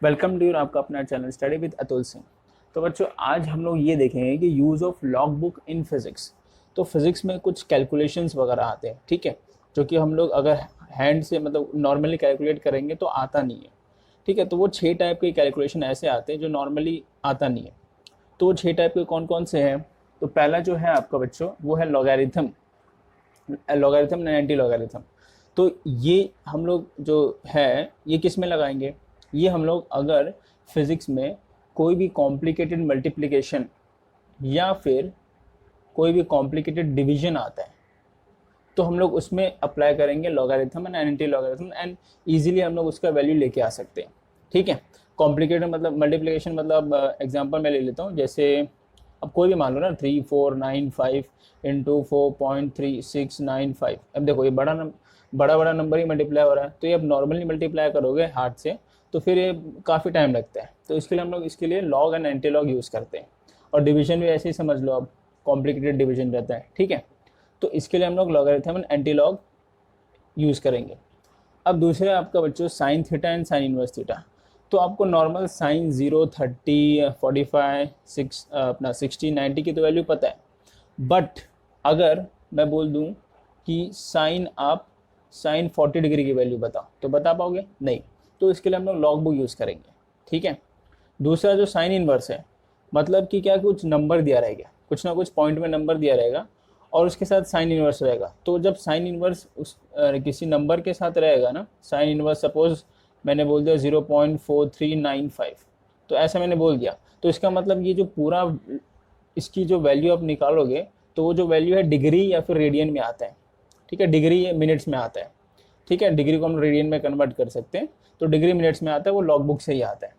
Welcome to आपका अपना channel study with Atul Singh. तो बच्चों आज हम लोग ये देखेंगे कि use of log book in physics. तो फिज़िक्स में कुछ कैलकुलेशंस वगैरह आते हैं, ठीक है, जो कि हम लोग अगर हैंड से मतलब नॉर्मली कैलकुलेट करेंगे तो आता नहीं है, ठीक है। तो वो 6 टाइप के कैलकुलेशन ऐसे आते हैं जो नॉर्मली आता नहीं है। तो वो 6 टाइप के कौन कौन से हैं? तो पहला जो है आपका बच्चों वो है logarithm, logarithm and anti logarithm. तो ये हम लोग जो है ये किस में लगाएंगे? ये हम लोग अगर फिज़िक्स में कोई भी कॉम्प्लिकेटेड मल्टीप्लिकेशन या फिर कोई भी कॉम्प्लिकेटेड डिवीजन आता है तो हम लोग उसमें अप्लाई करेंगे logarithm and anti logarithm, and easily हम लोग उसका वैल्यू लेके आ सकते हैं, ठीक है। कॉम्प्लिकेटेड मतलब मल्टीप्लिकेशन, मतलब एग्जांपल मैं ले लेता हूँ, जैसे अब कोई भी मान लो ना 3495 इंटू 4.3695। अब देखो ये बड़ा बड़ा नंबर ही मल्टीप्लाई हो रहा है, तो ये अब नॉर्मली मल्टीप्लाई करोगे हार्ट से तो फिर ये काफ़ी टाइम लगता है। तो इसके लिए हम लोग इसके लिए log and anti log use करते हैं। और डिवीजन भी ऐसे ही समझ लो, अब कॉम्प्लिकेटेड डिवीजन रहता है, ठीक है। तो इसके लिए हम लोग logarithm and anti log use करेंगे। अब दूसरा आपका बच्चों sine theta and sine inverse theta. तो आपको नॉर्मल साइन 0, 30, 45, 6 अपना 60, 90 की तो वैल्यू पता है। बट अगर मैं बोल दूं कि साइन आप साइन 40 डिग्री की वैल्यू बताओ तो बता पाओगे? नहीं। तो इसके लिए हम लोग लॉग बुक यूज़ करेंगे, ठीक है। दूसरा जो साइन इनवर्स है, मतलब कि क्या, कुछ नंबर दिया रहेगा, कुछ ना कुछ पॉइंट में नंबर दिया रहेगा और उसके साथ साइन इनवर्स रहेगा। तो जब साइन इनवर्स उस किसी नंबर के साथ रहेगा ना, साइन इनवर्स सपोज मैंने बोल दिया 0.4395, तो ऐसा मैंने बोल दिया, तो इसका मतलब ये जो पूरा इसकी जो वैल्यू आप निकालोगे तो वो जो वैल्यू है डिग्री या फिर रेडियन में आता है, ठीक है। डिग्री मिनट्स में आता है, ठीक है। डिग्री को हम रेडियन में कन्वर्ट कर सकते हैं, तो डिग्री मिनट्स में आता है, वो लॉग बुक से ही आता है।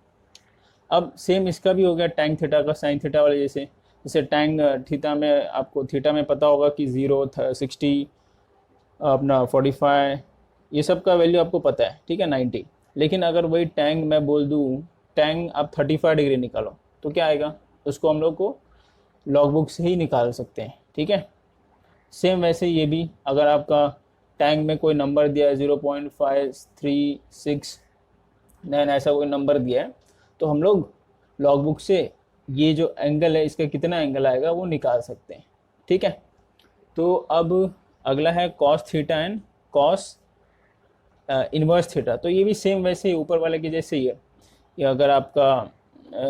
अब सेम इसका भी हो गया टैंग थीटा का, साइन थीटा वाले जैसे जैसे टैंग थीटा में आपको थीटा में पता होगा कि 0, 60, अपना 45, ये सब का वैल्यू आपको पता है, ठीक है, 90। लेकिन अगर वही टैंग मैं बोल दूँ टैंग आप 35 डिग्री निकालो तो क्या आएगा? उसको हम लोग को लॉग बुक से ही निकाल सकते हैं, ठीक है। सेम वैसे ये भी अगर आपका टैंक में कोई नंबर दिया है 0.536 9 ऐसा कोई नंबर दिया है तो हम लोग लॉग बुक से ये जो एंगल है इसका कितना एंगल आएगा वो निकाल सकते हैं, ठीक है। तो अब अगला है cos theta and cos inverse theta. तो ये भी सेम वैसे ही ऊपर वाले के जैसे ही है। ये अगर आपका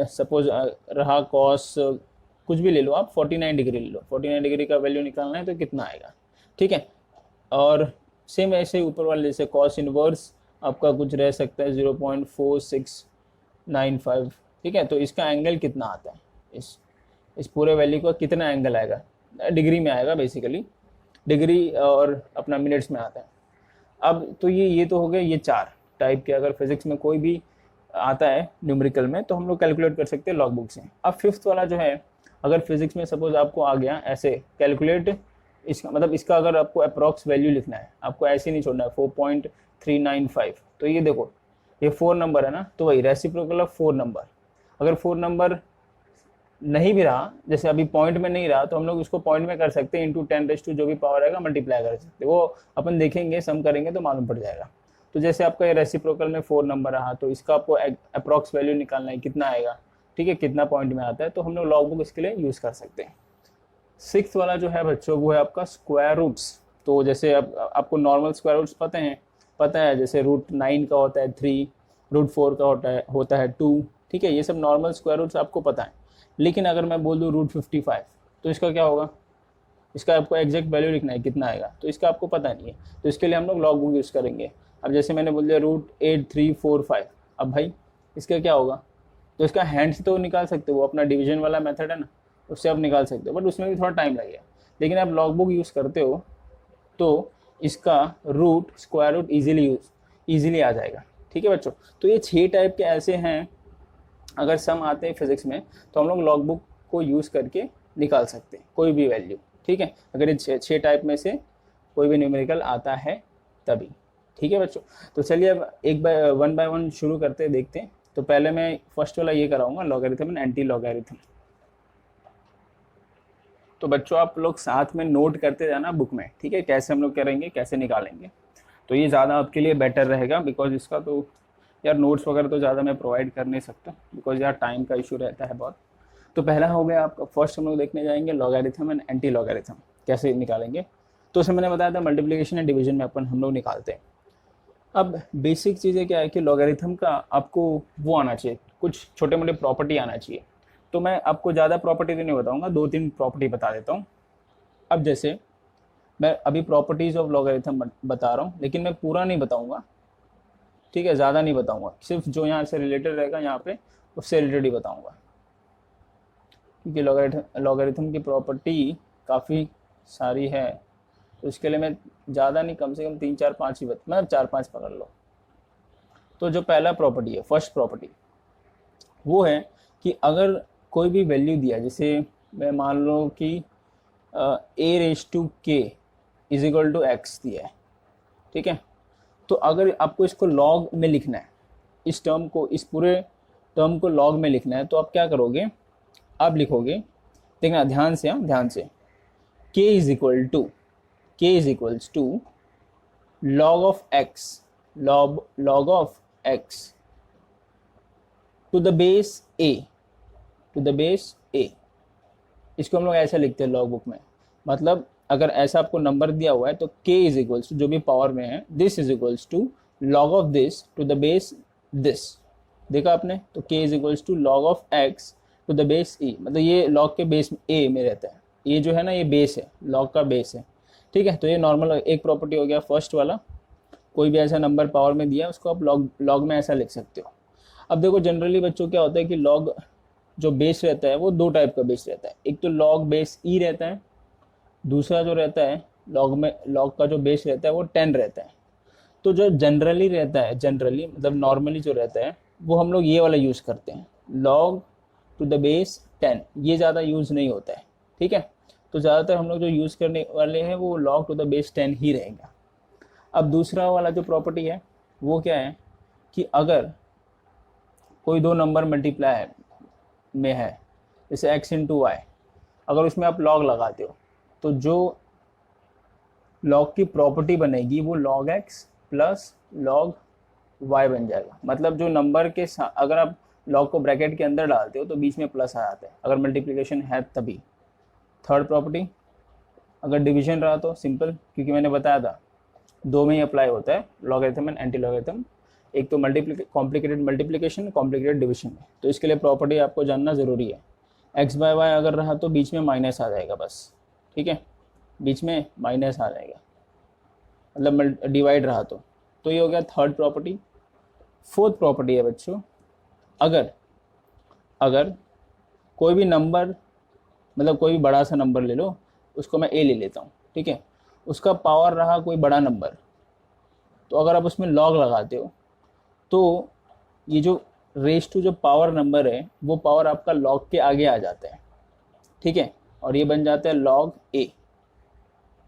सपोज रहा कॉस कुछ भी ले लो आप, 49 डिग्री ले लो, 49 डिग्री का वैल्यू निकालना है तो कितना आएगा, ठीक है। और सेम ऐसे ही ऊपर वाले जैसे कॉस इनवर्स आपका कुछ रह सकता है 0.4695, ठीक है। तो इसका एंगल कितना आता है, इस पूरे वैल्यू का कितना एंगल आएगा? डिग्री में आएगा बेसिकली, डिग्री और अपना मिनट्स में आता है। अब तो ये तो हो गए ये 4 टाइप के, अगर फिजिक्स में कोई भी आता है न्यूमेरिकल में तो हम लोग कैलकुलेट कर सकते हैं लॉग बुक से। अब फिफ्थ वाला जो है, अगर फिजिक्स में सपोज आपको आ गया ऐसे कैलकुलेट, इसका मतलब इसका अगर आपको अप्रॉक्स वैल्यू लिखना है, आपको ऐसे नहीं छोड़ना है 4.395। तो ये देखो ये 4 नंबर है ना, तो वही रेसिप्रोकल ऑफ 4 नंबर। अगर 4 नंबर नहीं भी रहा, जैसे अभी पॉइंट में नहीं रहा, तो हम लोग इसको पॉइंट में कर सकते हैं, इंटू 10 जो भी पावर आएगा मल्टीप्लाई कर सकते हैं। वो अपन देखेंगे, सम करेंगे तो मालूम पड़ जाएगा। तो जैसे आपका ये रेसिप्रोकल में 4 नंबर रहा तो इसका आपको अप्रॉक्स वैल्यू निकालना है कितना आएगा, ठीक है, कितना पॉइंट में आता है, तो हम लोग लॉग बुक इसके लिए यूज़ कर सकते हैं। सिक्स्थ वाला जो है बच्चों वो है आपका स्क्वायर रूट्स। तो जैसे आपको नॉर्मल स्क्वायर रूट्स पता है जैसे √9 का होता है 3, √4 का होता है 2, ठीक है। ये सब नॉर्मल स्क्वायर रूट्स आपको पता है। लेकिन अगर मैं बोल दूँ √55 तो इसका क्या होगा? इसका आपको एग्जैक्ट वैल्यू लिखना है कितना आएगा, तो इसका आपको पता नहीं है, तो इसके लिए हम लोग लॉग बुक यूज़ करेंगे। अब जैसे मैंने बोल दिया √8345, अब भाई इसका क्या होगा? तो इसका हैंड से तो निकाल सकते हो, वो अपना डिवीजन वाला मेथड है ना, उससे आप निकाल सकते हो, बट उसमें भी थोड़ा टाइम लगेगा। लेकिन आप लॉग बुक यूज़ करते हो तो इसका रूट स्क्वायर रूट ईजिली आ जाएगा, ठीक है बच्चों। तो ये 6 टाइप के ऐसे हैं, अगर सम आते हैं फिजिक्स में तो हम लोग लॉग बुक को यूज़ करके निकाल सकते हैं कोई भी वैल्यू, ठीक है। अगर ये 6 टाइप में से कोई भी न्यूमेरिकल आता है तभी, ठीक है बच्चों। तो चलिए अब वन बाय वन शुरू करते हैं, देखते हैं। तो पहले मैं फर्स्ट वाला ये कराऊंगा, लॉगरिथम एंड एंटी लॉगरिथम। तो बच्चों आप लोग साथ में नोट करते जाना बुक में, ठीक है, कैसे हम लोग करेंगे, कैसे निकालेंगे। तो ये ज़्यादा आपके लिए बेटर रहेगा, बिकॉज इसका तो यार नोट्स वगैरह तो ज़्यादा मैं प्रोवाइड कर नहीं सकता बिकॉज यार टाइम का इशू रहता है बहुत। तो पहला हो गया आपका, फर्स्ट हम लोग देखने जाएंगे लॉगरिथम एंड एंटी लॉगरिथम कैसे निकालेंगे। तो उसमें मैंने बताया था मल्टीप्लिकेशन एंड डिवीजन में अपन हम लोग निकालते हैं। अब बेसिक चीज़ें क्या है कि लॉगरिथम का आपको वो आना चाहिए, कुछ छोटे मोटे प्रॉपर्टी आना चाहिए। तो मैं आपको ज़्यादा प्रॉपर्टी तो नहीं बताऊंगा, 2-3 प्रॉपर्टी बता देता हूँ। अब जैसे मैं अभी प्रॉपर्टीज़ ऑफ लॉगरिथम बता रहा हूँ, लेकिन मैं पूरा नहीं बताऊंगा, ठीक है, ज़्यादा नहीं बताऊंगा, सिर्फ जो यहाँ से रिलेटेड रहेगा यहाँ पे उससे रिलेटेड ही बताऊंगा, क्योंकि लॉगरिथम की प्रॉपर्टी काफ़ी सारी है। तो इसके लिए मैं ज़्यादा नहीं, कम से कम 3-4-5 ही मतलब 4-5 पकड़ लो। तो जो पहला प्रॉपर्टी है, फर्स्ट प्रॉपर्टी, वो है कि अगर कोई भी वैल्यू दिया, जैसे मैं मान लो कि a⁴k = x दिया है, ठीक है। तो अगर आपको इसको लॉग में लिखना है, इस टर्म को, इस पूरे टर्म को लॉग में लिखना है, तो आप क्या करोगे, आप लिखोगे, देखना ध्यान से, हाँ ध्यान से, k is log of x, log of x to the base a। इसको हम लोग ऐसा लिखते हैं लॉग बुक में, मतलब अगर ऐसा आपको नंबर दिया हुआ है तो k = जो भी पावर में है, this = log of this to the base this। देखा आपने, तो k = log of x to the base e, मतलब ये log के बेस a में रहता है, ये जो है ना ये बेस है, log का बेस है, ठीक है। तो ये नॉर्मल एक प्रॉपर्टी हो गया फर्स्ट वाला, कोई भी ऐसा नंबर पावर में दिया उसको आप लॉग में ऐसा लिख सकते हो। अब देखो जनरली बच्चों क्या होता है कि लॉग जो बेस रहता है वो 2 टाइप का बेस रहता है, एक तो लॉग बेस ई रहता है, दूसरा जो रहता है लॉग का जो बेस रहता है वो 10 रहता है। तो जो जनरली रहता है, जनरली मतलब नॉर्मली जो रहता है वो हम लोग ये वाला यूज़ करते हैं, लॉग टू द बेस 10, ये ज़्यादा यूज़ नहीं होता है, ठीक है। तो ज़्यादातर हम लोग जो यूज़ करने वाले हैं वो log टू द बेस 10 ही रहेगा। अब दूसरा वाला जो प्रॉपर्टी है वो क्या है कि अगर कोई 2 नंबर मल्टीप्लाई में है, जैसे x × y, अगर उसमें आप log लगाते हो तो जो log की प्रॉपर्टी बनेगी वो log x plus log y बन जाएगा। मतलब जो नंबर के साथ अगर आप log को ब्रैकेट के अंदर डालते हो तो बीच में प्लस आ जाता है, अगर मल्टीप्लिकेशन है तभी। थर्ड प्रॉपर्टी, अगर डिवीजन रहा तो सिंपल, क्योंकि मैंने बताया था 2 में ही अप्लाई होता है, लॉगरिथम एंड एंटी लॉगरिथम, एक तो कॉम्प्लिकेटेड मल्टीप्लिकेशन, कॉम्प्लिकेटेड डिवीजन में। तो इसके लिए प्रॉपर्टी आपको जानना ज़रूरी है। x/y अगर रहा तो बीच में माइनस आ जाएगा बस, ठीक है, बीच में माइनस आ जाएगा, मतलब डिवाइड रहा तो ये हो गया थर्ड प्रॉपर्टी। फोर्थ प्रॉपर्टी है बच्चों, अगर कोई भी नंबर, मतलब कोई भी बड़ा सा नंबर ले लो, उसको मैं a ले लेता हूँ, ठीक है, उसका पावर रहा कोई बड़ा नंबर, तो अगर आप उसमें log लगाते हो तो ये जो रेस टू जो पावर नंबर है वो पावर आपका log के आगे आ जाता है, ठीक है, और ये बन जाता है log a।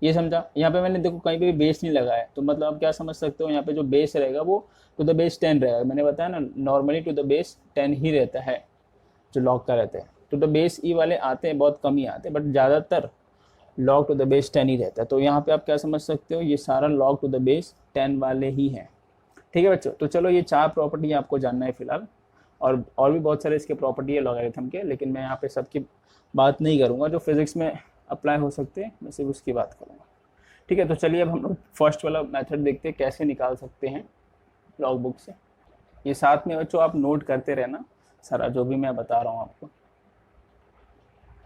ये समझा। यहाँ पे मैंने देखो कहीं पे भी बेस नहीं लगाया, तो मतलब आप क्या समझ सकते हो, यहाँ पे जो बेस रहेगा वो टू द बेस 10 रहेगा। मैंने बताया ना नॉर्मली टू द बेस 10 ही रहता है जो log का रहता है। टू द बेस ई वाले आते हैं, बहुत कम ही आते हैं, बट ज़्यादातर log टू द बेस 10 ही रहता है। तो यहाँ पे आप क्या समझ सकते हो, ये सारा log टू द बेस 10 वाले ही हैं, ठीक है बच्चों। तो चलो ये 4 प्रॉपर्टी आपको जानना है फिलहाल, और भी बहुत सारे इसके प्रॉपर्टी है लॉगरिथम के, लेकिन मैं यहाँ पे सबकी बात नहीं करूँगा, जो फिजिक्स में अप्लाई हो सकते हैं मैं सिर्फ उसकी बात करूँगा, ठीक है। तो चलिए अब हम लोग फर्स्ट वाला मेथड देखते हैं कैसे निकाल सकते हैं लॉग बुक से। ये साथ में बच्चों आप नोट करते रहना सारा जो भी मैं बता रहा हूँ आपको।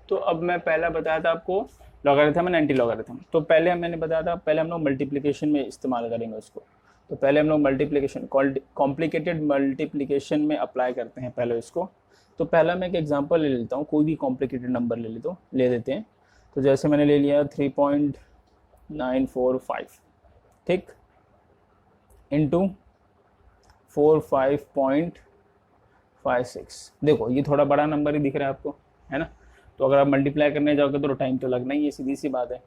तो अब मैं पहला बताया था आपको लॉगरिथम एंड एंटी लॉगरिथम। तो पहले मैंने बताया था, पहले हम लोग मल्टीप्लिकेशन में इस्तेमाल करेंगे उसको। तो पहले हम लोग मल्टीप्लिकेशन, कॉम्प्लिकेटेड मल्टीप्लिकेशन में अप्लाई करते हैं पहले इसको। तो पहला मैं एक एग्जांपल ले लेता हूँ, कोई भी कॉम्प्लिकेटेड नंबर ले देते हैं। तो जैसे मैंने ले लिया 3.945, ठीक, इंटू 45.56। देखो ये थोड़ा बड़ा नंबर ही दिख रहा है आपको, है ना। तो अगर आप मल्टीप्लाई करने जाओगे तो टाइम तो लगना ही है, सीधी सी बात है।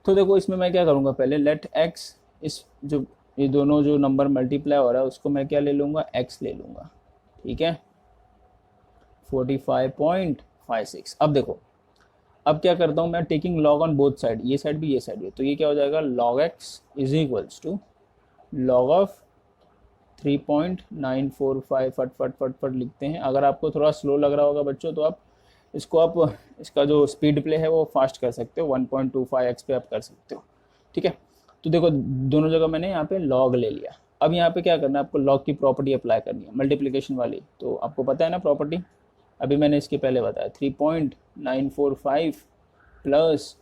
तो देखो इसमें मैं क्या करूँगा, पहले लेट एक्स, इस जो ये दोनों जो नंबर मल्टीप्लाई हो रहा है उसको मैं क्या ले लूँगा, एक्स ले लूँगा, ठीक है, 45.56। अब देखो अब क्या करता हूँ मैं, taking log on both side, ये साइड भी। तो ये क्या हो जाएगा, log x is equals to log of 3.945 फट फट फट फट लिखते हैं। अगर आपको थोड़ा स्लो लग रहा होगा बच्चों तो आप इसका जो स्पीड प्ले है वो फास्ट कर सकते हो, 1.25x पे आप कर सकते हो, ठीक है। तो देखो दोनों जगह मैंने यहाँ पे लॉग ले लिया। अब यहाँ पे क्या करना है, आपको लॉग की प्रॉपर्टी अप्लाई करनी है, मल्टीप्लिकेशन वाली। तो आपको पता है ना प्रॉपर्टी, अभी मैंने इसके पहले बताया 3.945 प्लस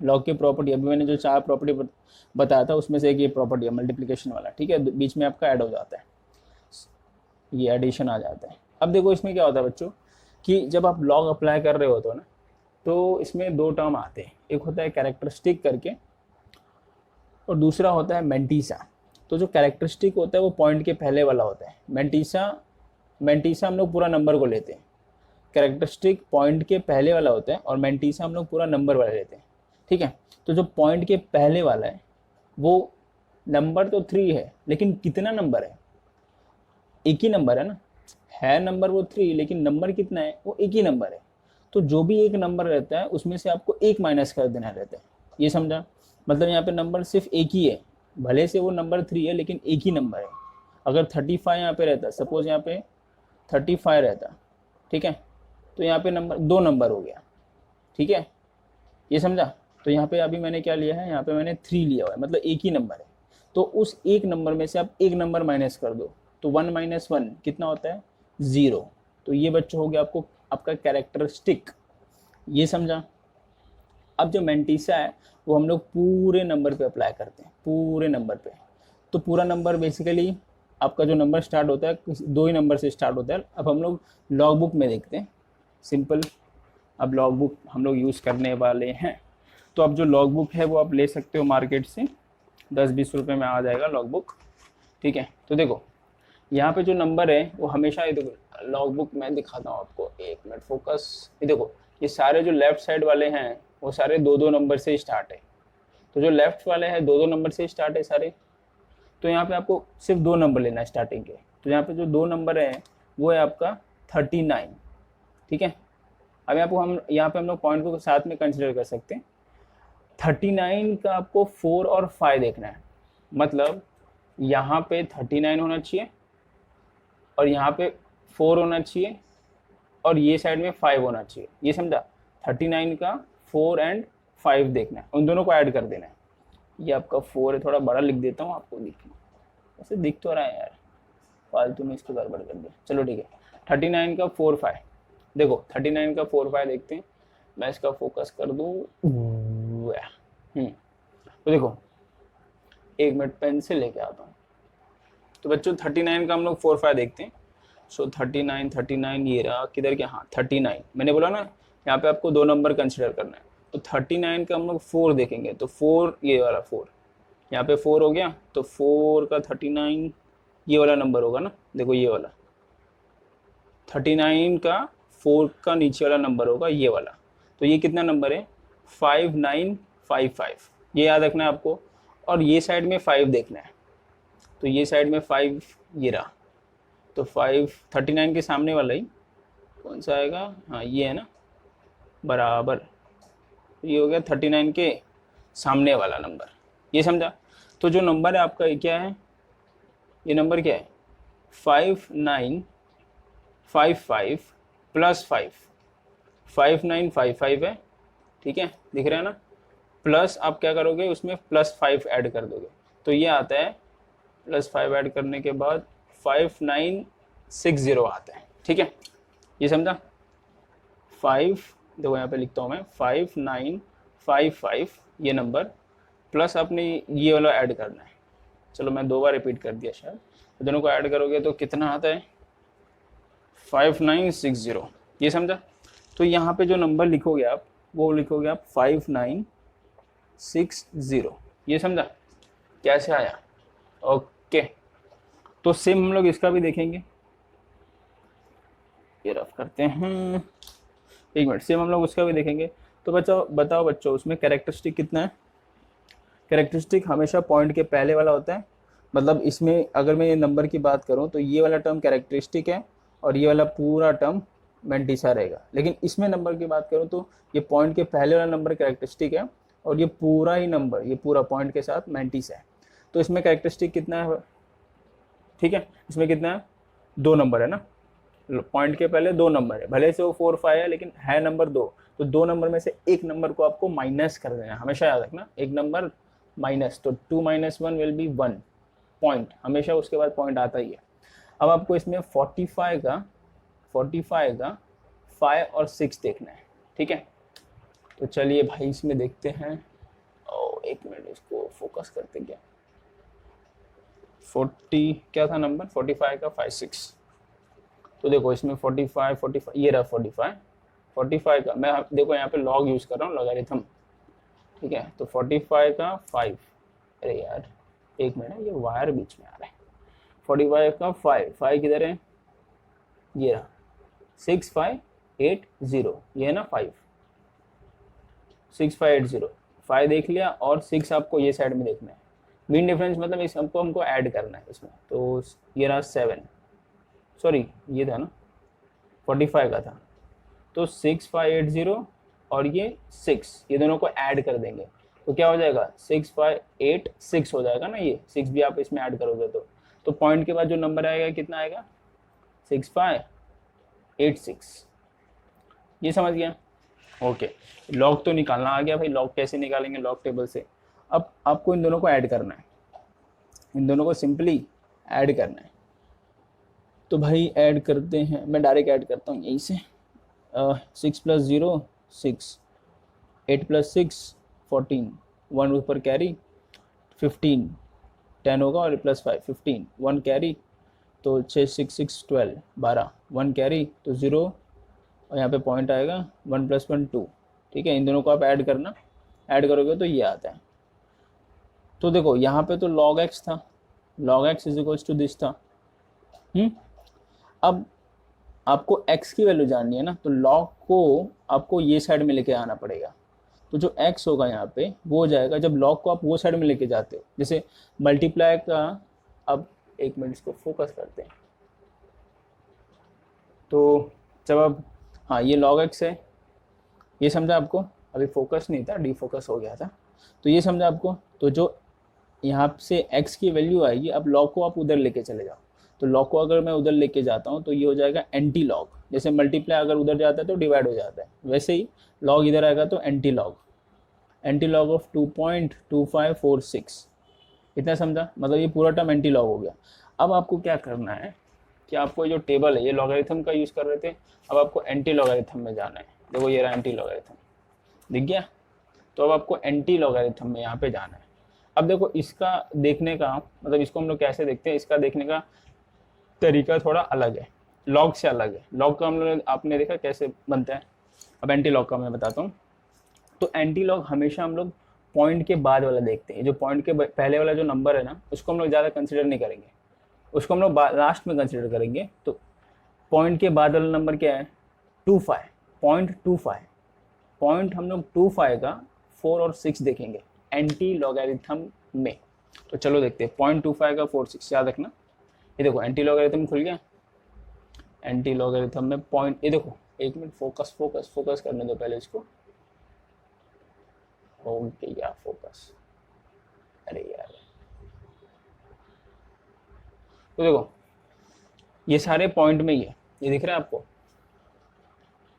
लॉग की प्रॉपर्टी। अभी मैंने जो 4 प्रॉपर्टी बताया था उसमें से एक ये प्रॉपर्टी है मल्टीप्लिकेशन वाला, ठीक है। बीच में आपका ऐड हो जाता है, ये एडिशन आ जाता है। अब देखो इसमें क्या होता है बच्चों कि जब आप लॉग अप्लाई कर रहे होते हो ना, तो इसमें 2 टर्म आते हैं, एक होता है कैरेक्टरिस्टिक करके और दूसरा होता है मेंटीसा। तो जो कैरेक्टरिस्टिक होता है वो पॉइंट के पहले वाला होता है, मेंटीसा हम लोग पूरा नंबर को लेते हैं। कैरेक्टरिस्टिक पॉइंट के पहले वाला होता है और मेंटीसा हम लोग पूरा नंबर वाला लेते हैं, ठीक है। तो जो पॉइंट के पहले वाला है वो नंबर तो 3 है, लेकिन कितना नंबर है, एक ही नंबर है ना, है नंबर वो 3, लेकिन नंबर कितना है, वो एक ही नंबर है। तो जो भी एक नंबर रहता है उसमें से आपको एक माइनस कर देना रहता है, ये समझा। मतलब यहाँ पे नंबर सिर्फ एक ही है, भले से वो नंबर 3 है लेकिन एक ही नंबर है। अगर 35 यहाँ पे रहता, सपोज यहाँ पे 35 रहता, ठीक है, तो यहाँ पे नंबर 2 नंबर हो गया, ठीक है, ये समझा। तो यहाँ पे अभी मैंने क्या लिया है, यहाँ पे मैंने 3 लिया हुआ है, मतलब एक ही नंबर है। तो उस एक नंबर में से आप एक नंबर माइनस कर दो, तो 1 - 1 कितना होता है, 0। तो ये बच्चों हो गया आपका कैरेक्टरिस्टिक, ये समझा। अब जो मेंटीसा है वो हम लोग पूरे नंबर पे अप्लाई करते हैं, पूरे नंबर पे। तो पूरा नंबर बेसिकली आपका जो नंबर स्टार्ट होता है 2 ही नंबर से स्टार्ट होता है। अब हम लोग लॉग बुक में देखते हैं, सिंपल। अब लॉग बुक हम लोग यूज़ करने वाले हैं। तो अब जो लॉग बुक है वो आप ले सकते हो मार्केट से, 10-20 रुपये में आ जाएगा लॉग बुक, ठीक है। तो देखो यहाँ पे जो नंबर है वो हमेशा, ये देखो लॉग बुक मैं दिखाता हूँ आपको, 1 मिनट फोकस। ये देखो ये सारे जो लेफ्ट साइड वाले हैं वो सारे 2-2 नंबर से स्टार्ट है। तो जो लेफ्ट वाले हैं 2-2 नंबर से स्टार्ट है सारे। तो यहाँ पे आपको सिर्फ 2 नंबर लेना है स्टार्टिंग के। तो यहाँ पे जो 2 नंबर है वो है आपका 39, ठीक है। अब यहाँ पे हम लोग पॉइंट को साथ में कंसिडर कर सकते हैं। 39 का आपको 4 और 5 देखना है, मतलब यहाँ पे 39 होना चाहिए और यहाँ पे 4 होना चाहिए और ये साइड में 5 होना चाहिए, ये समझा। 39 का 4 और 5 देखना है, उन दोनों को ऐड कर देना है। ये आपका 4 है, थोड़ा बड़ा लिख देता हूँ आपको दिखना, वैसे दिख तो रहा है यार, फालतू में इसको गड़बड़ कर दिया। चलो ठीक है, 39 का 4 5, देखो 39 का 4 5 देखते हैं। मैं इसका फोकस कर दूँ, तो देखो 1 मिनट पेन से लेके आता हूँ। तो बच्चों 39 का हम लोग 4 5 देखते हैं। सो 39 ये रहा, किधर क्या, हाँ 39 मैंने बोला ना, यहाँ पे आपको 2 नंबर कंसिडर करना है। तो 39 का हम लोग 4 देखेंगे, तो 4 ये वाला 4, यहाँ पे 4 हो गया, तो 4 का 39 ये वाला नंबर होगा ना, देखो ये वाला 39 का 4 का नीचे वाला नंबर होगा ये वाला। तो ये कितना नंबर है, 5955, ये याद रखना है आपको। और ये साइड में 5 देखना है, तो ये साइड में 5 ये रहा। तो 5 39 के सामने वाला ही कौन सा आएगा, हाँ ये है ना, बराबर। ये हो गया 39 के सामने वाला नंबर, ये समझा। तो जो नंबर है आपका ये क्या है, ये नंबर क्या है, 5955 प्लस 5, 5955 है, ठीक है, दिख रहा है ना। प्लस आप क्या करोगे, उसमें +5 ऐड कर दोगे, तो ये आता है +5 ऐड करने के बाद 5960 आता है, ठीक है, ये समझा। 5 देखो यहाँ पे लिखता हूँ मैं, 5955 ये नंबर प्लस आपने ये वाला ऐड करना है। चलो मैं 2 बार रिपीट कर दिया शायद, तो दोनों को ऐड करोगे तो कितना आता है, 5960, ये समझा। तो यहाँ पे जो नंबर लिखोगे आप वो लिखोगे आप 5960, ये समझा, कैसे आया, ओके। तो सेम हम लोग इसका भी देखेंगे, ये रफ करते हैं, 1 मिनट, सेम हम लोग उसका भी देखेंगे। तो बताओ बच्चों उसमें कैरेक्टरिस्टिक कितना है, कैरेक्टरिस्टिक हमेशा पॉइंट के पहले वाला होता है। मतलब इसमें अगर मैं ये नंबर की बात करूँ तो ये वाला टर्म कैरेक्टरिस्टिक है और ये वाला पूरा टर्म मेंटीसा रहेगा। लेकिन इसमें नंबर की बात करूँ तो ये पॉइंट के पहले वाला नंबर कैरेक्टरिस्टिक है और ये पूरा ही नंबर, ये पूरा पॉइंट के साथ मेंटीसा है। तो इसमें कैरेक्टरिस्टिक कितना है, ठीक है, इसमें कितना है, 2 नंबर है ना, पॉइंट के पहले 2 नंबर है, भले से वो 4 5 है लेकिन है नंबर 2, तो 2 नंबर में से एक नंबर को आपको माइनस कर देना है, हमेशा याद रखना, एक नंबर माइनस, तो 2 - 1 विल बी 1 पॉइंट, हमेशा उसके बाद पॉइंट आता ही है। अब आपको इसमें 45 का 5 और 6 देखना है, ठीक है। तो चलिए भाई इसमें देखते हैं, एक मिनट इसको फोकस करते क्या, 40 क्या था नंबर, 45 का 5 6, तो देखो इसमें 45 ये रहा 45 का, मैं देखो यहाँ पे लॉग यूज कर रहा हूँ, लॉगरिथम, ठीक है। तो 45 का 5, अरे यार एक मिनट, ये वायर बीच में आ रहा है, 45 का 5 किधर है, ये रहा 6 5 8 0, ये है ना 5 6 5 8 0, 5 देख लिया और 6 आपको ये साइड में देखना है, मीन डिफरेंस मतलब इस हमको ऐड करना है इसमें, तो ये रहा 7, सॉरी ये था ना 45 का था, तो 6 5 8 0 और ये 6, ये दोनों को ऐड कर देंगे तो क्या हो जाएगा, 6 5 8 6 हो जाएगा ना, ये 6 भी आप इसमें ऐड करोगे तो पॉइंट के बाद जो नंबर आएगा कितना आएगा, 6 5 8 6, ये समझ गया। ओके, लॉग तो निकालना आ गया भाई, लॉग कैसे निकालेंगे, लॉग टेबल से। अब आपको इन दोनों को ऐड करना है, इन दोनों को सिंपली ऐड करना है, तो भाई ऐड करते हैं, मैं डायरेक्ट ऐड करता हूँ यहीं से, 6 + 0 6, 8 + 6 14, 1 ऊपर कैरी 15, 10 होगा और +5 15, 1 कैरी, तो 6 6 6 12 12, 1 कैरी तो 0, और यहाँ पे पॉइंट आएगा 1 + 1 2, ठीक है। इन दोनों को आप ऐड करना, ऐड करोगे तो ये आता है। तो देखो यहाँ पे तो log x था, log x = दिस था, अब आपको x की वैल्यू जाननी है ना, तो log को आपको ये साइड में लेके आना पड़ेगा, तो जो x होगा यहाँ पे वो हो जाएगा, जब log को आप वो साइड में लेके जाते हो, जैसे मल्टीप्लाई का, अब एक मिनट इसको फोकस करते हैं, तो जब अब हाँ ये log x है, ये समझा आपको, अभी फोकस नहीं था, डीफोकस हो गया था, तो ये समझा आपको। तो जो यहाँ से x की वैल्यू आएगी, अब log को आप उधर लेके चले जाओ, तो log को अगर मैं उधर लेके जाता हूँ तो ये हो जाएगा एंटी लॉग, जैसे मल्टीप्लाई अगर उधर जाता है तो डिवाइड हो जाता है, वैसे ही log इधर आएगा तो एंटी लॉग ऑफ 2.2546, इतना समझा, मतलब ये पूरा टर्म एंटी लॉग हो गया। अब आपको क्या करना है कि आपको जो टेबल है, ये लॉगरिथम का यूज़ कर रहे थे, अब आपको एंटी लॉगरिथम में जाना है, देखो ये रहा एंटी लॉगरिथम, दिख गया, तो अब आपको एंटी लॉगरिथम में यहाँ पे जाना है। अब देखो इसका देखने का मतलब, इसको हम लोग कैसे देखते हैं, इसका देखने का तरीका थोड़ा अलग है, लॉग से अलग है। लॉग का हम लोग आपने देखा कैसे बनता है, अब एंटी लॉग का मैं बताता हूँ। तो एंटी लॉग हमेशा हम लोग पॉइंट के बाद वाला देखते हैं, जो पॉइंट के पहले वाला जो नंबर है ना, उसको हम लोग ज़्यादा कंसिडर नहीं करेंगे, उसको हम लोग लास्ट में कंसिडर करेंगे। तो पॉइंट के बाद वाला नंबर क्या है, 25, 0.25, पॉइंट हम लोग 25 का 4 और 6 देखेंगे एंटी लॉगरिथम में। तो चलो देखते हैं, 0.25 का 4 6 याद रखना, ये देखो एंटी लॉगरिथम खुल गया, एंटी लॉगरिथम में पॉइंट, ये देखो एक मिनट, फोकस करने दो पहले इसको, हो गया फोकस, अरे यार, तो देखो ये सारे पॉइंट में ही है, ये दिख रहा है आपको,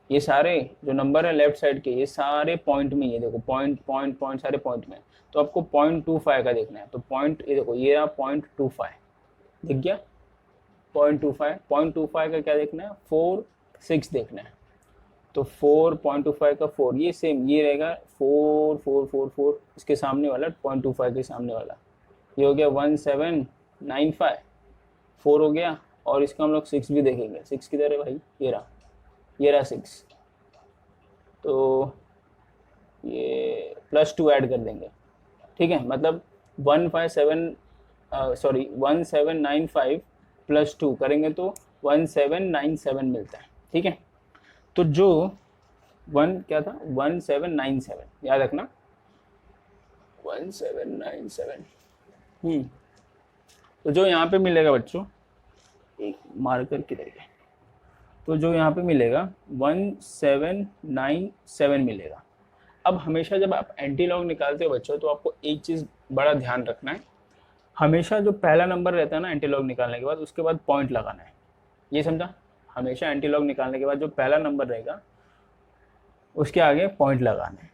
ये सारे जो नंबर है लेफ्ट साइड के, ये सारे पॉइंट में ही है, देखो पॉइंट सारे पॉइंट में। तो आपको 0.25 का देखना है, तो पॉइंट, ये देखो ये रहा 0.25, दिख गया 0.25 का क्या देखना है, 4 6 देखना है, तो 4.25 का 4, ये सेम ये रहेगा 4 4 4 4, इसके सामने वाला 0.25 के सामने वाला, ये हो गया 1795, 4 हो गया, और इसका हम लोग 6 भी देखेंगे, 6 किधर है भाई, ये रहा 6, तो ये +2 ऐड कर देंगे, ठीक है, मतलब 1795 +2 करेंगे तो 1797 मिलता है, ठीक है। तो जो 1 क्या था, 1797 याद रखना, 1797, तो जो यहाँ पे मिलेगा बच्चों, एक मार्कर किधर गया, तो जो यहाँ पे मिलेगा 1797 मिलेगा। अब हमेशा जब आप एंटी लॉग निकालते हो बच्चों, तो आपको एक चीज़ बड़ा ध्यान रखना है, हमेशा जो पहला नंबर रहता है ना एंटीलॉग निकालने के बाद, उसके बाद पॉइंट लगाना है, ये समझा। हमेशा एंटीलॉग निकालने के बाद जो पहला नंबर रहेगा उसके आगे पॉइंट लगाना है।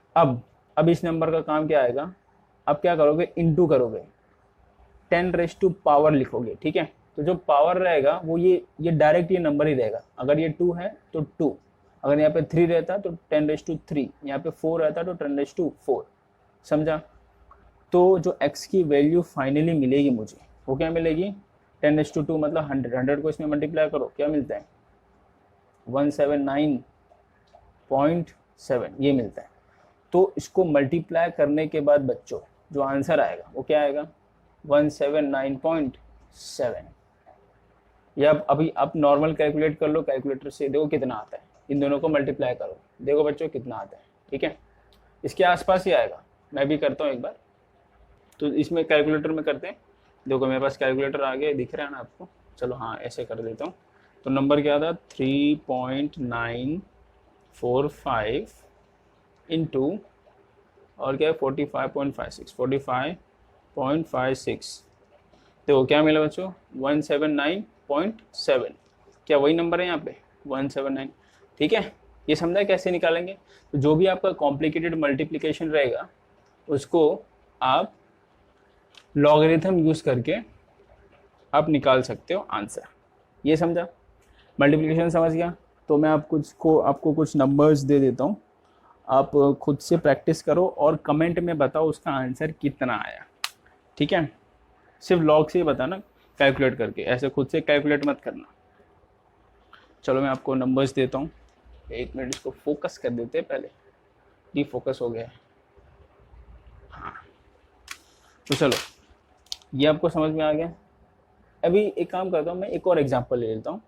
अब इस नंबर का काम क्या आएगा, अब क्या करोगे, इनटू करोगे, 10 लिखोगे, ठीक है। तो जो पावर रहेगा वो ये डायरेक्ट ये नंबर ही रहेगा। अगर ये 2 है तो 2, अगर यहाँ पे 3 रहता तो 10⁻3, यहाँ पे 4 रहता तो 10⁻4, समझा। तो जो x की वैल्यू फाइनली मिलेगी मुझे, वो क्या मिलेगी, 10⁻2 मतलब 100 को इसमें मल्टीप्लाई करो, क्या मिलता है 179.7, ये मिलता है। तो इसको मल्टीप्लाई करने के बाद बच्चों जो आंसर आएगा वो क्या आएगा, 179.7। या अभी आप नॉर्मल कैलकुलेट कर लो कैलकुलेटर से, देखो कितना आता है, इन दोनों को मल्टीप्लाई करो, देखो बच्चों कितना आता है, ठीक है। इसके आसपास ही आएगा, मैं भी करता हूँ एक बार। तो इसमें कैलकुलेटर में करते हैं, देखो मेरे पास कैलकुलेटर आ गया, दिख रहा है ना आपको, चलो हाँ ऐसे कर देता हूँ। तो नंबर क्या था, 3.945 इंटू और क्या है 45.56, देखो क्या मिला बच्चों, 179.7। क्या वही नंबर है यहाँ पे 179, ठीक है। ये समझा कैसे निकालेंगे। तो जो भी आपका कॉम्प्लिकेटेड मल्टीप्लिकेशन रहेगा उसको आप लॉगरिथम यूज़ करके आप निकाल सकते हो आंसर, ये समझा। मल्टीप्लिकेशन समझ गया। तो मैं आपको कुछ नंबर्स दे देता हूँ, आप खुद से प्रैक्टिस करो और कमेंट में बताओ उसका आंसर कितना आया, ठीक है। सिर्फ लॉग से ही बताना कैलकुलेट करके, ऐसे खुद से कैलकुलेट मत करना। चलो मैं आपको नंबर्स देता हूँ, 1 मिनट इसको फोकस कर देते हैं, पहले डीफोकस हो गया है। हाँ तो चलो ये आपको समझ में आ गया। अभी एक काम करता हूँ, मैं एक और एग्जांपल ले लेता हूँ,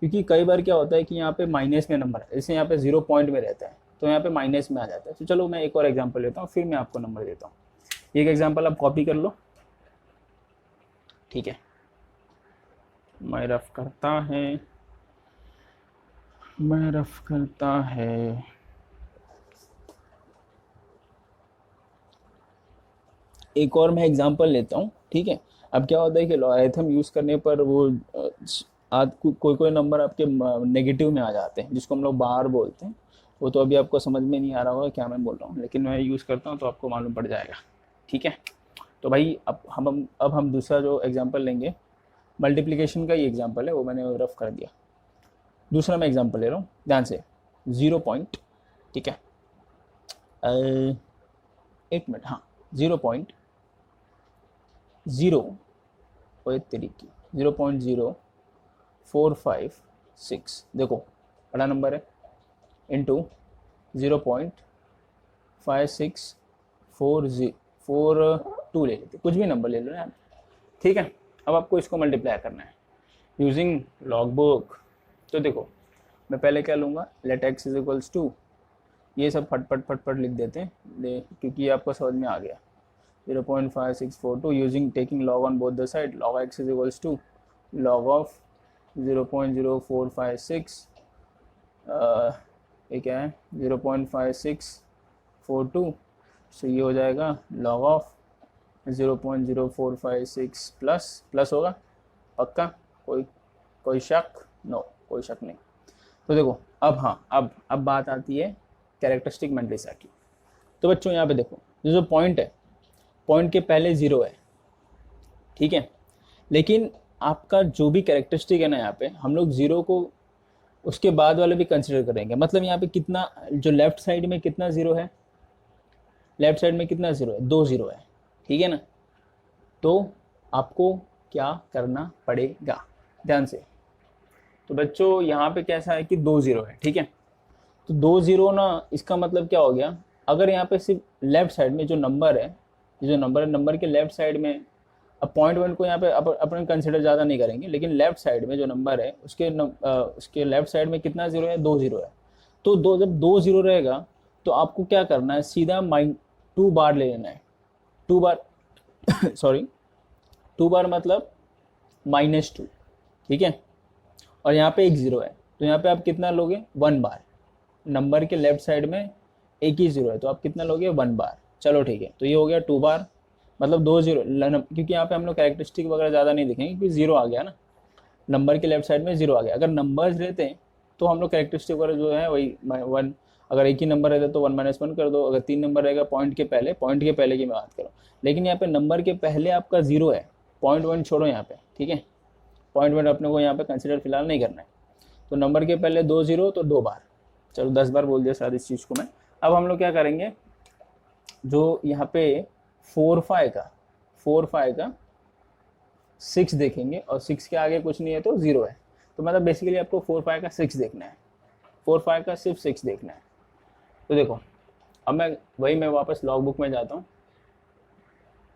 क्योंकि कई बार क्या होता है कि यहाँ पे माइनस में नंबर है, जैसे यहाँ पे 0 पॉइंट में रहता है तो यहाँ पे माइनस में आ जाता है। तो चलो मैं एक और एग्जांपल लेता हूँ, फिर मैं आपको नंबर देता हूँ। एक एग्जांपल आप कॉपी कर लो, ठीक है। मैं रफ करता है एक और मैं एग्जांपल लेता हूँ, ठीक है। अब क्या होता है कि लॉगरिथम यूज़ करने पर वो कोई नंबर आपके नेगेटिव में आ जाते हैं, जिसको हम लोग बार बोलते हैं। वो तो अभी आपको समझ में नहीं आ रहा होगा क्या मैं बोल रहा हूँ, लेकिन मैं यूज़ करता हूँ तो आपको मालूम पड़ जाएगा, ठीक है। तो भाई अब हम दूसरा जो एग्जांपल लेंगे, मल्टीप्लिकेशन का ही एग्जांपल है, वो मैंने रफ कर दिया। दूसरा मैं एग्जांपल ले रहा हूँ ध्यान से, 0 पॉइंट, ठीक है। 1 मिनट, हाँ 0.0 तरीके 0.0456, देखो बड़ा नंबर है, इंटू 0.5642 ले लेते, कुछ भी नंबर ले लो यार, ठीक है। अब आपको इसको मल्टीप्लाई करना है यूजिंग लॉग बुक। तो देखो मैं पहले क्या लूँगा, let x is equals to, ये सब फटफट लिख देते हैं क्योंकि ये आपको समझ में आ गया। 0.5642 using taking log on both the side, log x is equals to log of 0.0456, ये क्या है 0.5642, सो ये हो जाएगा लॉग ऑफ 0.0456 प्लस होगा पक्का, कोई शक, नो कोई शक नहीं। तो देखो अब बात आती है कैरेक्टरिस्टिक मैट्रिक्स की। तो बच्चों यहाँ पे देखो जो पॉइंट है, पॉइंट के पहले 0 है, ठीक है। लेकिन आपका जो भी कैरेक्टरिस्टिक है ना, यहाँ पे हम लोग 0 को उसके बाद वाले भी कंसिडर करेंगे। मतलब यहाँ पे कितना, जो लेफ्ट साइड में कितना 0 है, लेफ्ट साइड में कितना 0 है, 2 0 है, ठीक है ना। तो आपको क्या करना पड़ेगा ध्यान से। तो बच्चों यहाँ पे कैसा है कि 2 0 है, ठीक है। तो 2 0 ना, इसका मतलब क्या हो गया, अगर यहाँ पे सिर्फ लेफ्ट साइड में जो नंबर है, नंबर के लेफ्ट साइड में, अब पॉइंट को यहाँ पे अपन कंसिडर ज़्यादा नहीं करेंगे, लेकिन लेफ्ट साइड में जो नंबर है उसके लेफ्ट साइड में कितना 0 है, 2 0 है। तो जब 2 0 रहेगा तो आपको क्या करना है, सीधा 2 बार ले लेना है, 2 बार सॉरी 2 बार मतलब -2, ठीक है। और यहाँ पे एक 0 है, तो यहाँ पे आप कितना लोगे, 1 बार। नंबर के लेफ्ट साइड में एक ही 0 है तो आप कितना लोगे, 1 बार। चलो ठीक है, तो ये हो गया 2 बार। मतलब 2 जीरो, क्योंकि यहाँ पे हम लोग कैरेक्टरिस्टिक वगैरह ज़्यादा नहीं देखेंगे क्योंकि जीरो आ गया ना, नंबर के लेफ्ट साइड में जीरो आ गया। अगर नंबर्स रहते हैं तो हम लोग कैरेक्टरिस्टिक वगैरह जो है वही वन, अगर एक ही नंबर रहता तो 1 - 1 कर दो, अगर 3 नंबर रहेगा पॉइंट के पहले की मैं बात करूँ। लेकिन यहाँ पे नंबर के पहले आपका जीरो है, पॉइंट वन छोड़ो यहाँ पे, ठीक है, पॉइंट वन अपने को यहाँ पे कंसिडर फिलहाल नहीं करना है। तो नंबर के पहले 2 जीरो तो 2 बार, चलो 10 बार बोल दिया शायद इस चीज़ को मैं। अब हम लोग क्या करेंगे, जो यहाँ पे 4 5 का 6 देखेंगे, और 6 के आगे कुछ नहीं है तो जीरो है। तो मतलब बेसिकली आपको 4 5 का 6 देखना है, 4 5 का सिर्फ 6 देखना है। तो देखो अब मैं वापस लॉग बुक में जाता हूँ।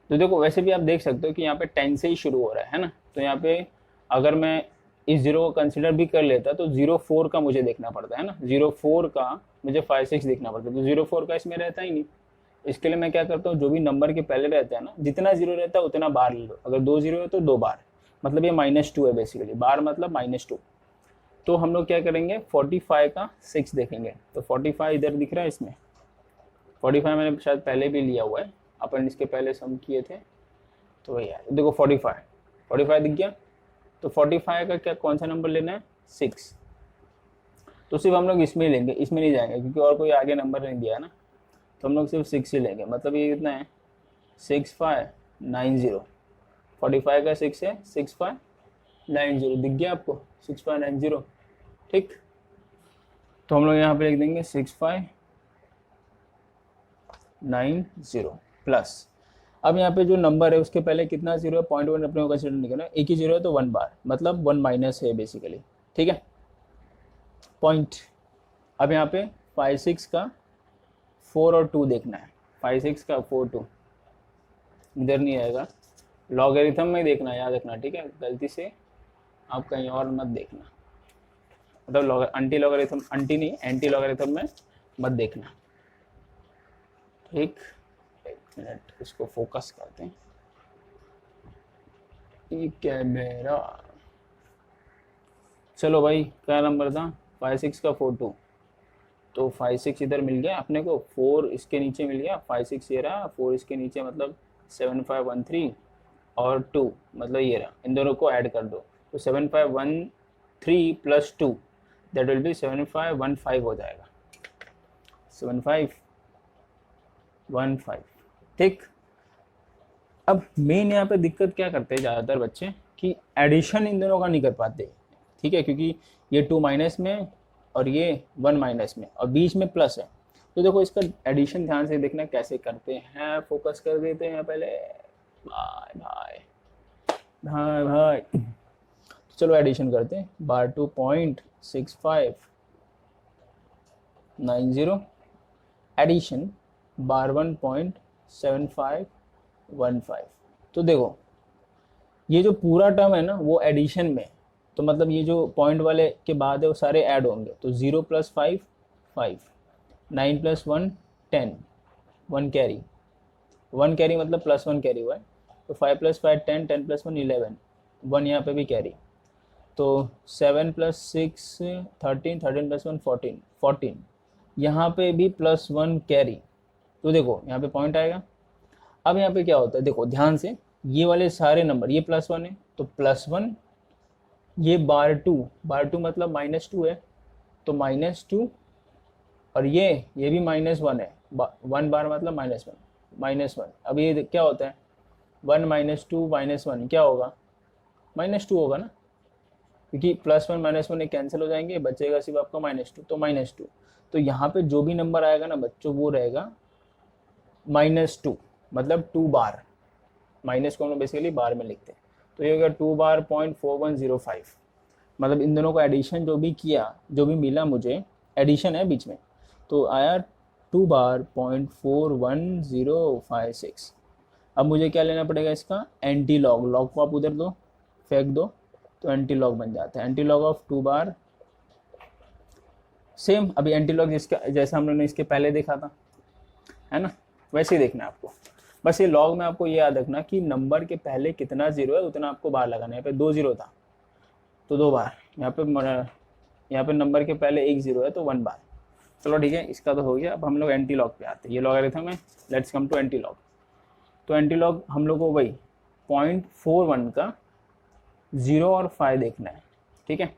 तो देखो वैसे भी आप देख सकते हो कि यहाँ पे 10 से ही शुरू हो रहा है ना। तो यहाँ पे अगर मैं इस जीरो को कंसिडर भी कर लेता तो 04 का मुझे देखना पड़ता है ना, 04 का मुझे 5 6 देखना पड़ता है, तो 04 का इसमें रहता ही नहीं। इसके लिए मैं क्या करता हूँ, जो भी नंबर के पहले रहता है ना, जितना जीरो रहता है उतना बार ले लो। अगर 2 जीरो है तो 2 बार, मतलब ये -2 है बेसिकली, बार मतलब -2। तो हम लोग क्या करेंगे, 45 का 6 देखेंगे। तो 45 इधर दिख रहा है, इसमें 45 मैंने शायद पहले भी लिया हुआ है, अपन इसके पहले सम किए थे। तो वही है, देखो 45 दिख गया। तो 45 का क्या, कौन सा नंबर लेना है, 6। तो सिर्फ हम लोग इसमें लेंगे, इसमें नहीं जाएंगे क्योंकि और कोई आगे नंबर नहीं दिया है ना। तो हम लोग सिर्फ 6 ही लेंगे, मतलब ये कितना है, 6590। 45 का 6 है, 6590 दिख गया आपको, 6590, ठीक। तो हम लोग यहाँ पे लिख देंगे 6590 प्लस। अब यहाँ पे जो नंबर है उसके पहले कितना जीरो है, पॉइंट वन अपने को कंसिडर नहीं करना, एक ही जीरो है तो 1 बार, मतलब 1 माइनस है बेसिकली, ठीक है, पॉइंट। अब यहाँ पे 5 6 का 4 और 2 देखना है, 5 6 का 4 2 इधर नहीं आएगा, लॉगरिथम में देखना है, याद रखना, ठीक है, गलती से आप कहीं और मत देखना, मतलब एंटी लॉगरिथम में मत देखना, ठीक। एक मिनट इसको फोकस करते हैं, ठीक है मेरा, चलो भाई क्या नंबर था, 5 6 का 4 2। तो 5 6 इधर मिल गया अपने को, 4 इसके नीचे मिल गया, 5 6 ये रहा, 4 इसके नीचे मतलब 7513, और 2 मतलब ये रहा, इन दोनों को ऐड कर दो तो 7513 प्लस 2 दैट विल बी 7515 हो जाएगा, 7515, ठीक। अब मेन यहाँ पे दिक्कत क्या करते हैं ज़्यादातर बच्चे, कि एडिशन इन दोनों का नहीं कर पाते, ठीक है, क्योंकि ये 2 माइनस में और ये 1 माइनस में और बीच में प्लस है। तो देखो इसका एडिशन ध्यान से देखना कैसे करते हैं, फोकस कर देते हैं पहले, भाई भाई भाई भाई। तो चलो एडिशन करते हैं, बार 2.6590 एडिशन बार 1.7515। तो देखो ये जो पूरा टर्म है ना वो एडिशन में, तो मतलब ये जो पॉइंट वाले के बाद है वो सारे ऐड होंगे। तो 0 + 5 5, 9 + 1 10, 1 कैरी, 1 कैरी मतलब +1 कैरी हुआ है। तो 5 + 5 10, 10 + 1 11, 1 यहाँ पे भी कैरी। तो 7 + 6 13, 13 + 1 14, 14 यहाँ पे भी +1 कैरी। तो देखो यहाँ पे पॉइंट आएगा। अब यहाँ पे क्या होता है, देखो ध्यान से, ये वाले सारे नंबर, ये +1 है तो +1, ये बार टू मतलब -2 है तो -2, और ये भी -1 है, 1 बार मतलब -1। अब ये क्या होता है, 1 - 2 - 1 क्या होगा, -2 होगा ना, क्योंकि +1 - 1 एक कैंसिल हो जाएंगे, बचेगा सिर्फ आपका -2, तो -2। तो यहाँ पे जो भी नंबर आएगा ना बच्चों वो रहेगा -2, मतलब 2 बार, माइनस को हम लोग बेसिकली बार में लिखते हैं। तो ये होगा 2 बार 0.4105, मतलब इन दोनों का एडिशन जो भी किया, जो भी मिला मुझे, एडिशन है बीच में, तो आया 2 बार 0.41056। अब मुझे क्या लेना पड़ेगा इसका, एंटी लॉग, लॉग को आप उधर दो, फेंक दो, तो एंटी लॉग बन जाता है, anti log of 2 bar. Same अभी एंटी लॉग जिसका जैसा हम लोगों ने इसके पहले देखा था, है ना, वैसे ही देखना है आपको। बस ये लॉग में आपको ये याद रखना कि नंबर के पहले कितना जीरो है उतना आपको बार लगाना है। यहाँ पे 2 जीरो था तो 2 बार, यहाँ पे नंबर के पहले 1 जीरो है तो 1 बार। चलो ठीक है, इसका तो हो गया। अब हम लोग एंटी लॉग पे आते हैं, ये लॉगरिथम है, let's come to anti log. तो एंटीलॉग हम लोग को वही 0.41 का 0 और 5 देखना है, ठीक है।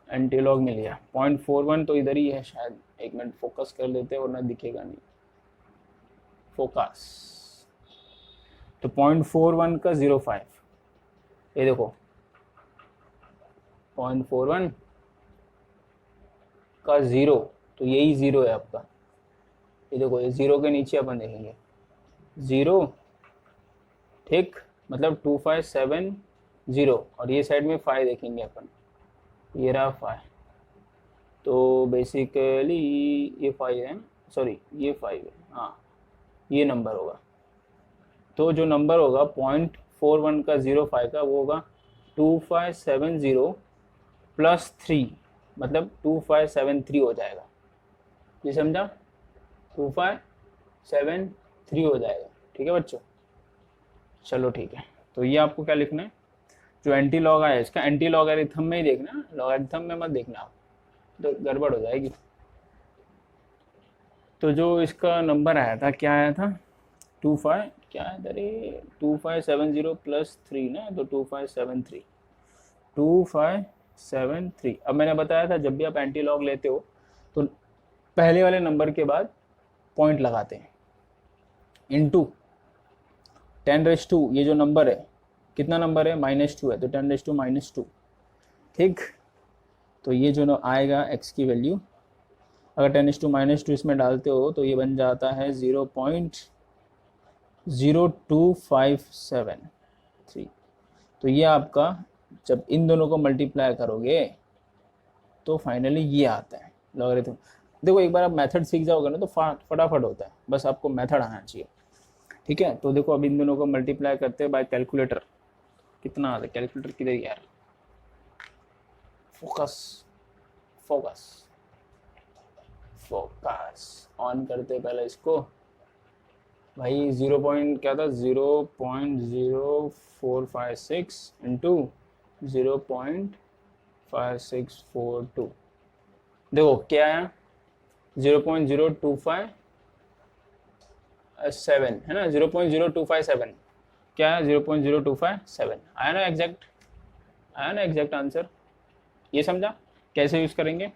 एंटीलॉग मिल गया 0.41, तो इधर ही है शायद, एक मिनट फोकस कर लेते हैं वरना दिखेगा नहीं, फोकस। तो 0.41 का 0.5, ये देखो 0.41 का 0, तो यही 0 है आपका। ये देखो ये 0 के नीचे अपन देखेंगे 0, ठीक, मतलब 2570, और ये साइड में 5 देखेंगे अपन, ये रहा 5। तो बेसिकली ये 5 है, सॉरी ये 5 है, हाँ ये नंबर होगा। तो जो नंबर होगा 0.41 का 0.5 का, वो होगा 2570 प्लस 3, मतलब 2573 हो जाएगा, ये समझा, 2573 हो जाएगा, ठीक है बच्चों। चलो ठीक है, तो ये आपको क्या लिखना है, जो एंटी लॉग आया इसका एंटी लॉगरिथम में ही देखना, लॉगरिथम में मत देखना आप, तो गड़बड़ हो जाएगी। तो जो इसका नंबर आया था, क्या आया था, 25 क्या है, अरे 2570 प्लस 3 ना, तो 2573। अब मैंने बताया था जब भी आप एंटी लॉग लेते हो तो पहले वाले नंबर के बाद पॉइंट लगाते हैं, इनटू 10⁻², ये जो नंबर है कितना नंबर है, -2 है, तो 10⁻², ठीक। तो ये जो आएगा x की वैल्यू, अगर 10⁻² इसमें डालते हो तो ये बन जाता है 0.02573। तो ये आपका जब इन दोनों को मल्टीप्लाई करोगे तो फाइनली ये आता है लॉगरिथम। देखो एक बार आप मेथड सीख जाओगे ना तो फटाफट होता है, बस आपको मेथड आना चाहिए, ठीक है। तो देखो अब इन दोनों को मल्टीप्लाई करते हैं बाय कैलकुलेटर, कितना आता है, कैलकुलेटर किधर यार, फोकस फोकस फोकस ऑन करते पहले इसको भाई, 0 पॉइंट क्या था, 0.0456 इंटू 0.5642, देखो क्या आया, 0.0257 है ना, 0.0257 क्या है, 0.0257 आया ना एग्जैक्ट, आया ना एग्जैक्ट आंसर। ये समझा कैसे यूज करेंगे।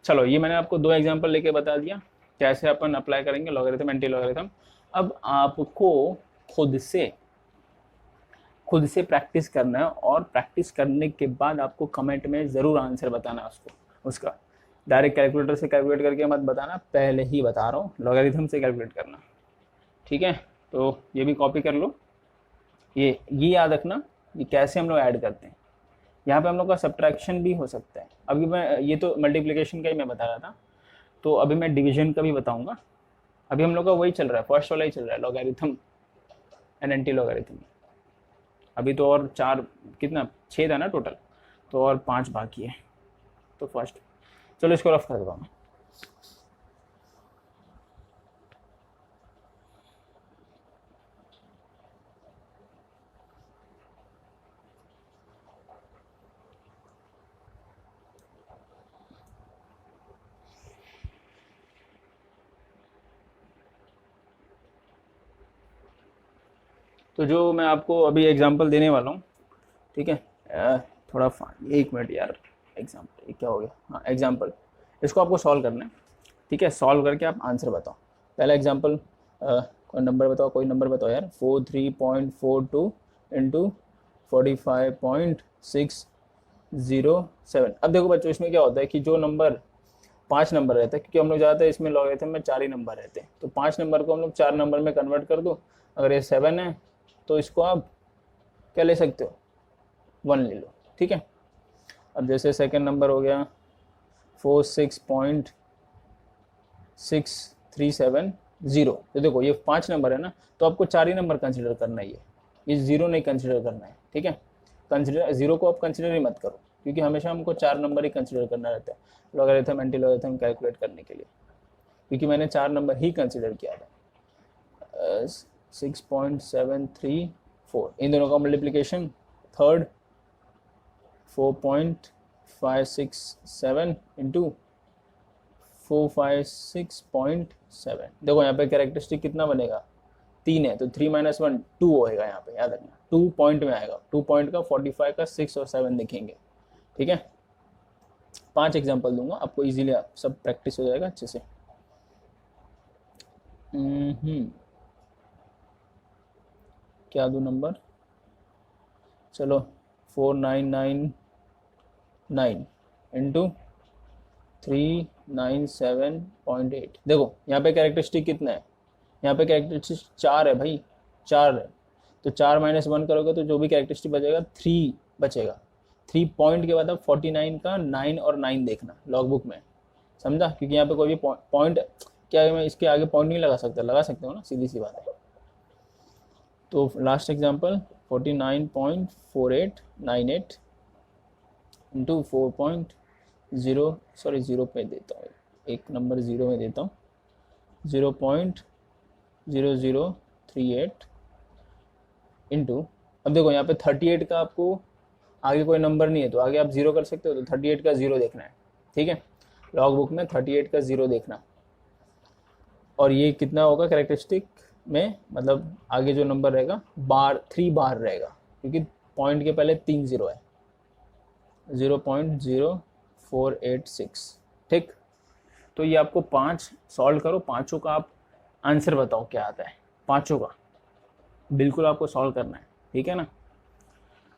चलो ये मैंने आपको 2 एग्जांपल लेके बता दिया कैसे अपन अप्लाई करेंगे लॉगरिथम एंटी लॉगरिथम। अब आपको खुद से प्रैक्टिस करना है, और प्रैक्टिस करने के बाद आपको कमेंट में ज़रूर आंसर बताना उसका डायरेक्ट कैलकुलेटर से कैलकुलेट करके मत बताना, पहले ही बता रहा हूँ लॉगरिथम से कैलकुलेट करना, ठीक है। तो ये भी कॉपी कर लो, ये याद रखना ये कैसे हम लोग ऐड करते हैं। यहाँ पे हम लोग का सब्ट्रैक्शन भी हो सकता है, अभी मैं ये तो मल्टीप्लिकेशन का ही मैं बता रहा था, तो अभी मैं डिवीजन का भी बताऊंगा। अभी हम लोग का वही चल रहा है, फर्स्ट वाला ही चल रहा है, लॉगरिथम एंड एंटी लॉगरिथम। अभी तो और 4 कितना 6 था ना टोटल, तो और 5 बाकी है। तो फर्स्ट, चलो इसको रफ कर देता हूँ। तो जो मैं आपको अभी एग्जांपल देने वाला हूँ, ठीक है, थोड़ा 1 मिनट यार, एग्जांपल क्या हो गया, हाँ एग्जांपल, इसको आपको सॉल्व करना है, ठीक है। सॉल्व करके आप आंसर बताओ। पहला एग्जांपल, कोई नंबर बताओ यार, 43.42 इंटू 45.607। अब देखो बच्चों इसमें क्या होता है कि जो नंबर 5 नंबर रहता है, क्योंकि हम लोग ज़्यादातर इसमें लॉगरिथम में 4 ही नंबर रहते हैं, तो 5 नंबर को हम लोग 4 नंबर में कन्वर्ट कर दो। अगर ये 7 है तो इसको आप क्या ले सकते हो, 1 ले लो, ठीक है। अब जैसे सेकंड नंबर हो गया 46.6370, तो देखो ये 5 नंबर है ना, तो आपको 4 ही नंबर कंसिडर करना ही है, ये 0 नहीं कंसिडर करना है, ठीक है। कंसिडर 0 को आप कंसिडर ही मत करो, क्योंकि हमेशा हमको 4 नंबर ही कंसिडर करना रहता है लॉगरिथम एंटी लॉगरिथम कैलकुलेट करने के लिए, क्योंकि मैंने 4 नंबर ही कंसिडर किया था। 6.734, इन दोनों का मल्टीप्लिकेशन, थर्ड 4.567 इंटू 456.7, देखो यहाँ पे कैरेक्टरिस्टिक कितना बनेगा, 3 है तो 3 माइनस 1 2 होएगा यहाँ पे, याद रखना 2 पॉइंट में आएगा, 2 पॉइंट का 45 का 6 और 7 देखेंगे, ठीक है। 5 एग्जांपल दूंगा आपको, इजीली आप सब प्रैक्टिस हो जाएगा अच्छे से। क्या दूँ नंबर, चलो 4999 इंटू 397.8। देखो यहाँ पे कैरेक्टरिस्टिक कितना है, यहाँ पे कैरेक्टरिस्टिक 4 है भाई, 4 है, तो 4 माइनस 1 करोगे तो जो भी कैरेक्टरिस्टिक बचेगा 3 बचेगा। 3 पॉइंट के बाद अब 49 का 9 और 9 देखना लॉग बुक में, समझा, क्योंकि यहाँ पे कोई भी पॉइंट, क्या मैं इसके आगे पॉइंट नहीं लगा सकता, लगा सकते हो ना, सीधी सी बात है। तो लास्ट एग्जांपल 49.4898 इंटू 4.0, सॉरी 0 पे देता हूँ, एक नंबर 0 में देता हूँ, 0.0038 इंटू, अब देखो यहाँ पे 38 का आपको आगे कोई नंबर नहीं है तो आगे आप 0 कर सकते हो, तो 38 का 0 देखना है, ठीक है, लॉग बुक में 38 का 0 देखना। और ये कितना होगा कैरेक्टरिस्टिक में, मतलब आगे जो नंबर रहेगा बार 3 बार रहेगा, क्योंकि पॉइंट के पहले 3 0 है, 0.0486, ठीक। तो ये आपको 5 सॉल्व करो, पाँचों का आप आंसर बताओ क्या आता है, पाँचों का बिल्कुल आपको सॉल्व करना है, ठीक है ना।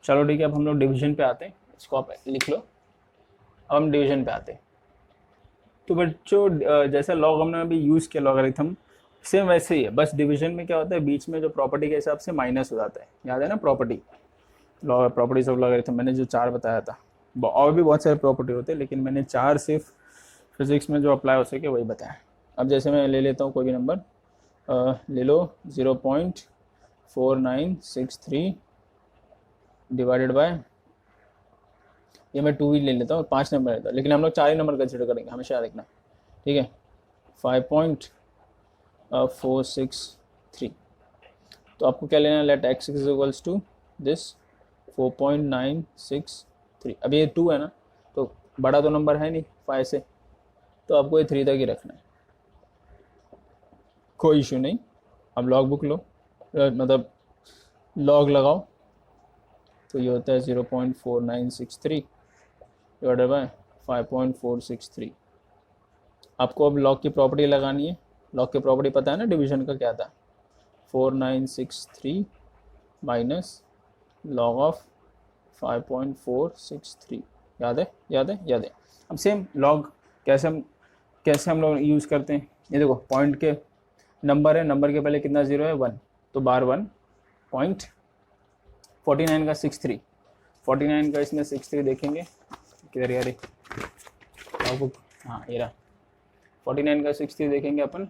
चलो ठीक है, अब हम लोग डिवीजन पे आते हैं, इसको आप लिख लो। अब हम डिवीजन पे आते हैं, तो बच्चों जैसा लॉग हमने अभी यूज़ किया लॉगरिथम, सेम वैसे ही है, बस डिवीजन में क्या होता है, बीच में जो प्रॉपर्टी के हिसाब से माइनस हो जाता है, याद है ना प्रॉपर्टीज ऑफ लॉगरिथम, मैंने जो 4 बताया था, और भी बहुत सारे प्रॉपर्टी होते हैं, लेकिन मैंने 4 सिर्फ फिजिक्स में जो अप्लाई हो सके वही बताया। अब जैसे मैं ले लेता हूँ कोई भी नंबर, ले लो 0.4963 डिवाइडेड बाय, ये मैं 2 ही ले लेता हूँ, 5 नंबर लेता हूँ, लेकिन हम लोग 4 ही नंबर कंसिडर करेंगे हमेशा, याद रखना, ठीक है। 5.463, तो आपको क्या लेना है, let x is equals to this 4.963। अब ये 2 है ना, तो बड़ा तो नंबर है नहीं 5 से, तो आपको ये 3 तक ही रखना है, कोई इशू नहीं। अब लॉग बुक लो, मतलब लॉग लगाओ, तो ये होता है 0.4963 डिवाइडेड बाय 5.463। आपको अब लॉग की प्रॉपर्टी लगानी है, लॉग की प्रॉपर्टी पता है ना, डिवीजन का क्या था, 4963 माइनस लॉग ऑफ 5.463, याद है, याद है, याद है। अब सेम लॉग कैसे हम लोग यूज़ करते हैं, ये देखो पॉइंट के नंबर है, नंबर के पहले कितना 0 है 1, तो बार 1 पॉइंट, 49 का 63, 49 का इसमें 63 देखेंगे किधर यार, हाँ ये रहा, 49 का 63 देखेंगे अपन,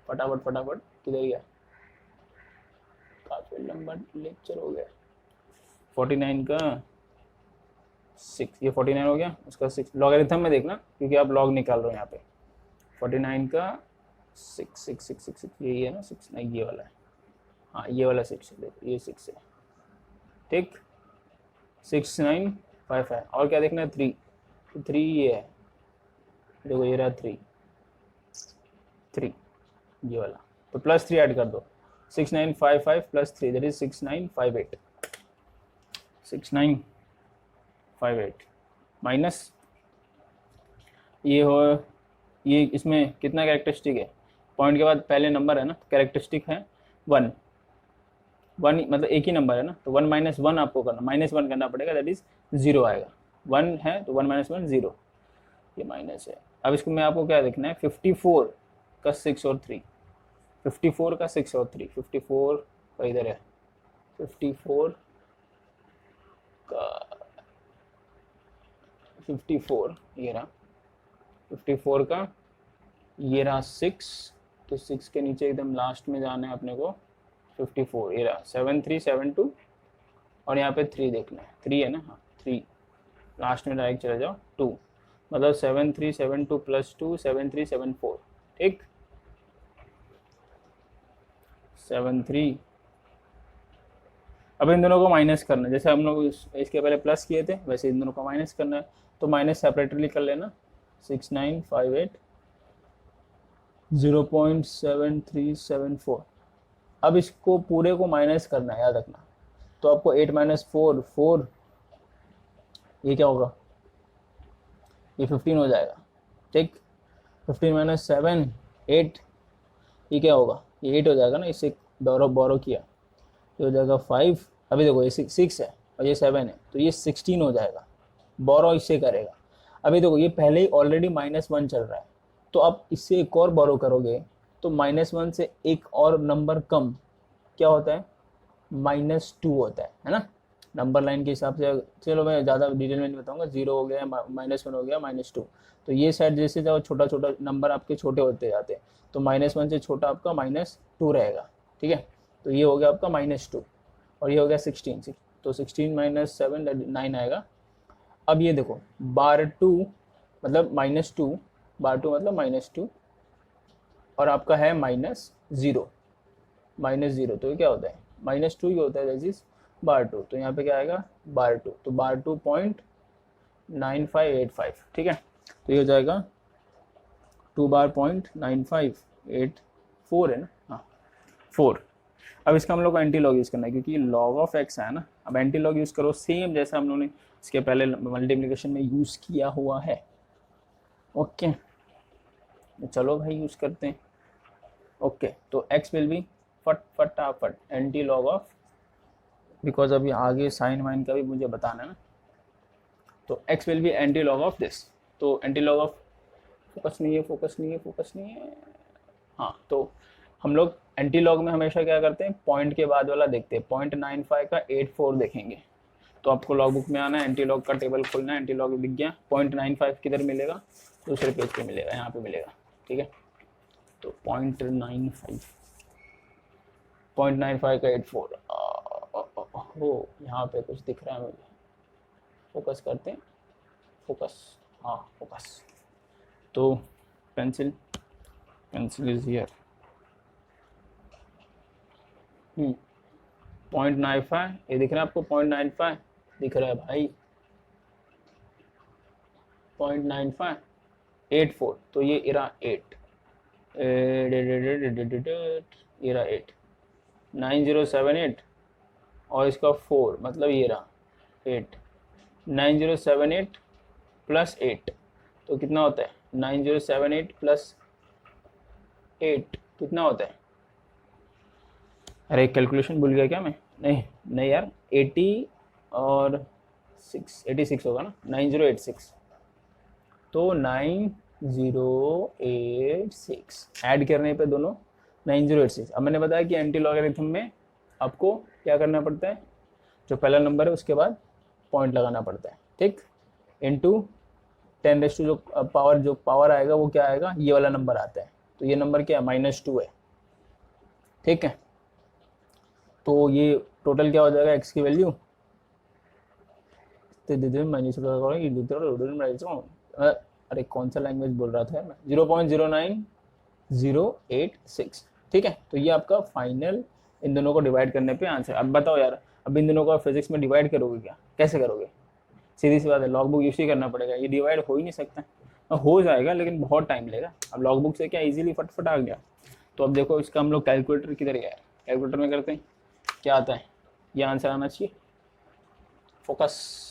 फटाफट किधर गया, काफी लंबा लेक्चर हो गया। 49 का 6, ये 49 हो गया, उसका 6 लॉगरिथम में देखना, क्योंकि आप लॉग निकाल रहे हो यहाँ पे। 49 का 6 यही है ना, 6 नहीं ये वाला है, हाँ ये वाला 6 है, देखो ये 6 है, ठीक, 6955 है, और क्या देखना है 3, तो 3 ये है, देखो ये रहा 3 ये वाला, तो प्लस 3 ऐड कर दो, 6955 प्लस 3 दैट इज 6958, 6958 माइनस ये हो, ये इसमें कितना कैरेक्टरिस्टिक है, पॉइंट के बाद पहले नंबर है ना, कैरेक्टरिस्टिक है 1 मतलब एक ही नंबर है ना, तो 1 माइनस 1 आपको करना, -1 करना पड़ेगा, दैट इज 0 आएगा, 1 है तो 1 माइनस 1 0, ये माइनस है। अब इसको मैं आपको क्या देखना है, 54 का 6 और 3, 54 का 6 और 3, 54 का इधर है, 54 का 54 ये रहा, 54 का ये रहा 6, तो 6 के नीचे एकदम लास्ट में जाना है अपने को, 54 ये रहा 7372, और यहाँ पे 3 देखना है, 3 है ना, हाँ 3 लास्ट में डायरेक्ट चले जाओ, 2 मतलब 7372 प्लस 2 7374, ठीक, 73। अब इन दोनों को माइनस करना है, जैसे हम लोग इसके पहले प्लस किए थे वैसे इन दोनों को माइनस करना है, तो माइनस सेपरेटली कर लेना, 6958 0.7374, अब इसको पूरे को माइनस करना है, याद रखना। तो आपको 8 माइनस 4 4, ये क्या होगा, ये 15 हो जाएगा, ठीक। 15 माइनस 7 8, ये क्या होगा, ये 8 हो जाएगा ना, इससे बोरो किया, ये हो जाएगा 5। अभी देखो ये 6 है और ये 7 है, तो ये 16 हो जाएगा, बोरो इससे करेगा। अभी देखो ये पहले ही ऑलरेडी -1 चल रहा है, तो आप इससे एक और बोरो करोगे तो -1 से एक और नंबर कम क्या होता है, -2 होता है ना, नंबर लाइन के हिसाब से। चलो मैं ज़्यादा डिटेल में नहीं बताऊंगा, 0 हो गया, -1 हो गया, -2, तो ये साइड जैसे जब छोटा छोटा नंबर आपके छोटे होते जाते हैं, तो -1 से छोटा आपका -2 रहेगा, ठीक है। तो ये हो गया आपका -2 और ये हो गया 16, तो 16 माइनस 7 9 आएगा। अब ये देखो बार 2 मतलब -2, बार 2 मतलब -2 और आपका है -0, तो ये क्या होता है, -2 ही होता है, दैट इज बार 2। तो यहाँ पे क्या आएगा, बार 2, तो बार 2.9585, ठीक है। तो ये हो जाएगा 2 बार 0.9584 है ना, हाँ 4। अब इसका हम लोग को एंटी लॉग यूज़ करना है, क्योंकि लॉग ऑफ एक्स है ना। अब एंटी लॉग यूज़ करो सेम जैसा हम लोगों ने इसके पहले मल्टीप्लिकेशन में यूज़ किया हुआ है, ओके। चलो भाई यूज़ करते हैं, ओके। तो एक्स विल बी फटाफट एंटी लॉग ऑफ, बिकॉज अभी आगे साइन वाइन का भी मुझे बताना है ना, तो x will be anti log of this. तो एंटी लॉग ऑफ, फोकस नहीं है, हाँ। तो हम लोग एंटी लॉग में हमेशा क्या करते हैं, पॉइंट के बाद वाला देखते हैं, 0.95 का 84 देखेंगे। तो आपको लॉग बुक में आना है, एंटी लॉग का टेबल खोलना है, एंटी लॉग दिख गया, 0.95 किधर मिलेगा, दूसरे पेज पे मिलेगा, यहाँ पे मिलेगा, ठीक है। तो 0.95 का 84 हो, यहाँ पे कुछ दिख रहा है मुझे, फोकस करते हैं, फोकस, हाँ फोकस। तो पेंसिल इज हियर, 0.95, ये दिख रहा है आपको, 0.95 दिख रहा है भाई, 0.95 84, तो ये इरा 8 इरा 8 9078 और इसका 4, मतलब ये रहा 8, 9078 प्लस 8, तो कितना होता है, 9078 प्लस 8 कितना होता है, अरे कैलकुलेशन भूल गया क्या मैं, नहीं यार, 80 और 86 होगा ना, 9086, तो 9086 ऐड करने पे दोनों 9086। अब मैंने बताया कि एंटी लॉगरिथम में आपको क्या करना पड़ता है, जो पहला नंबर है उसके बाद पॉइंट लगाना पड़ता है, ठीक, इनटू 10 जो पावर आएगा वो क्या आएगा, ये वाला नंबर आता है। तो ये नंबर क्या है, -2 है, ठीक है। तो ये टोटल क्या हो जाएगा, एक्स की वैल्यू, अरे कौन सा लैंग्वेज बोल रहा था यार मैं, 0.09086, ठीक है। तो ये आपका फाइनल इन दोनों को डिवाइड करने पे आंसर। अब बताओ यार, अब इन दोनों को फिजिक्स में डिवाइड करोगे क्या, कैसे करोगे, सीधी सी बात है, लॉग बुक यूज ही करना पड़ेगा, ये डिवाइड हो ही नहीं सकता, हो जाएगा लेकिन बहुत टाइम लेगा। अब लॉग बुक से क्या इजीली फटफट आ गया। तो अब देखो इसका हम लोग कैलकुलेटर किधर गया है, कैलकुलेटर में करते हैं, क्या आता है, ये आंसर आना चाहिए, फोकस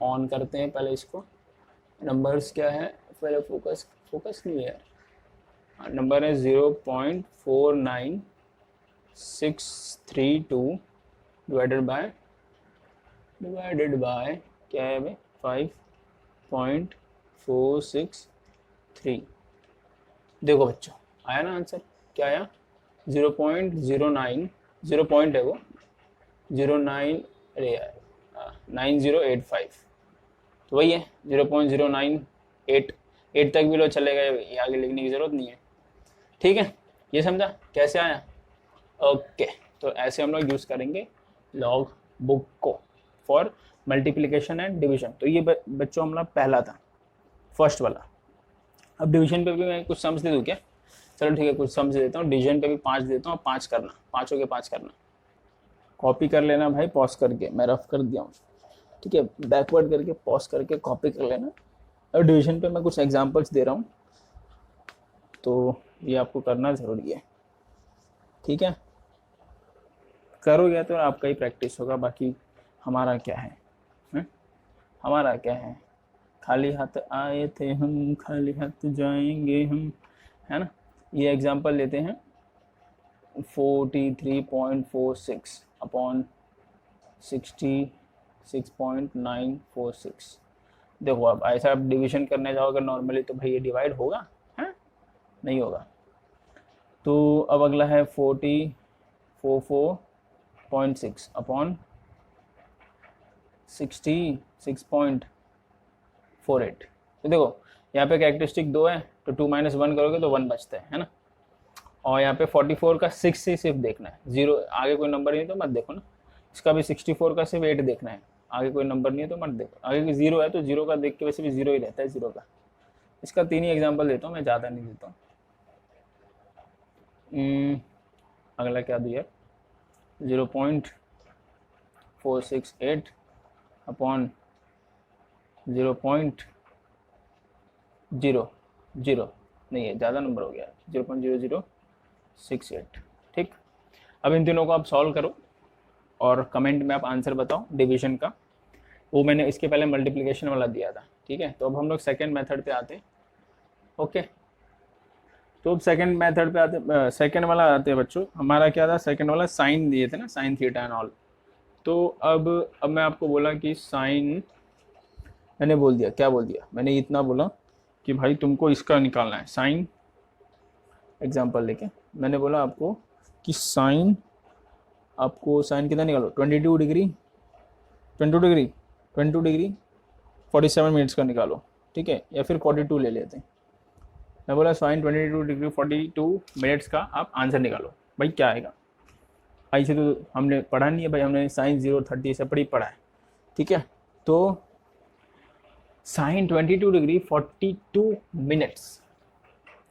ऑन करते हैं पहले इसको, नंबर्स क्या है पहले, फोकस नहीं है, नंबर है 0.49632 डिवाइडेड बाय क्या है भाई, 5.463। देखो बच्चों आया ना आंसर, क्या आया, 0.09, 0 पॉइंट है वो, 09 अरे यार 9085, तो वही है 0.098, 8 तक भी लो चलेगा, ये आगे लिखने की ज़रूरत नहीं है, ठीक है। ये समझा कैसे आया, ओके। तो ऐसे हम लोग यूज़ करेंगे लॉग बुक को फॉर मल्टीप्लिकेशन एंड डिवीजन। तो ये बच्चों हमारा पहला था, फर्स्ट वाला। अब डिवीजन पे भी मैं कुछ सम्स दे दूँ क्या, चलो ठीक है कुछ सम्स देता हूँ, डिवीजन पे भी 5 देता हूँ, 5 करना, 5 के 5 करना, कॉपी कर लेना भाई, पॉज करके, मैं रफ कर दिया हूँ, ठीक है, बैकवर्ड करके पॉज करके कॉपी कर लेना। अब डिवीजन पे मैं कुछ एग्जांपल्स दे रहा हूँ, तो ये आपको करना ज़रूरी है, ठीक है। करोगे तो आपका ही प्रैक्टिस होगा, बाकी हमारा क्या है, हैं? हमारा क्या है, खाली हाथ आए थे हम, खाली हाथ जाएंगे हम, है ना। ये एग्जांपल लेते हैं 43.46 अपॉन 66.946। देखो अब ऐसा आप डिवीजन करने जाओगे नॉर्मली तो भाई ये डिवाइड होगा, है नहीं होगा। तो अब अगला है 44.6 अपॉन 66.48। तो देखो यहाँ पे कैरेक्टरिस्टिक 2 है, तो 2 - 1 करोगे तो 1 बचता है ना। और यहाँ पे 44 का 6 से सिर्फ देखना है, 0 आगे कोई नंबर नहीं तो मत देखो ना। इसका भी 64 का सिर्फ 8 देखना है, आगे कोई नंबर नहीं है तो मत देखो। आगे की 0 है तो 0 का देख के वैसे भी 0 ही रहता है 0 का। इसका 3 ही एग्जाम्पल देता हूँ मैं, ज़्यादा नहीं देता हूँ। अगला क्या दिया, 0.468 अपॉन 0.00 नहीं है, ज़्यादा नंबर हो गया, 0.0068। ठीक, अब इन तीनों को आप सॉल्व करो और कमेंट में आप आंसर बताओ डिवीजन का। वो मैंने इसके पहले मल्टीप्लिकेशन वाला दिया था, ठीक है। तो अब हम लोग सेकेंड मेथड पे आते हैं, ओके। तो अब सेकेंड मेथड पे आते, सेकेंड वाला आते हैं बच्चों। हमारा क्या था सेकेंड वाला, साइन दिए थे ना, साइन थीटा एंड ऑल। तो अब मैं आपको बोला कि साइन, मैंने बोल दिया, क्या बोल दिया मैंने, इतना बोला कि भाई तुमको इसका निकालना है साइन। एग्जांपल लेके मैंने बोला आपको कि साइन, आपको साइन कितना निकालो, 22 डिग्री 47 मिनट्स का निकालो, ठीक है। या फिर 42 ले लेते हैं। मैं बोला साइन 22 डिग्री 42 मिनट्स का आप आंसर निकालो। भाई क्या आएगा, ऐसे तो हमने पढ़ा नहीं है भाई, हमने साइन 0-30 से पढ़ी पढ़ा है, ठीक है। तो साइन 22 डिग्री 42 मिनट्स,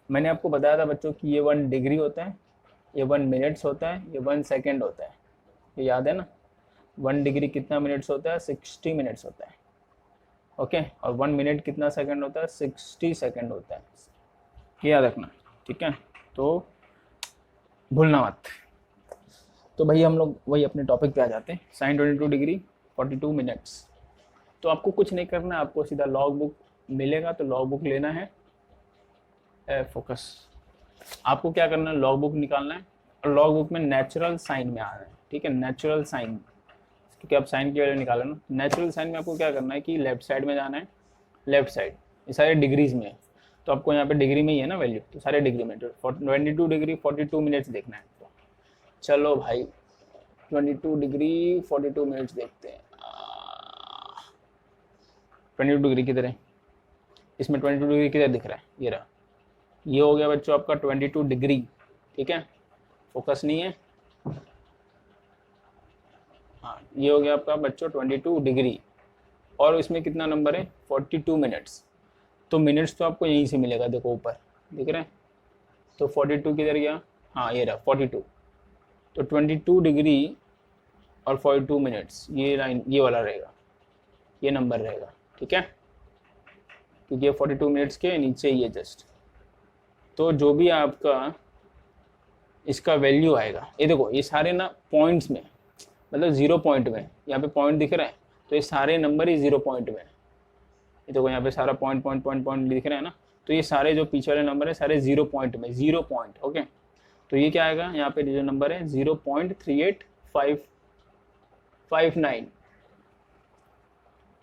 मैंने आपको बताया था बच्चों कि ये 1 डिग्री होता है, ये 1 मिनट्स होता है, ये 1 सेकेंड होता है, ये याद है ना। 1 डिग्री कितना मिनट्स होता है, 60 मिनट्स होता है, ओके। और 1 मिनट कितना सेकंड होता है, 60 सेकंड होता है, ये याद रखना, ठीक है। तो भूलना मत। तो भाई हम लोग वही अपने टॉपिक पे आ जाते हैं, साइन 22 डिग्री 42 मिनट्स। तो आपको कुछ नहीं करना है, आपको सीधा लॉग बुक मिलेगा तो लॉग बुक लेना है, फोकस। आपको क्या करना है, लॉग बुक निकालना है और लॉग बुक में नेचुरल साइन में आना है, ठीक है। नेचुरल साइन, क्योंकि आप साइन की वैल्यू निकालो ना। नेचुरल साइन में आपको क्या करना है कि लेफ्ट साइड में जाना है, लेफ्ट साइड, ये सारे डिग्रीज में है, तो आपको यहाँ पे डिग्री में ही है ना वैल्यू, तो सारे डिग्री में। 22 डिग्री 42 मिनट्स देखना है आपको। चलो भाई 22 डिग्री 42 मिनट्स देखते हैं। 22 डिग्री किधर है, इसमें 22 डिग्री किधर दिख रहा है, ये रहा, ये हो गया बच्चों आपका 22 डिग्री, ठीक है। फोकस नहीं है, हाँ ये हो गया आपका बच्चों 22 डिग्री। और इसमें कितना नंबर है, 42 मिनट्स। तो मिनट्स तो आपको यहीं से मिलेगा, देखो ऊपर दिख रहे हैं। तो 42 किधर गया, हाँ ये रहा 42। तो 22 डिग्री और 42 मिनट्स, ये लाइन ये वाला रहेगा, ये नंबर रहेगा, ठीक है। क्योंकि ये 42 मिनट्स के नीचे ही है जस्ट। तो जो भी आपका इसका वैल्यू आएगा, ये देखो ये सारे ना पॉइंट्स में, मतलब 0 पॉइंट में, यहाँ पे पॉइंट दिख रहा है तो ये सारे नंबर ही 0 पॉइंट में है। ये देखो यहाँ पे सारा पॉइंट पॉइंट पॉइंट पॉइंट दिख रहा है ना, तो ये सारे जो पीछे वाले नंबर है सारे 0 पॉइंट में, 0 पॉइंट, ओके। तो ये क्या आएगा, यहाँ पे जो नंबर है 0.3859।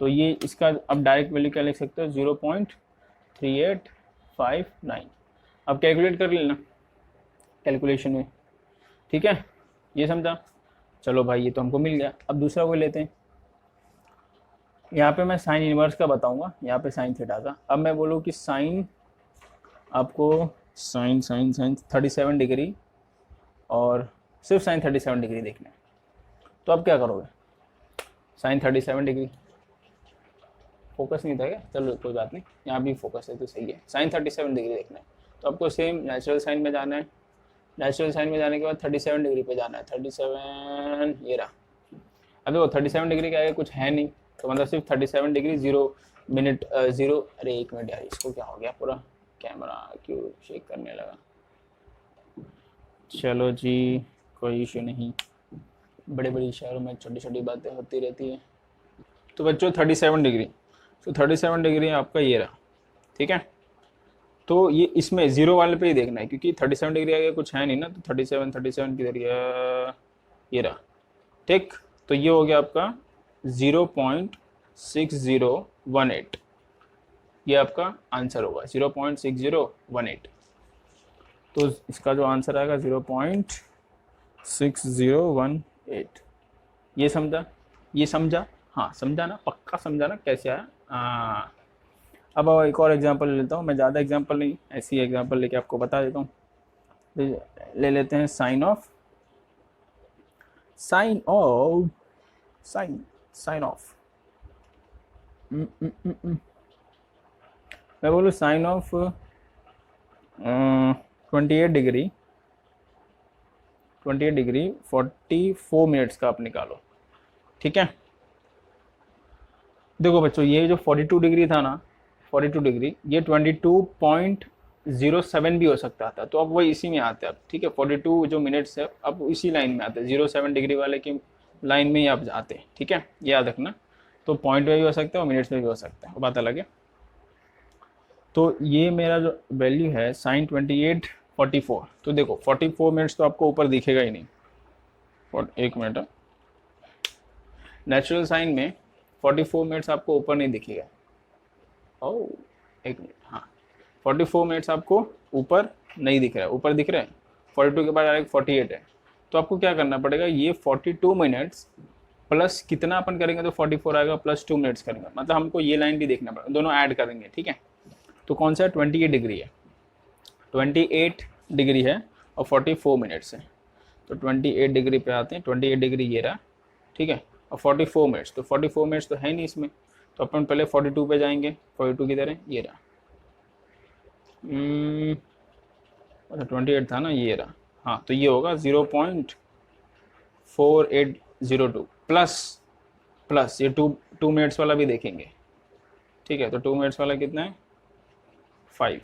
तो ये इसका अब डायरेक्ट वैल्यू क्या लिख सकते हो, 0.3859। अब कैलकुलेट कर लेना कैलकुलेशन में, ठीक है, ये समझा। चलो भाई ये तो हमको मिल गया। अब दूसरा कोई लेते हैं। यहाँ पे मैं साइन इनवर्स का बताऊंगा, यहाँ पे साइन थीटा का। अब मैं बोलूँ कि साइन, आपको साइन साइन साइन 37 डिग्री और सिर्फ साइन 37 डिग्री देखना है। तो अब क्या करोगे, साइन 37 डिग्री, फोकस नहीं था क्या, चलो कोई बात नहीं, यहाँ भी फोकस है तो सही है। साइन 37 डिग्री देखना है तो आपको सेम नेचुरल साइन में जाना है। नेचुरल साइन में जाने के बाद 37 डिग्री पे जाना है, 37 ये रहा। अब देखो 37 डिग्री का आगे कुछ है नहीं, तो मतलब सिर्फ 37 डिग्री 0 मिनट 0, अरे 1 मिनट यार, इसको क्या हो गया, पूरा कैमरा क्यों शेक करने लगा। चलो जी, कोई इशू नहीं, बड़े बड़े शहरों में छोटी छोटी बातें होती रहती है। तो बच्चों 37 डिग्री, तो 37 डिग्री आपका ये रहा, ठीक है। तो ये इसमें जीरो वाले पे ही देखना है, क्योंकि 37 डिग्री आगे कुछ है नहीं ना, तो 37 किधर गया, ये रहा, ठीक। तो ये हो गया आपका 0.6018, ये आपका आंसर होगा 0.6018। तो इसका जो आंसर आएगा 0.6018। ये समझा, ये समझा, हाँ समझा ना, पक्का समझा ना कैसे आया। अब एक और एग्जांपल लेता हूँ, मैं ज़्यादा एग्जांपल नहीं, ऐसी एग्जांपल लेके आपको बता देता हूँ। ले लेते हैं sine of, sine of, sine sine of, मैं बोलूँ sine of 28 degree, 28 degree 44 minutes का आप निकालो, ठीक है। देखो बच्चों, ये जो 42 डिग्री था ना, 42 डिग्री, ये 22.07 भी हो सकता था, तो अब वही इसी में आते हैं अब, ठीक है। 42 जो मिनट्स है अब इसी लाइन में आते हैं, 07 डिग्री वाले की लाइन में ही आप आते हैं, ठीक है, याद रखना। तो पॉइंट में भी हो सकता है और मिनट्स में भी हो सकता है, वो बात अलग है। तो ये मेरा जो वैल्यू है साइन 2844, तो देखो 44 मिनट्स तो आपको ऊपर दिखेगा ही नहीं, और एक मिनट, नेचुरल साइन में 44 मिनट्स आपको ऊपर नहीं दिखेगा। ओह एक मिनट, हाँ 44 मिनट्स आपको ऊपर नहीं दिख रहा है, ऊपर दिख रहा है 42 के बाद डायरेक्ट 48 है। तो आपको क्या करना पड़ेगा, ये 42 मिनट्स प्लस कितना अपन करेंगे तो 44 आएगा, प्लस 2 मिनट्स करेंगे, मतलब हमको ये लाइन भी देखना पड़ेगा, दोनों ऐड करेंगे, ठीक है। तो कौन सा है, 28 डिग्री है, 28 डिग्री है और 44 मिनट्स है। तो 28 डिग्री पे आते हैं, 28 डिग्री ये रहा, ठीक है, और 44 मिनट्स, तो 44 मिनट्स तो है नहीं इसमें, तो अपन पहले 42 पे जाएंगे, 42 किधर है, ये रहा, अच्छा 28 था ना, ये रहा, हाँ तो ये होगा 0.4802 प्लस ये टू मिनट्स वाला भी देखेंगे, ठीक है। तो 2 मिनट्स वाला कितना है, 5,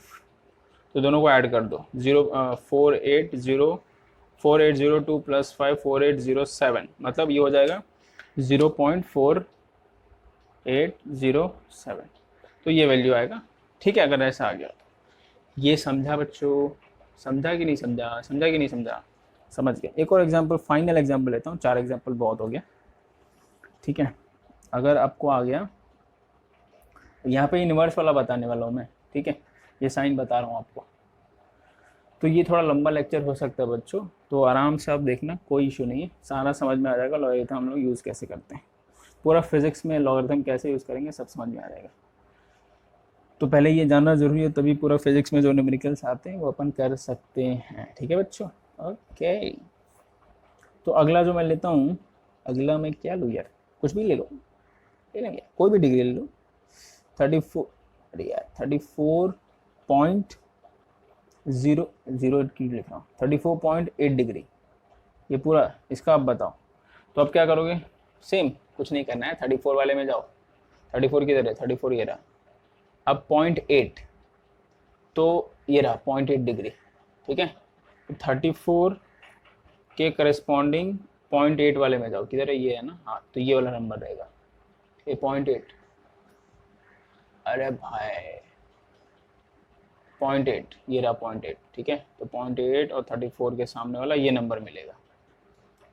तो दोनों को ऐड कर दो, 4802 प्लस 5 4807, मतलब ये हो जाएगा 0.4807, तो ये वैल्यू आएगा, ठीक है। अगर ऐसा आ गया तो ये समझा बच्चों, समझा कि नहीं समझा, समझा कि नहीं समझा, समझ गया। एक और एग्जांपल, फाइनल एग्जांपल लेता हूँ, 4 एग्जांपल बहुत हो गया, ठीक है। अगर आपको आ गया, यहाँ पे इनवर्स वाला बताने वाला हूँ मैं, ठीक है, ये साइन बता रहा हूँ आपको। तो ये थोड़ा लंबा लेक्चर हो सकता है बच्चों, तो आराम से आप देखना, कोई इशू नहीं है, सारा समझ में आ जाएगा लॉगरिथम हम लोग यूज़ कैसे करते हैं, पूरा फिजिक्स में लॉगरिथम कैसे यूज़ करेंगे सब समझ में आ जाएगा। तो पहले ये जानना ज़रूरी है, तभी पूरा फिजिक्स में जो न्यूमेरिकल्स आते हैं वो अपन कर सकते हैं, ठीक है बच्चों, ओके। तो अगला जो मैं लेता हूँ, अगला मैं क्या लूँ यार, कुछ भी ले लो, ले लेंगे कोई भी डिग्री ले लो, 34, अरे यार 34.008 की लिख रहा हूँ, 34.8 डिग्री, ये पूरा इसका आप बताओ। तो अब क्या करोगे, सेम कुछ नहीं करना है, 34 वाले में जाओ, 34 किधर है, 34 ये रहा, अब 0.8, तो ये रहा 0.8 डिग्री, ठीक है। तो 34 के करस्पॉन्डिंग 0.8 वाले में जाओ, किधर है, ये है ना, हाँ तो ये वाला नंबर रहेगा, ये 0.8, अरे भाई 0.8, ये रहा 0.8, ठीक है। तो 0.8 और 34 के सामने वाला ये नंबर मिलेगा,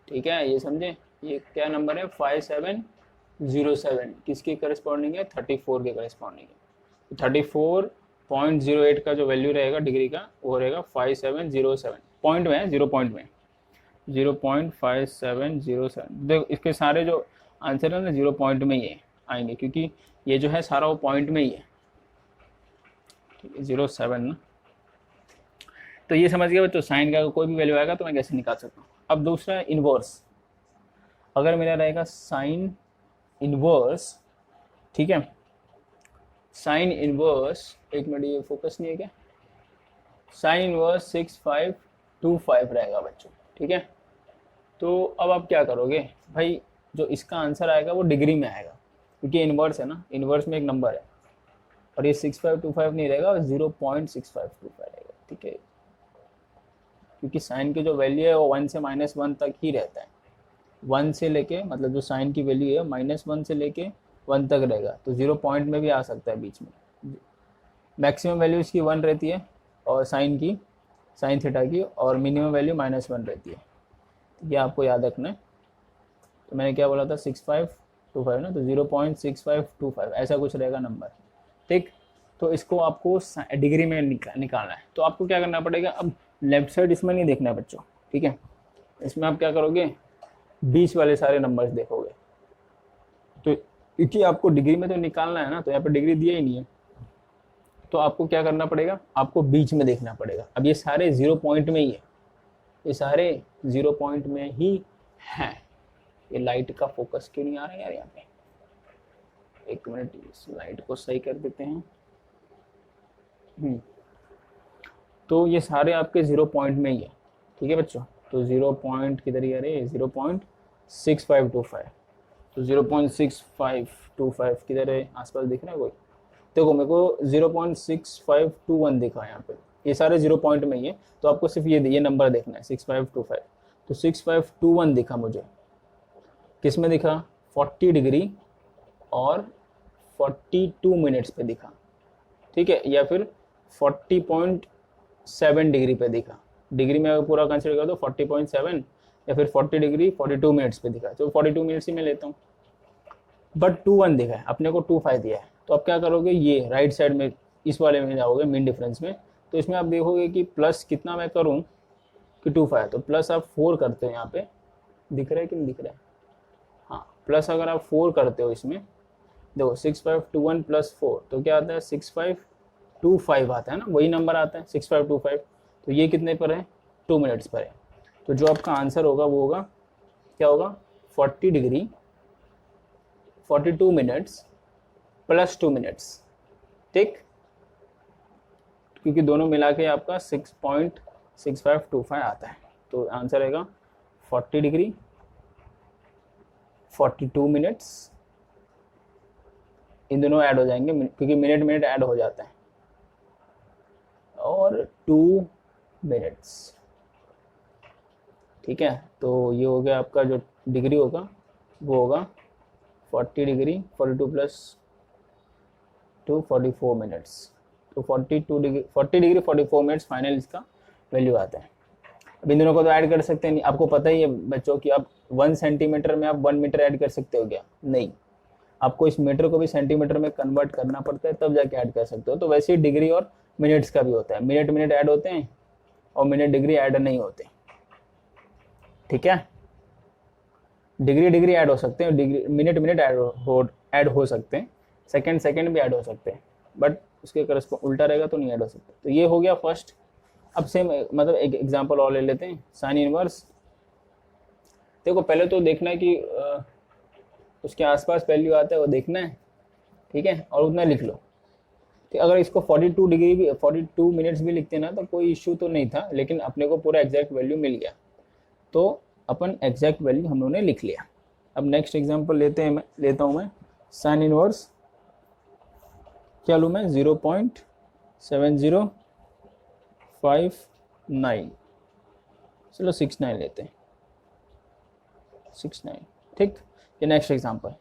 ठीक है, ये समझे। ये क्या नंबर है, 5707, किसके करस्पॉन्डिंग है, 34 के करस्पॉन्डिंग है। तो 34.08 का जो वैल्यू रहेगा डिग्री का, वो रहेगा 5707, पॉइंट में है, 0 पॉइंट में, 0.5707। देखो इसके सारे जो आंसर है ना 0 पॉइंट में ही आएंगे, क्योंकि ये जो है सारा वो पॉइंट में ही है, ठीक है, 07 ना। तो ये समझ गया बच्चों, साइन का कोई भी वैल्यू आएगा तो मैं कैसे निकाल सकता हूँ। अब दूसरा है इनवर्स, अगर मेरा रहेगा साइन इनवर्स, ठीक है, साइन इनवर्स, एक मिनट ये फोकस नहीं है क्या, साइन इनवर्स 6525 रहेगा बच्चों, ठीक है। तो अब आप क्या करोगे भाई, जो इसका आंसर आएगा वो डिग्री में आएगा, क्योंकि इनवर्स है ना, इनवर्स में एक नंबर है, और ये 6525 नहीं रहेगा, 0.6525 रहेगा, ठीक है। क्योंकि साइन की जो वैल्यू है वो 1 से -1 तक ही रहता है। 1 से लेके मतलब जो साइन की वैल्यू है -1 से लेके 1 तक रहेगा, तो 0 पॉइंट में भी आ सकता है बीच में। मैक्सिमम वैल्यू इसकी 1 रहती है और साइन थीटा की, और मिनिमम वैल्यू -1 रहती है। ये आपको याद रखना है। तो मैंने क्या बोला था 6525 ना, तो 0.6525 ऐसा कुछ रहेगा नंबर, ठीक। तो इसको आपको डिग्री में निकालना है। तो आपको क्या करना पड़ेगा, अब लेफ्ट साइड इसमें नहीं देखना है बच्चों, ठीक है। इसमें आप क्या करोगे, बीच वाले सारे नंबर्स देखोगे। तो क्योंकि आपको डिग्री में तो निकालना है ना, तो यहाँ पे डिग्री दिया ही नहीं है, तो आपको क्या करना पड़ेगा, आपको बीच में देखना पड़ेगा। अब ये सारे 0 पॉइंट में ही है, ये सारे 0 पॉइंट में ही हैं। ये लाइट का फोकस क्यों नहीं आ रहा है यार यहाँ पे, एक मिनट इस लाइट को सही कर देते हैं। तो ये सारे आपके 0 पॉइंट में ही है, ठीक है बच्चों। तो 0 पॉइंट किधर ही, अरे 0.6525, तो 0.6525 किधर है, आसपास दिख रहा है कोई? देखो मेरे को 0.6521 दिखा यहाँ पे, ये सारे 0 पॉइंट में ही है। तो आपको सिर्फ ये नंबर देखना है 6525। तो 6521 दिखा मुझे, किस में दिखा, 40 डिग्री और 42 मिनट्स पे दिखा, ठीक है, या फिर 40.7 डिग्री पे दिखा। डिग्री में अगर पूरा कंसिडर कर दो 40.7, या फिर 40 डिग्री 42 मिनट्स पे दिखा, तो 42 मिनट्स ही मैं लेता हूँ। बट 21 दिखा है, अपने को 25 दिया है। तो आप क्या करोगे, ये राइट साइड में इस वाले में जाओगे मीन डिफरेंस में, तो इसमें आप देखोगे कि प्लस कितना मैं करूँ कि 25, तो प्लस आप 4 करते हो यहाँ पे, दिख रहा है कि नहीं दिख रहा है, हाँ प्लस अगर आप 4 करते हो इसमें, देखो 6521 प्लस 4 तो क्या आता है 6525 आता है ना, वही नंबर आता है 6525। तो ये कितने पर है, 2 मिनट्स पर है। तो जो आपका आंसर होगा वो होगा, क्या होगा, 40 डिग्री 42 मिनट्स प्लस 2 मिनट्स, ठीक, क्योंकि दोनों मिला के आपका 6.6525 आता है। तो आंसर रहेगा 40 डिग्री 42 मिनट्स, इन दोनों ऐड हो जाएंगे क्योंकि मिनट ऐड हो जाता है, और 2 मिनट्स, ठीक है। तो ये हो गया आपका, जो डिग्री होगा वो होगा 40 डिग्री 42 प्लस 2 44 मिनट्स। तो 40 डिग्री 44 मिनट्स फाइनल इसका वैल्यू आता है। अब इन दोनों को तो ऐड कर सकते हैं नहीं, आपको पता ही है बच्चों कि आप 1 सेंटीमीटर में आप 1 मीटर ऐड कर सकते हो क्या, नहीं, आपको इस मीटर को भी सेंटीमीटर में कन्वर्ट करना पड़ता है, तब जाके ऐड कर सकते हो। तो वैसे ही डिग्री और मिनट्स का भी होता है, मिनट ऐड होते हैं और मिनट डिग्री ऐड नहीं होते, ठीक है। डिग्री ऐड हो सकते हैं, डिग्री मिनट ऐड हो सकते हैं, सेकंड भी ऐड हो सकते हैं, बट उसके करस्पॉन्ड उल्टा रहेगा तो नहीं ऐड हो सकते। तो ये हो गया फर्स्ट। अब सेम मतलब एक एग्जांपल और ले लेते हैं, साइन इनवर्स। देखो पहले तो देखना है कि उसके आसपास वैल्यू आता है वो देखना है, ठीक है, और उतना लिख लो। तो अगर इसको 42 डिग्री भी 42 मिनट्स भी लिखते ना तो कोई इश्यू तो नहीं था, लेकिन अपने को पूरा एग्जैक्ट वैल्यू मिल गया, तो अपन एग्जैक्ट वैल्यू हम लोगों ने लिख लिया। अब नेक्स्ट एग्जांपल लेता हूँ मैं साइन इनवर्स, क्या लूँ मैं 0.7059, चलो 69 लेते हैं, 69, ठीक। ये नेक्स्ट एग्जांपल,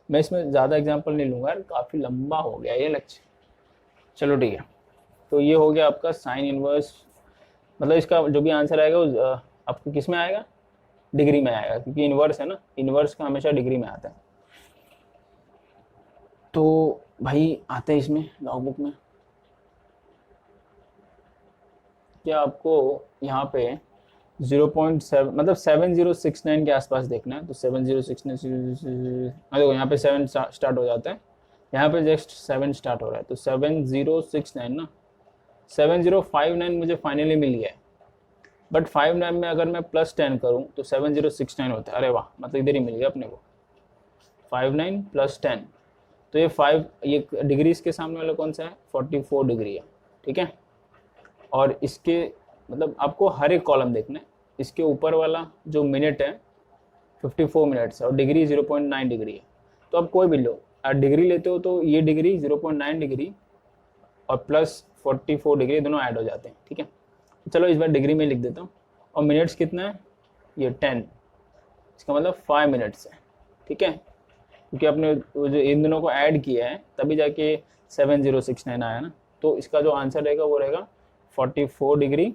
मैं इसमें ज़्यादा एग्जांपल नहीं लूँगा यार, काफ़ी लंबा हो गया ये लेक्चर, चलो ठीक है। तो ये हो गया आपका साइन इनवर्स, मतलब इसका जो भी आंसर आएगा वो आपको किस में आएगा, डिग्री में आएगा, क्योंकि इनवर्स है ना, इनवर्स का हमेशा डिग्री में आता है। तो भाई आते हैं इसमें लॉगबुक में, क्या आपको यहाँ पे 0.7 मतलब 7069 के आसपास देखना है। तो 7069, देखो यहाँ पे 7 स्टार्ट हो जाता है, यहाँ पे जस्ट 7 स्टार्ट हो रहा है, तो 7069 ना, 7059 मुझे फाइनली मिल गया है, बट 59 में अगर मैं +10 करूँ तो 7069 होता है। अरे वाह, मतलब इधर ही मिल गया अपने को, 59 + 10, तो ये डिग्री इसके सामने वाला कौन सा है, 44 डिग्री है, ठीक है। और इसके मतलब आपको हर एक कॉलम देखना है, इसके ऊपर वाला जो मिनट है 54 मिनट्स है और डिग्री 0.9 डिग्री है। तो आप कोई भी लो, डिग्री लेते हो तो ये डिग्री 0.9 डिग्री और +44 डिग्री दोनों ऐड हो जाते हैं, ठीक है। चलो इस बार डिग्री में लिख देता हूँ। और मिनट्स कितना है, ये 10, इसका मतलब 5 मिनट्स है, ठीक है। क्योंकि आपने वो जो इन दोनों को ऐड किया है तभी जाके 7069 आया ना। तो इसका जो आंसर रहेगा वो रहेगा 44 डिग्री।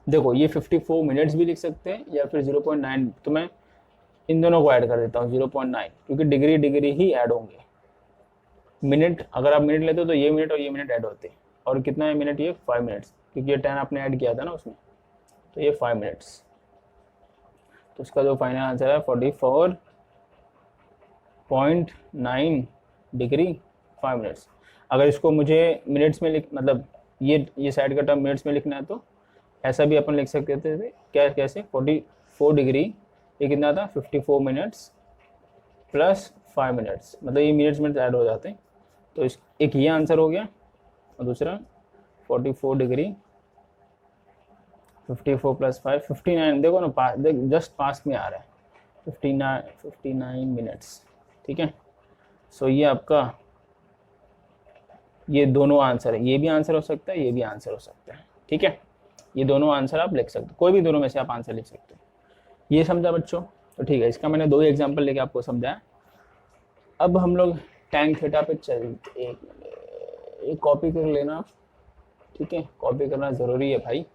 देखो ये 54 मिनट्स भी लिख सकते हैं या फिर 0.9, तो मैं इन दोनों को ऐड कर देता हूँ 0.9, क्योंकि डिग्री डिग्री ही ऐड होंगे। मिनट अगर आप मिनट लेते हो तो ये मिनट और ये मिनट ऐड होते हैं। और कितना है मिनट, ये 5 मिनट्स, क्योंकि ये 10 आपने ऐड किया था ना उसमें, तो ये 5 मिनट्स। तो इसका जो फाइनल आंसर है 44.9 डिग्री 5 मिनट्स। अगर इसको मुझे मिनट्स में मतलब ये साइड का टर्म मिनट्स में लिखना है तो ऐसा भी अपन लिख सकते थे। क्या कैसे, 44 डिग्री, ये कितना था 54 मिनट्स प्लस 5 मिनट्स, मतलब ये मिनट्स ऐड हो जाते हैं। तो इस एक ये आंसर हो गया, और दूसरा 44 डिग्री 54 प्लस 5 59, देखो ना जस्ट पास में आ रहा है, 59 मिनट्स, ठीक है। सो ये आपका ये दोनों आंसर है, ये भी आंसर हो सकता है, ये भी आंसर हो सकता है, ठीक है। ये दोनों आंसर आप लिख सकते हो, कोई भी दोनों में से आप आंसर लिख सकते हो। ये समझा बच्चों? तो ठीक है, इसका मैंने 2 ही एग्जाम्पल लेके आपको समझाया। अब हम लोग टैन थीटा पे चलते, एक कॉपी कर लेना, ठीक है, कॉपी करना ज़रूरी है भाई।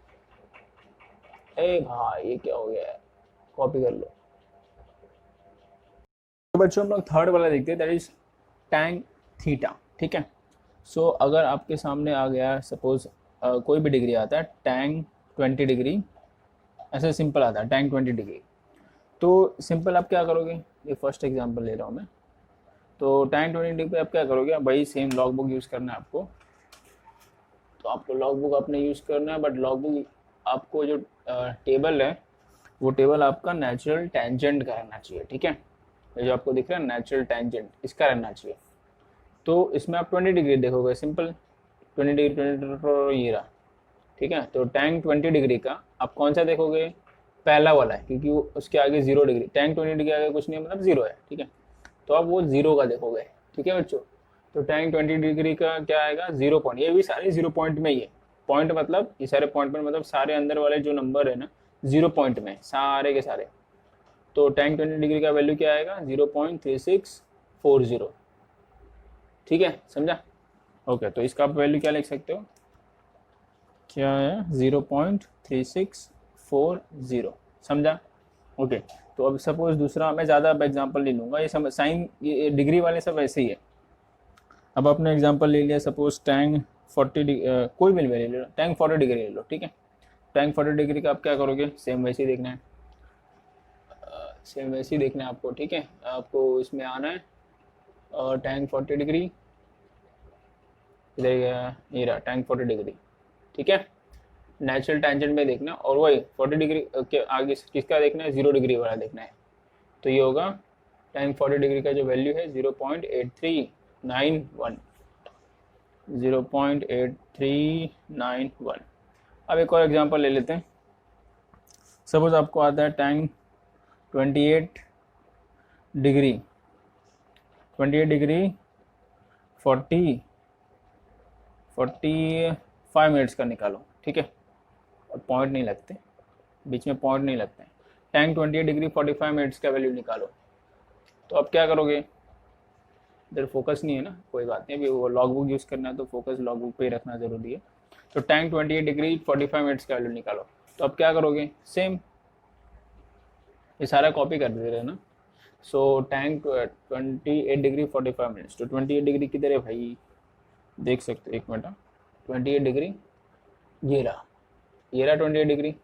ए भाई ये क्या हो गया है, कॉपी कर लो। तो बच्चों हम लोग थर्ड वाला देखते हैं, दैट इज टैन थीटा, ठीक है। सो अगर आपके सामने आ गया सपोज कोई भी डिग्री आता है टैन 20 डिग्री, ऐसे सिंपल आता है टैन 20 डिग्री, तो सिंपल आप क्या करोगे, ये फर्स्ट एग्जांपल ले रहा हूँ मैं। तो टैन 20 डिग्री पे आप क्या करोगे, भाई सेम लॉग बुक यूज़ करना है आपको। तो आपको लॉग बुक अपने यूज़ करना है, बट लॉग बुक आपको जो टेबल है वो टेबल आपका नेचुरल टेंजेंट का रहना चाहिए, ठीक है। ये जो आपको दिख रहा है नेचुरल टेंजेंट, इसका रहना चाहिए। तो इसमें आप 20 डिग्री देखोगे, सिंपल 20 डिग्री 20 ये रहा, ठीक है। तो टैन 20 डिग्री का आप कौन सा देखोगे, पहला वाला है, क्योंकि वो उसके आगे 0 डिग्री, टैन 20 डिग्री आगे कुछ नहीं मतलब 0 है, ठीक है। तो आप वो 0 का देखोगे, ठीक है बच्चों। तो टैन 20 डिग्री का क्या आएगा, 0 पॉइंट, ये भी सारे 0 पॉइंट में ही है। पॉइंट मतलब ये सारे पॉइंट में मतलब सारे अंदर वाले जो नंबर है ना 0 पॉइंट में सारे के सारे। तो टैन 20 डिग्री का वैल्यू क्या आएगा, 0.3640, ठीक है, समझा? ओके, तो इसका आप वैल्यू क्या लिख सकते हो, क्या है 0.3640, समझा? ओके, तो अब सपोज दूसरा, मैं ज़्यादा एग्जांपल नहीं लूँगा, ये समझ साइन ये डिग्री वाले सब ऐसे ही है। अब आपने एग्जांपल ले लिया सपोज टैन 40 कोई भी ले लो, टैन 40 डिग्री ले लो, ठीक है। टैन 40 डिग्री का आप क्या करोगे, सेम वैसे ही देखना है, सेम वैसे ही देखना है आपको, ठीक है। आपको इसमें आना है और टैन 40 डिग्री इधर ये रहा टैन 40 डिग्री, ठीक है। नेचुरल टेंजेंट में देखना और वही 40 डिग्री के आगे किसका देखना है, 0 डिग्री वाला देखना है। तो ये होगा टैन 40 डिग्री का जो वैल्यू है 0.8391, 0.8391। अब एक और एग्जांपल ले लेते हैं। सपोज आपको आता है टैन 28 डिग्री 45 मिनट्स का निकालो, ठीक है। और पॉइंट नहीं लगते, बीच में पॉइंट नहीं लगते हैं। टैन 28 डिग्री 45 मिनट्स का वैल्यू निकालो। तो अब क्या करोगे, इधर फोकस नहीं है ना, कोई बात नहीं, अभी वो लॉग बुक यूज़ करना है तो फोकस लॉग बुक पे ही रखना ज़रूरी है। तो टैन 28 डिग्री 45 मिनट्स का वैल्यू निकालो। तो अब क्या करोगे, सेम ये सारा कॉपी कर दे रहे ना। सो टैन 28 डिग्री 45 मिनट्स, तो 28 डिग्री किधर है भाई, देख सकते हो, एक मिनट, 28 डिग्री ये रहा 28 डिग्री।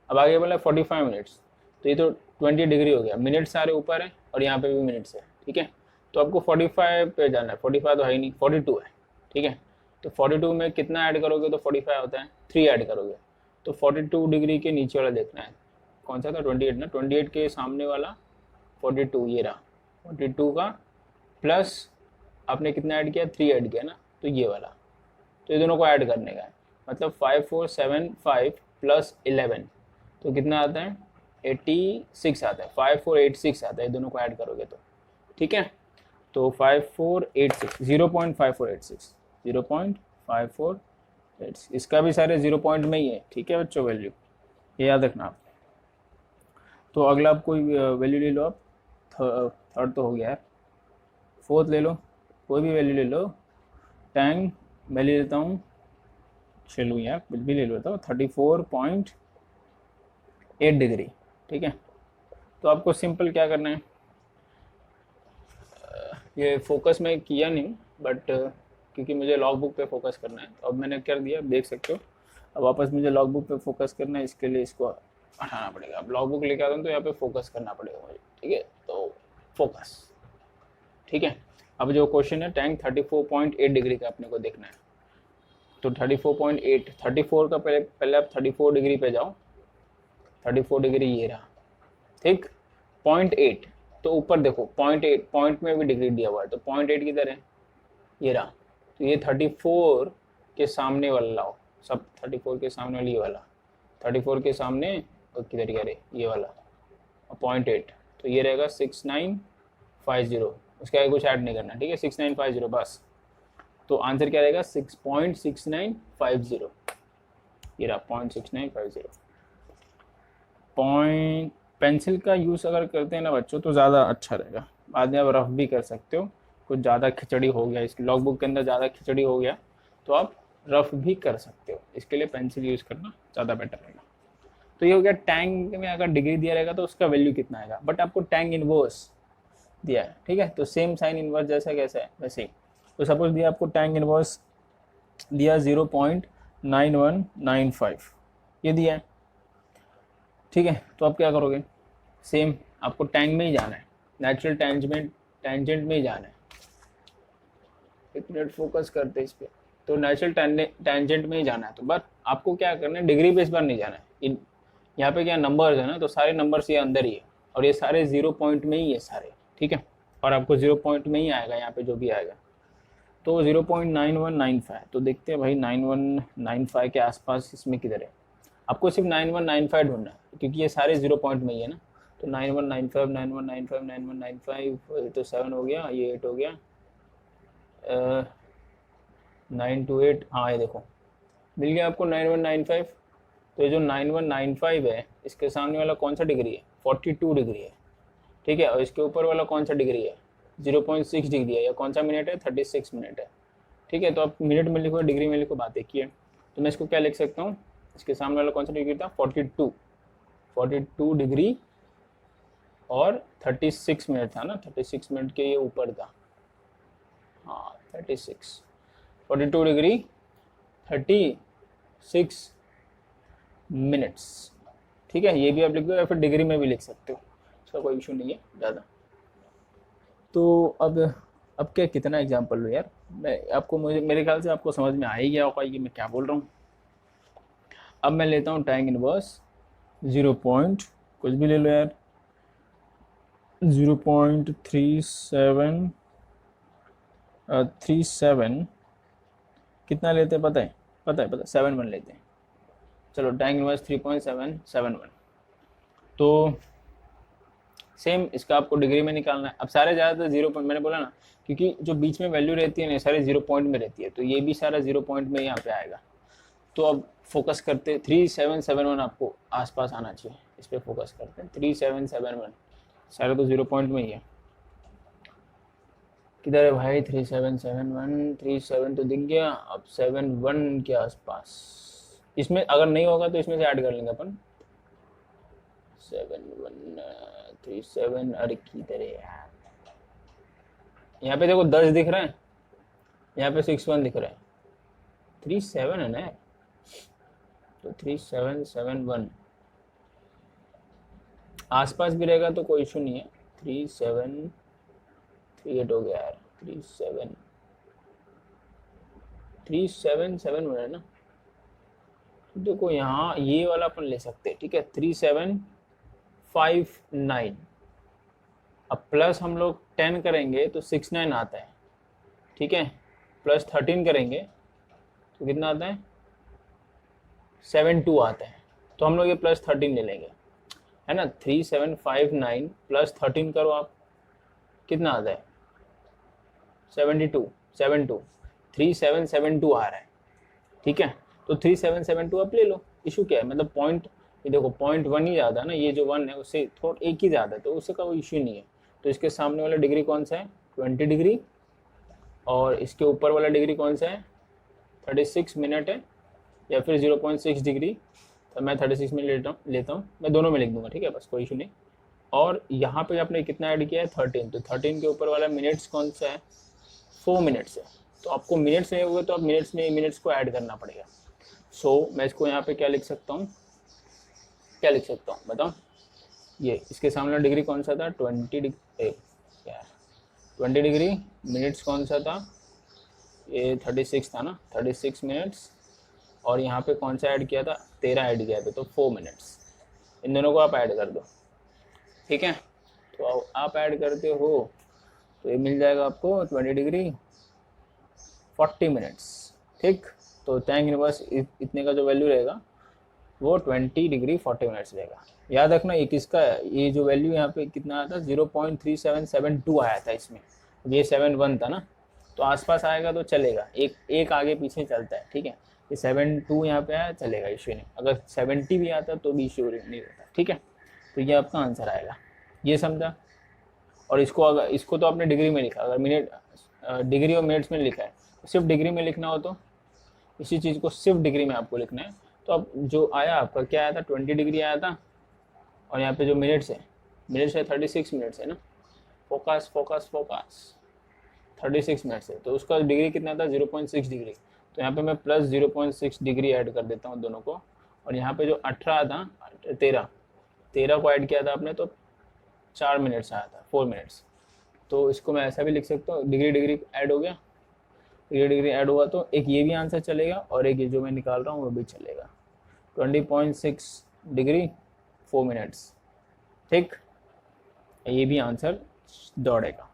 अब आगे बोला 45 मिनट्स, तो ये तो 20 डिग्री हो गया, मिनट सारे ऊपर है और यहाँ पे भी मिनट्स है, ठीक है। तो आपको 45 पे जाना है, 45 तो है ही नहीं, 42 है, ठीक है। तो 42 में कितना ऐड करोगे तो 45 होता है, 3 ऐड करोगे। तो 42 डिग्री के नीचे वाला देखना है, कौन सा था, 28 ना, 28 के सामने वाला 42, ये रहा 42 का प्लस आपने कितना ऐड किया, 3 ऐड किया ना, तो ये वाला। तो ये दोनों को ऐड करने का है, मतलब 5475 प्लस 11, तो कितना आता है 86 आता है, 5486 आता है, दोनों को ऐड करोगे तो, ठीक है। तो 5486 0.5486 इसका भी सारे 0 पॉइंट में ही है, ठीक है बच्चों, वैल्यू ये याद रखना आप। तो अगला आप कोई वैल्यू ले लो आप, थर्ड तो हो गया यार, फोर्थ ले लो, कोई भी वैल्यू ले लो। टैंग मैं ले लेता हूँ, चलूँ यार कुछ भी ले लेता हूँ, 34.8 डिग्री, ठीक है। तो आपको सिंपल क्या करना है, ये फोकस में किया नहीं बट क्योंकि मुझे लॉग बुक पे फोकस करना है, तो अब मैंने कर दिया, देख सकते हो। अब वापस मुझे लॉग बुक पे फोकस करना है, इसके लिए इसको हटाना पड़ेगा। अब लॉग बुक लेके आता हूँ तो यहाँ पे फोकस करना पड़ेगा मुझे, ठीक है। तो फोकस, ठीक है। अब जो क्वेश्चन है टैंक 34.8 डिग्री का अपने को देखना है, तो 34.8, 34 का पहले आप 34 डिग्री पे जाओ, 34 डिग्री ये रहा, ठीक। 0.8 तो ऊपर देखो, 0.8 पॉइंट में भी डिग्री दिया हुआ है, तो 0.8 किधर है, ये रहा। तो ये 34 के सामने वाला लाओ, सब 34 के सामने वाली ये वाला, 34 के सामने और किधर गया रे, ये वाला 0.8, तो ये रहेगा 6950, उसके आगे कुछ ऐड नहीं करना, ठीक है, 6950 बस। तो आंसर क्या रहेगा 6.6950, ये रहा 0.6950। पॉइंट पेंसिल का यूज़ अगर करते हैं ना बच्चों तो ज़्यादा अच्छा रहेगा, बाद में आप रफ भी कर सकते हो, कुछ ज़्यादा खिचड़ी हो गया इसकी लॉग बुक के अंदर, ज़्यादा खिचड़ी हो गया तो आप रफ भी कर सकते हो, इसके लिए पेंसिल यूज़ करना ज़्यादा बेटर रहेगा। तो ये हो गया टैंग में अगर डिग्री दिया रहेगा तो उसका वैल्यू कितना आएगा, बट आपको टैंग इनवर्स दिया है, ठीक है, तो सेम साइन इनवर्स जैसा कैसा है वैसे ही। तो सपोज दिया आपको टैंग इनवर्स दिया 0.9195, ये दिया है, ठीक है। तो आप क्या करोगे, सेम आपको टैंग में ही जाना है, नेचुरल टेंजेंट में ही जाना है। एक मिनट फोकस करते इस पर, तो नेचुरल टेंजेंट में ही जाना है, तो बस आपको क्या करना है, डिग्री पे इस बार नहीं जाना है। यहाँ पे क्या नंबर्स है ना, तो सारे नंबर्स ये अंदर ही है और ये सारे 0 पॉइंट में ही है सारे, ठीक है, और आपको 0 पॉइंट में ही आएगा यहाँ पे जो भी आएगा। तो 0.9195, तो देखते हैं भाई 9195 के आसपास इसमें किधर है, आपको सिर्फ 9195 ढूंढना है क्योंकि ये सारे 0 पॉइंट में ही है ना। तो 9195 9195 9195, तो 7 हो गया, ये 8 हो गया, 928, हाँ ये देखो मिल गया आपको 9195। तो ये जो 9195 है इसके सामने वाला कौन सा डिग्री है, 42 डिग्री है, ठीक है, और इसके ऊपर वाला कौन सा डिग्री है, 0.6 डिग्री है, या कौन सा मिनट है, 36 मिनट है, ठीक है। तो आप मिनट में लिखो, डिग्री में लिखो, बात एक ही है। तो मैं इसको क्या लिख सकता हूँ, इसके सामने वाला कौन सा डिग्री था, 42 डिग्री और 36 मिनट था ना, 36 मिनट के ये ऊपर था, हाँ 42 डिग्री 36 मिनट्स, ठीक है। ये भी आप लिख दो या फिर डिग्री में भी लिख सकते हो, इसका कोई इशू नहीं है ज़्यादा। तो अब क्या कितना एग्जाम्पल लो यार, मैं आपको मेरे ख्याल से आपको समझ में आ ही गया होगा ये मैं क्या बोल रहा हूँ। अब मैं लेता हूँ टैंग इनवर्स 0 पॉइंट कुछ भी ले लो यार, 0.37 कितना लेते हैं पता है 71 लेते हैं। चलो टैंग इनवर्स 3.771, तो सेम इसका आपको डिग्री में निकालना है। अब सारे ज़्यादातर 0 पॉइंट, मैंने बोला ना क्योंकि जो बीच में वैल्यू रहती है ना सारे 0 पॉइंट में रहती है, तो ये भी सारा 0 पॉइंट में यहाँ पे आएगा। तो अब फोकस करते 3771 आपको आसपास आना चाहिए, इस पर फोकस करते हैं 3771, सारे तो 0 पॉइंट में ही है। किधर है भाई 3771, 37 तो दिख गया, अब 71 के आसपास, इसमें अगर नहीं होगा तो इसमें से ऐड कर लेंगे अपन 7137, अरे किधर है यार, यहाँ पे देखो 10 दिख रहा है, यहाँ पे 61 दिख रहा है, 37 है ना, तो 3771 आसपास भी रहेगा तो कोई इशू नहीं है। 3738 हो गया यार, 3771 है ना, देखो यहाँ ये वाला अपन ले सकते हैं, ठीक है 3759। अब प्लस हम लोग 10 करेंगे तो 69 आता है, ठीक है, प्लस 13 करेंगे तो कितना आता है 72 आता है, तो हम लोग ये प्लस 13 ले लेंगे, है ना। 3759 प्लस 13 करो आप, कितना आता है 72 3772 आ रहा है, ठीक है। तो 3772 आप ले लो, इशू क्या है, मतलब पॉइंट, ये देखो 0.1 ही ज़्यादा है ना, ये जो 1 है उससे थोड़ा एक ही ज़्यादा है, तो उससे कोई इशू नहीं है। तो इसके सामने वाला डिग्री कौन सा है, 20 डिग्री, और इसके ऊपर वाला डिग्री कौन सा है, 36 मिनट है, या फिर 0.6 डिग्री, तो मैं 36 मिनट लेता हूँ, मैं दोनों में लिख दूंगा, ठीक है, बस कोई इशू नहीं। और यहाँ पे आपने कितना ऐड किया है, 13, तो 13 के ऊपर वाला मिनट्स कौन सा है, 4 मिनट्स है। तो आपको मिनट्स नहीं हुए तो आप मिनट्स में मिनट्स को ऐड करना पड़ेगा। सो मैं इसको यहाँ पे क्या लिख सकता हूँ, क्या लिख सकता हूँ बताओ, ये इसके सामने डिग्री कौन सा था, 20 डिग्री, मिनट्स कौन सा था, ये 36 था ना, 36 मिनट्स, और यहाँ पे कौन सा ऐड किया था, 13 ऐड किया था, तो 4 मिनट्स। इन दोनों को आप ऐड कर दो, ठीक है। तो आप ऐड करते हो तो ये मिल जाएगा आपको 20 डिग्री 40 मिनट्स, ठीक। तो tan इनवर्स इतने का जो वैल्यू रहेगा वो 20 डिग्री 40 मिनट्स रहेगा। याद रखना ये किसका है, ये जो वैल्यू यहाँ पे कितना आया था, 0.3772 आया था इसमें, ये 71 था ना, तो आसपास आएगा तो चलेगा, एक आगे पीछे चलता है, ठीक है। ये 72 यहाँ पे आया, चलेगा, इशू नहीं। अगर 70 भी आता तो भी इशू नहीं होता, ठीक है। तो ये आपका आंसर आएगा, ये समझा। और इसको अगर इसको तो आपने डिग्री में लिखा, अगर मिनट डिग्री और मिनट्स में लिखा है, सिर्फ डिग्री में लिखना हो तो इसी चीज़ को सिर्फ डिग्री में आपको लिखना है। तो अब जो आया आपका क्या आया था, 20 डिग्री आया था, और यहाँ पे जो मिनट्स है 36 मिनट्स है ना, फोकस फोकस फोकस, 36 मिनट्स है, तो उसका डिग्री कितना था, 0.6 डिग्री। तो यहाँ पे मैं प्लस 0.6 डिग्री ऐड कर देता हूँ दोनों को, और यहाँ पे जो 18 था, 13 को ऐड किया था आपने, तो 4 मिनट्स आया था, 4 मिनट्स। तो इसको मैं ऐसा भी लिख सकता हूँ, डिग्री डिग्री ऐड हो गया, डिग्री ऐड हुआ तो एक ये भी आंसर चलेगा, और एक ये जो मैं निकाल रहा हूँ वो भी चलेगा, 20.6 डिग्री 4 मिनट्स, ठीक। ये भी आंसर दौड़ेगा,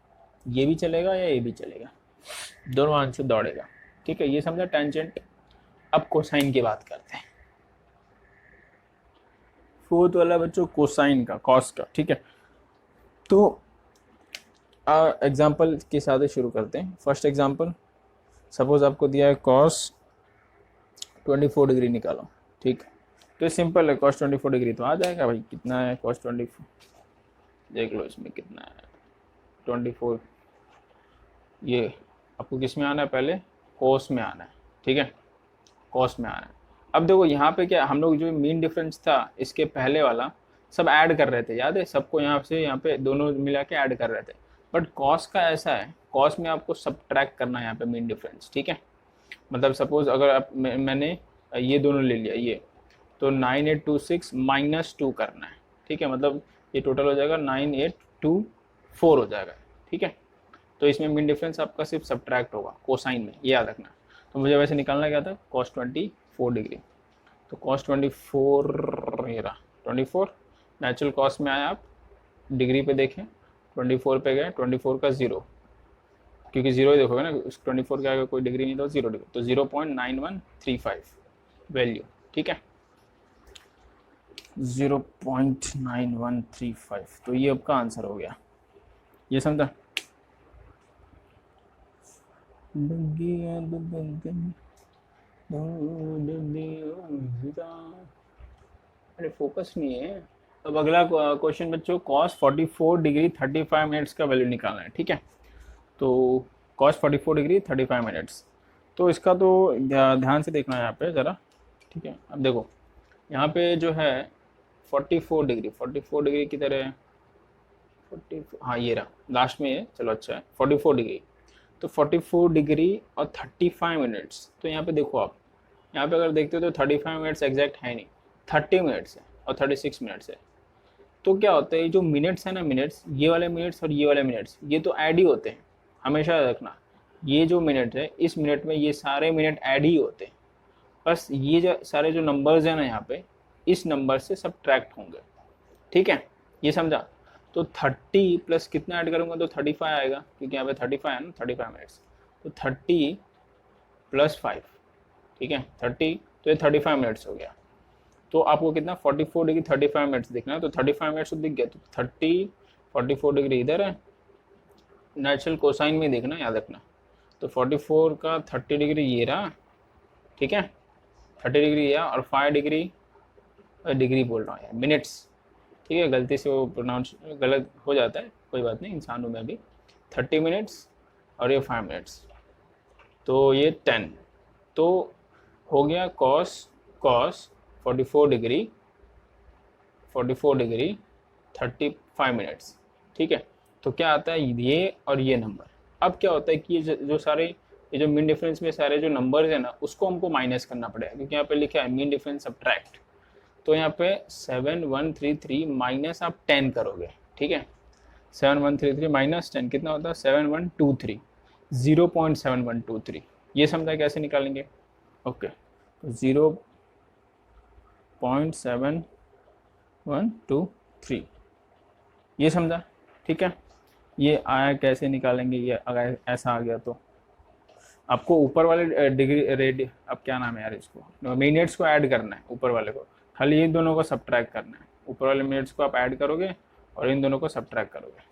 ये भी चलेगा या ये भी चलेगा, दोनों आंसर दौड़ेगा, ठीक है। ये समझा टेंजेंट। अब कोसाइन की बात करते हैं, फोर्थ वाला बच्चों कोसाइन का, कॉस का, ठीक है। तो एग्जाम्पल के साथ शुरू करते हैं। फर्स्ट एग्जाम्पल, सपोज आपको दिया है कॉस 24 डिग्री निकालो, ठीक। तो ये सिंपल है, कॉस 24 डिग्री तो आ जाएगा भाई, कितना है कॉस 24, देख लो इसमें कितना है 24, ये आपको किस में आना है, पहले कॉस में आना है, ठीक है, कॉस में आना है। अब देखो यहाँ पे क्या, हम लोग जो मीन डिफरेंस था इसके पहले वाला सब ऐड कर रहे थे, याद है सबको, यहाँ से यहाँ पे दोनों मिला के ऐड कर रहे थे। बट कॉस का ऐसा है, कॉस में आपको सब्ट्रैक्ट करना है यहाँ पे मीन डिफरेंस, ठीक है। मतलब सपोज अगर आप मैंने ये दोनों ले लिया, ये तो 9826 -2 करना है, ठीक है। मतलब ये टोटल हो जाएगा 9824 हो जाएगा, ठीक है। तो इसमें मीन डिफरेंस आपका सिर्फ सब्ट्रैक्ट होगा कोसाइन में, ये याद रखना। तो मुझे वैसे निकालना क्या था, कॉस 24 डिग्री, तो कॉस 24 ये रहा 24, नेचुरल कॉस में आया, आप डिग्री पे देखें 24 पे गए, 24 का 0, क्योंकि 0 ही देखोगे ना, 24 का आगे कोई डिग्री नहीं, तो 0 डिग्री, तो 0.9135 वैल्यू, ठीक है, 0.9135, तो ये आपका आंसर हो गया, ये समझा। अरे फोकस नहीं है। अब अगला क्वेश्चन बच्चों, कॉस 44 डिग्री 35 मिनट्स का वैल्यू निकालना है, ठीक है। तो कॉस 44 डिग्री 35 मिनट्स, तो इसका तो ध्यान से देखना है यहाँ पे ज़रा, ठीक है। अब देखो यहाँ पे जो है 44 डिग्री की तरह 40, हाँ ये रहा लास्ट में, ये चलो अच्छा है 44 डिग्री, तो 44 डिग्री और 35 मिनट्स, तो यहाँ पे देखो आप, यहाँ पे अगर देखते हो तो 35 मिनट्स एग्जैक्ट है नहीं, 30 मिनट्स है और 36 मिनट्स है। तो क्या होता है, ये जो मिनट्स है ना, मिनट्स, ये वाले मिनट्स और ये वाले मिनट्स, ये तो ऐड ही होते हैं, हमेशा याद रखना। ये जो मिनट है, इस मिनट में ये सारे मिनट ऐड ही होते हैं, बस ये जो सारे जो नंबर्स हैं ना यहाँ पे, इस नंबर से सब्ट्रैक्ट होंगे, ठीक है, ये समझा। तो 30 प्लस कितना ऐड करूँगा, तो 35 आएगा, क्योंकि यहाँ पे 35 है ना, 35 मिनट्स, तो 30 + 5, ठीक है, 30, तो ये 35 मिनट्स हो गया। तो आपको कितना 44 डिग्री 35 मिनट्स दिखना है, तो 35 मिनट्स तो दिख गया, तो 30 44 डिग्री इधर है, नेचुरल कोसाइन में देखना, याद रखना। तो 44 का 30 डिग्री ये रहा, ठीक है, 30 डिग्री या और 5 डिग्री, डिग्री बोल रहा हूँ यार, मिनट्स, ठीक है, गलती से वो प्रोनाउंस गलत हो जाता है, कोई बात नहीं, इंसान हूँ मैं भी। 30 मिनट्स और ये 5 मिनट्स, तो ये 10, तो हो गया कॉस कॉस 44 डिग्री 35 मिनट्स, ठीक है। तो क्या आता है ये और ये नंबर। अब क्या होता है कि ये जो सारे, ये जो मीन डिफरेंस में सारे जो नंबर्स है ना, उसको हमको माइनस करना पड़ेगा, क्योंकि यहाँ पे लिखा है मीन डिफरेंस सब्ट्रैक्ट। तो यहाँ पे 7133 माइनस आप 10 करोगे, ठीक है। 7133 माइनस 10 कितना होता है, 7123, 0.7123। ये समझा कैसे निकालेंगे? ओके, तो 0.7123 ये समझा, ठीक है। ये आया कैसे निकालेंगे, ये अगर ऐसा आ गया तो आपको ऊपर वाले डिग्री रेड, अब क्या नाम है यार इसको, मिनट्स को ऐड करना है ऊपर वाले को, खाली इन दोनों को सब्ट्रैक्ट करना है। ऊपर वाले मिनट्स को आप ऐड करोगे और इन दोनों को सब्ट्रैक्ट करोगे,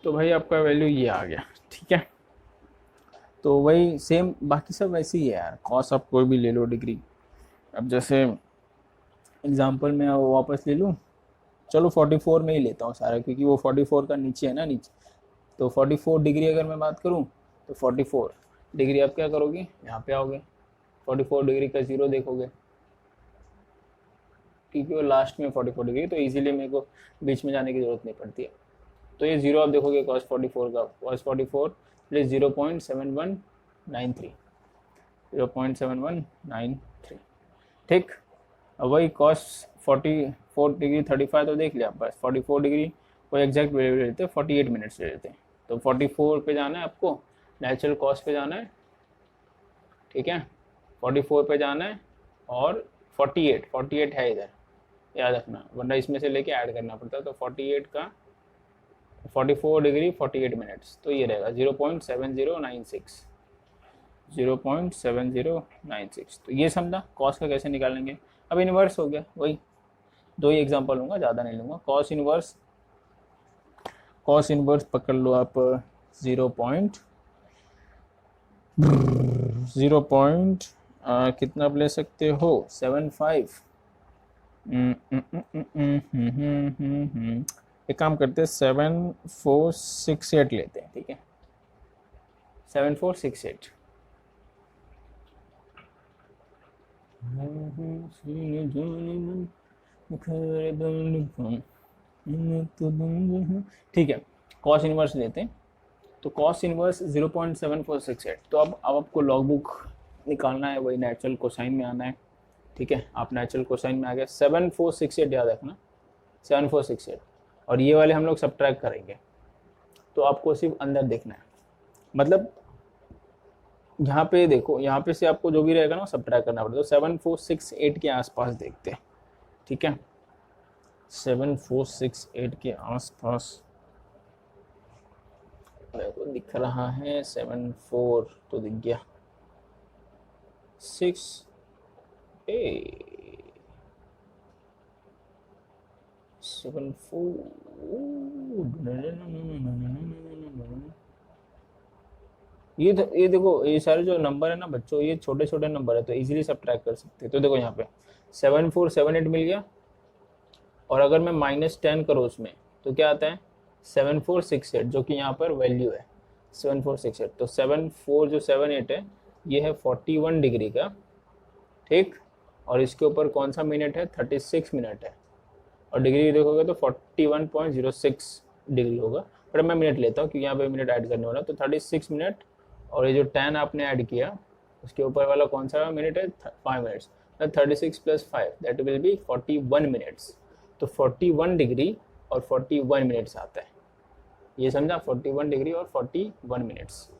तो भाई आपका वैल्यू ये आ गया, ठीक है। तो वही सेम बाकी सब वैसे ही है यार, कॉस आप कोई भी ले लो डिग्री। अब जैसे एग्जांपल में वापस ले लूँ, चलो 44 में ही लेता हूँ सारा, क्योंकि वो 44 का नीचे है ना, नीचे। तो 44 डिग्री अगर मैं बात करूँ, तो 44 डिग्री आप क्या करोगे, यहाँ पे आओगे, 44 डिग्री का जीरो देखोगे, क्योंकि वो लास्ट में 44 डिग्री, तो इजीली मेरे को बीच में जाने की जरूरत नहीं पड़ती है। तो ये जीरो आप देखोगे कॉस 44 का, कॉस 44 प्लस 0.7193, 0.7193, ठीक। अब वही कॉस 44 डिग्री 35 तो देख लिया, बस 44 डिग्री कोई एग्जैक्ट वैल्यू लेते हैं, 48 मिनट्स ले लेते हैं। तो 44 पे जाना है आपको, नेचुरल कॉस पे जाना है, ठीक है, 44 पे जाना है, और 48 है इधर, याद रखना, वरना इसमें से लेके ऐड करना पड़ता है। तो 48 का 44 डिग्री 48 मिनट्स, तो ये रहेगा 0.7096, 0.7096। तो ये समझा कॉस का कैसे निकालेंगे। अब इन्वर्स हो गया, वही दो ही एग्जांपल लूँगा, ज़्यादा नहीं लूँगा। कॉस इनवर्स पकड़ लो आप, 0 पॉइंट कितना आप ले सकते हो, 75। एक काम करते हैं, 7468 लेते हैं, ठीक है, 7468। ठीक है, कॉस इनवर्स लेते हैं। तो कॉस इनवर्स 0.7468। तो अब आपको लॉग बुक निकालना है, वही नेचुरल कोसाइन में आना है, ठीक है। आप नेचुरल कोसाइन में आ गए, 7468 याद रखना, 7468, और ये वाले हम लोग सब्ट्रैक्ट करेंगे। तो आपको सिर्फ अंदर देखना है, मतलब यहाँ पे देखो, यहाँ पे से आपको जो भी रहेगा ना सब्ट्रैक्ट करना पड़ेगा। तो 7468 के आसपास देखते हैं, ठीक है, 7468 के आसपास मेरे को दिख रहा है, 74 तो दिख गया, 6 74। ये देखो, ये सारे जो नंबर है ना बच्चों, ये छोटे छोटे नंबर है, तो इजीली सब्ट्रैक्ट कर सकते हैं। तो देखो यहाँ पे 7478 मिल गया, और अगर मैं -10 करूँ उसमें, तो क्या आता है 7468, जो कि यहाँ पर वैल्यू है 7468। तो 74 जो 78 है, ये है 41 डिग्री का, ठीक। और इसके ऊपर कौन सा मिनट है, 36 मिनट है, और डिग्री देखोगे तो 41.06 डिग्री होगा। पर मैं मिनट लेता हूँ, क्योंकि यहाँ पे मिनट ऐड करने वाला। तो 36 मिनट, और ये जो 10 आपने ऐड किया, उसके ऊपर वाला कौन सा मिनट है, 5 minutes. 36 + 5 that will be 41 minutes. तो 41 डिग्री और 41 मिनट्स आता है, ये समझा, 41 डिग्री और 41 मिनट्स,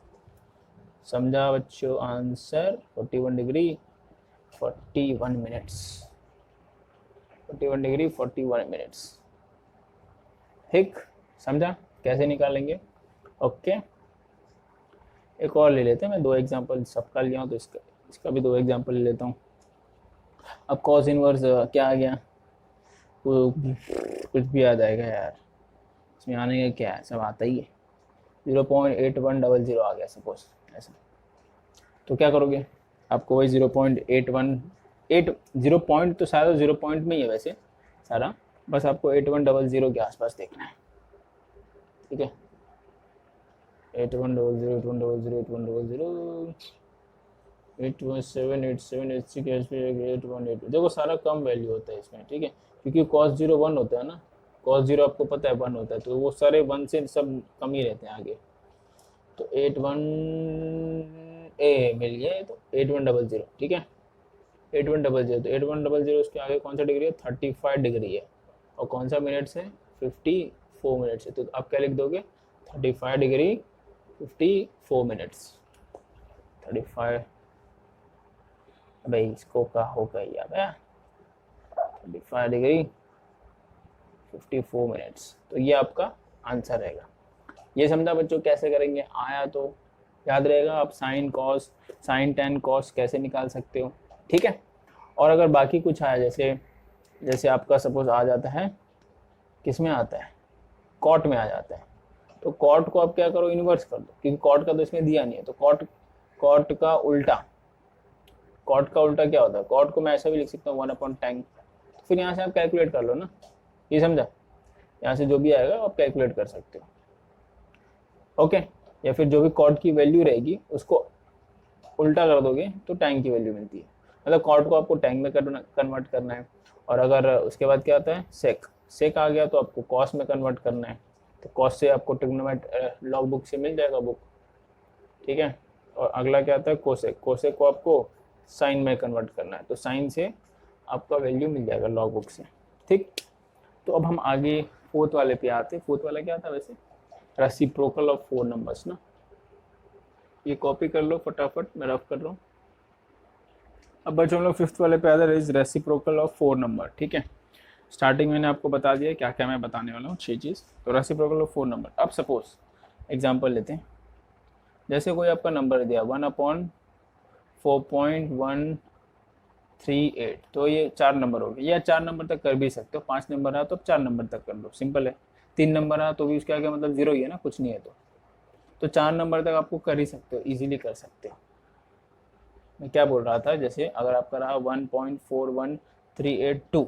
समझा बच्चों। Answer 41 degree 41 minutes, 41 degree 41 minutes, ठीक, समझा कैसे निकालेंगे। ओके, एक और ले लेते हैं, मैं 2 एग्जांपल सबका लिया हूँ, तो इसका भी 2 एग्जांपल ले लेता हूँ। अब कॉस इनवर्स क्या आ गया, कुछ भी आ जाएगा यार, इसमें आने का क्या है, सब आता ही है। 0.8100 आ गया सपोज ऐसा, तो क्या करोगे, आपको वही 0.818 0 पॉइंट तो सारा 0 पॉइंट में ही है वैसे सारा, बस आपको 8100 के आसपास देखना है, ठीक है। 8100 8100 8100 817 87 86 818, देखो सारा कम वैल्यू होता है इसमें, ठीक है, क्योंकि cos 0 1 होता है ना, cos 0 आपको पता है 1 होता है, तो वो सारे 1 से सब कम ही रहते हैं आगे। तो 81 ए मिल गया, तो 8100, ठीक है, 8100, तो 8100 उसके आगे कौन सा डिग्री है, 35 डिग्री है, और कौन सा मिनट्स है, 54 मिनट्स है, तो आप क्या लिख दोगे, 35 डिग्री 54 मिनट्स, 35, भाई इसको का होगा याद है, 35 डिग्री 54 मिनट्स, तो ये आपका आंसर रहेगा। ये समझा बच्चों कैसे करेंगे, आया तो याद रहेगा, आप sine cos sine ten cos कैसे निकाल सकते हो, ठीक है। और अगर बाकी कुछ आया, जैसे आपका सपोज आ जाता है, किस में आता है, कॉट में आ जाता है, तो कॉट को आप क्या करो, इन्वर्स कर दो, क्योंकि कॉट का तो इसमें दिया नहीं है, तो कॉट का उल्टा क्या होता है, कॉट को मैं ऐसा भी लिख सकता हूँ 1/tan, तो फिर यहाँ से आप कैलकुलेट कर लो ना, ये समझा, यहाँ से जो भी आएगा आप कैलकुलेट कर सकते हो, ओके। या फिर जो भी कॉट की वैल्यू रहेगी उसको उल्टा कर दोगे तो टैंक की वैल्यू मिलती है, मतलब कॉट को आपको टैंक में कन्वर्ट करना है, और अगर उसके बाद क्या आता है, सेक आ गया तो आपको कॉस में कन्वर्ट करना है, तो कॉस से आपको ट्रिग्नोमेट्री लॉग बुक से मिल जाएगा बुक, ठीक है। और अगला क्या आता है, कोसेक को आपको साइन में कन्वर्ट करना है, तो साइन से आपका वैल्यू मिल जाएगा लॉग बुक से, ठीक। तो अब हम आगे फोर्थ वाले पे आते हैं। फोर्थ वाला क्या था वैसे, रेसिप्रोकल ऑफ 4 नंबर्स ना, ये कॉपी कर लो फटाफट, मैं रफ कर रहा हूँ। अब बच्चों हम लोग फिफ्थ वाले पे आते हैं, रेसिप्रोकल ऑफ 4 नंबर, ठीक है। स्टार्टिंग मैंने आपको बता दिया क्या क्या मैं बताने वाला हूँ, 6 चीज़। तो रेसिप्रोकल ऑफ 4 नंबर, अब सपोज एग्जाम्पल लेते हैं, जैसे कोई आपका नंबर दिया 1/4.138, तो ये 4 नंबर हो गए, या 4 नंबर तक कर भी सकते हो, 5 नंबर आ तो 4 नंबर तक कर लो, सिंपल है। 3 नंबर आ तो भी उसके आगे मतलब 0 ही है ना, कुछ नहीं है, तो 4 नंबर तक आपको कर ही सकते हो, इजीली कर सकते हो। मैं क्या बोल रहा था, जैसे अगर आपका रहा 1.41382,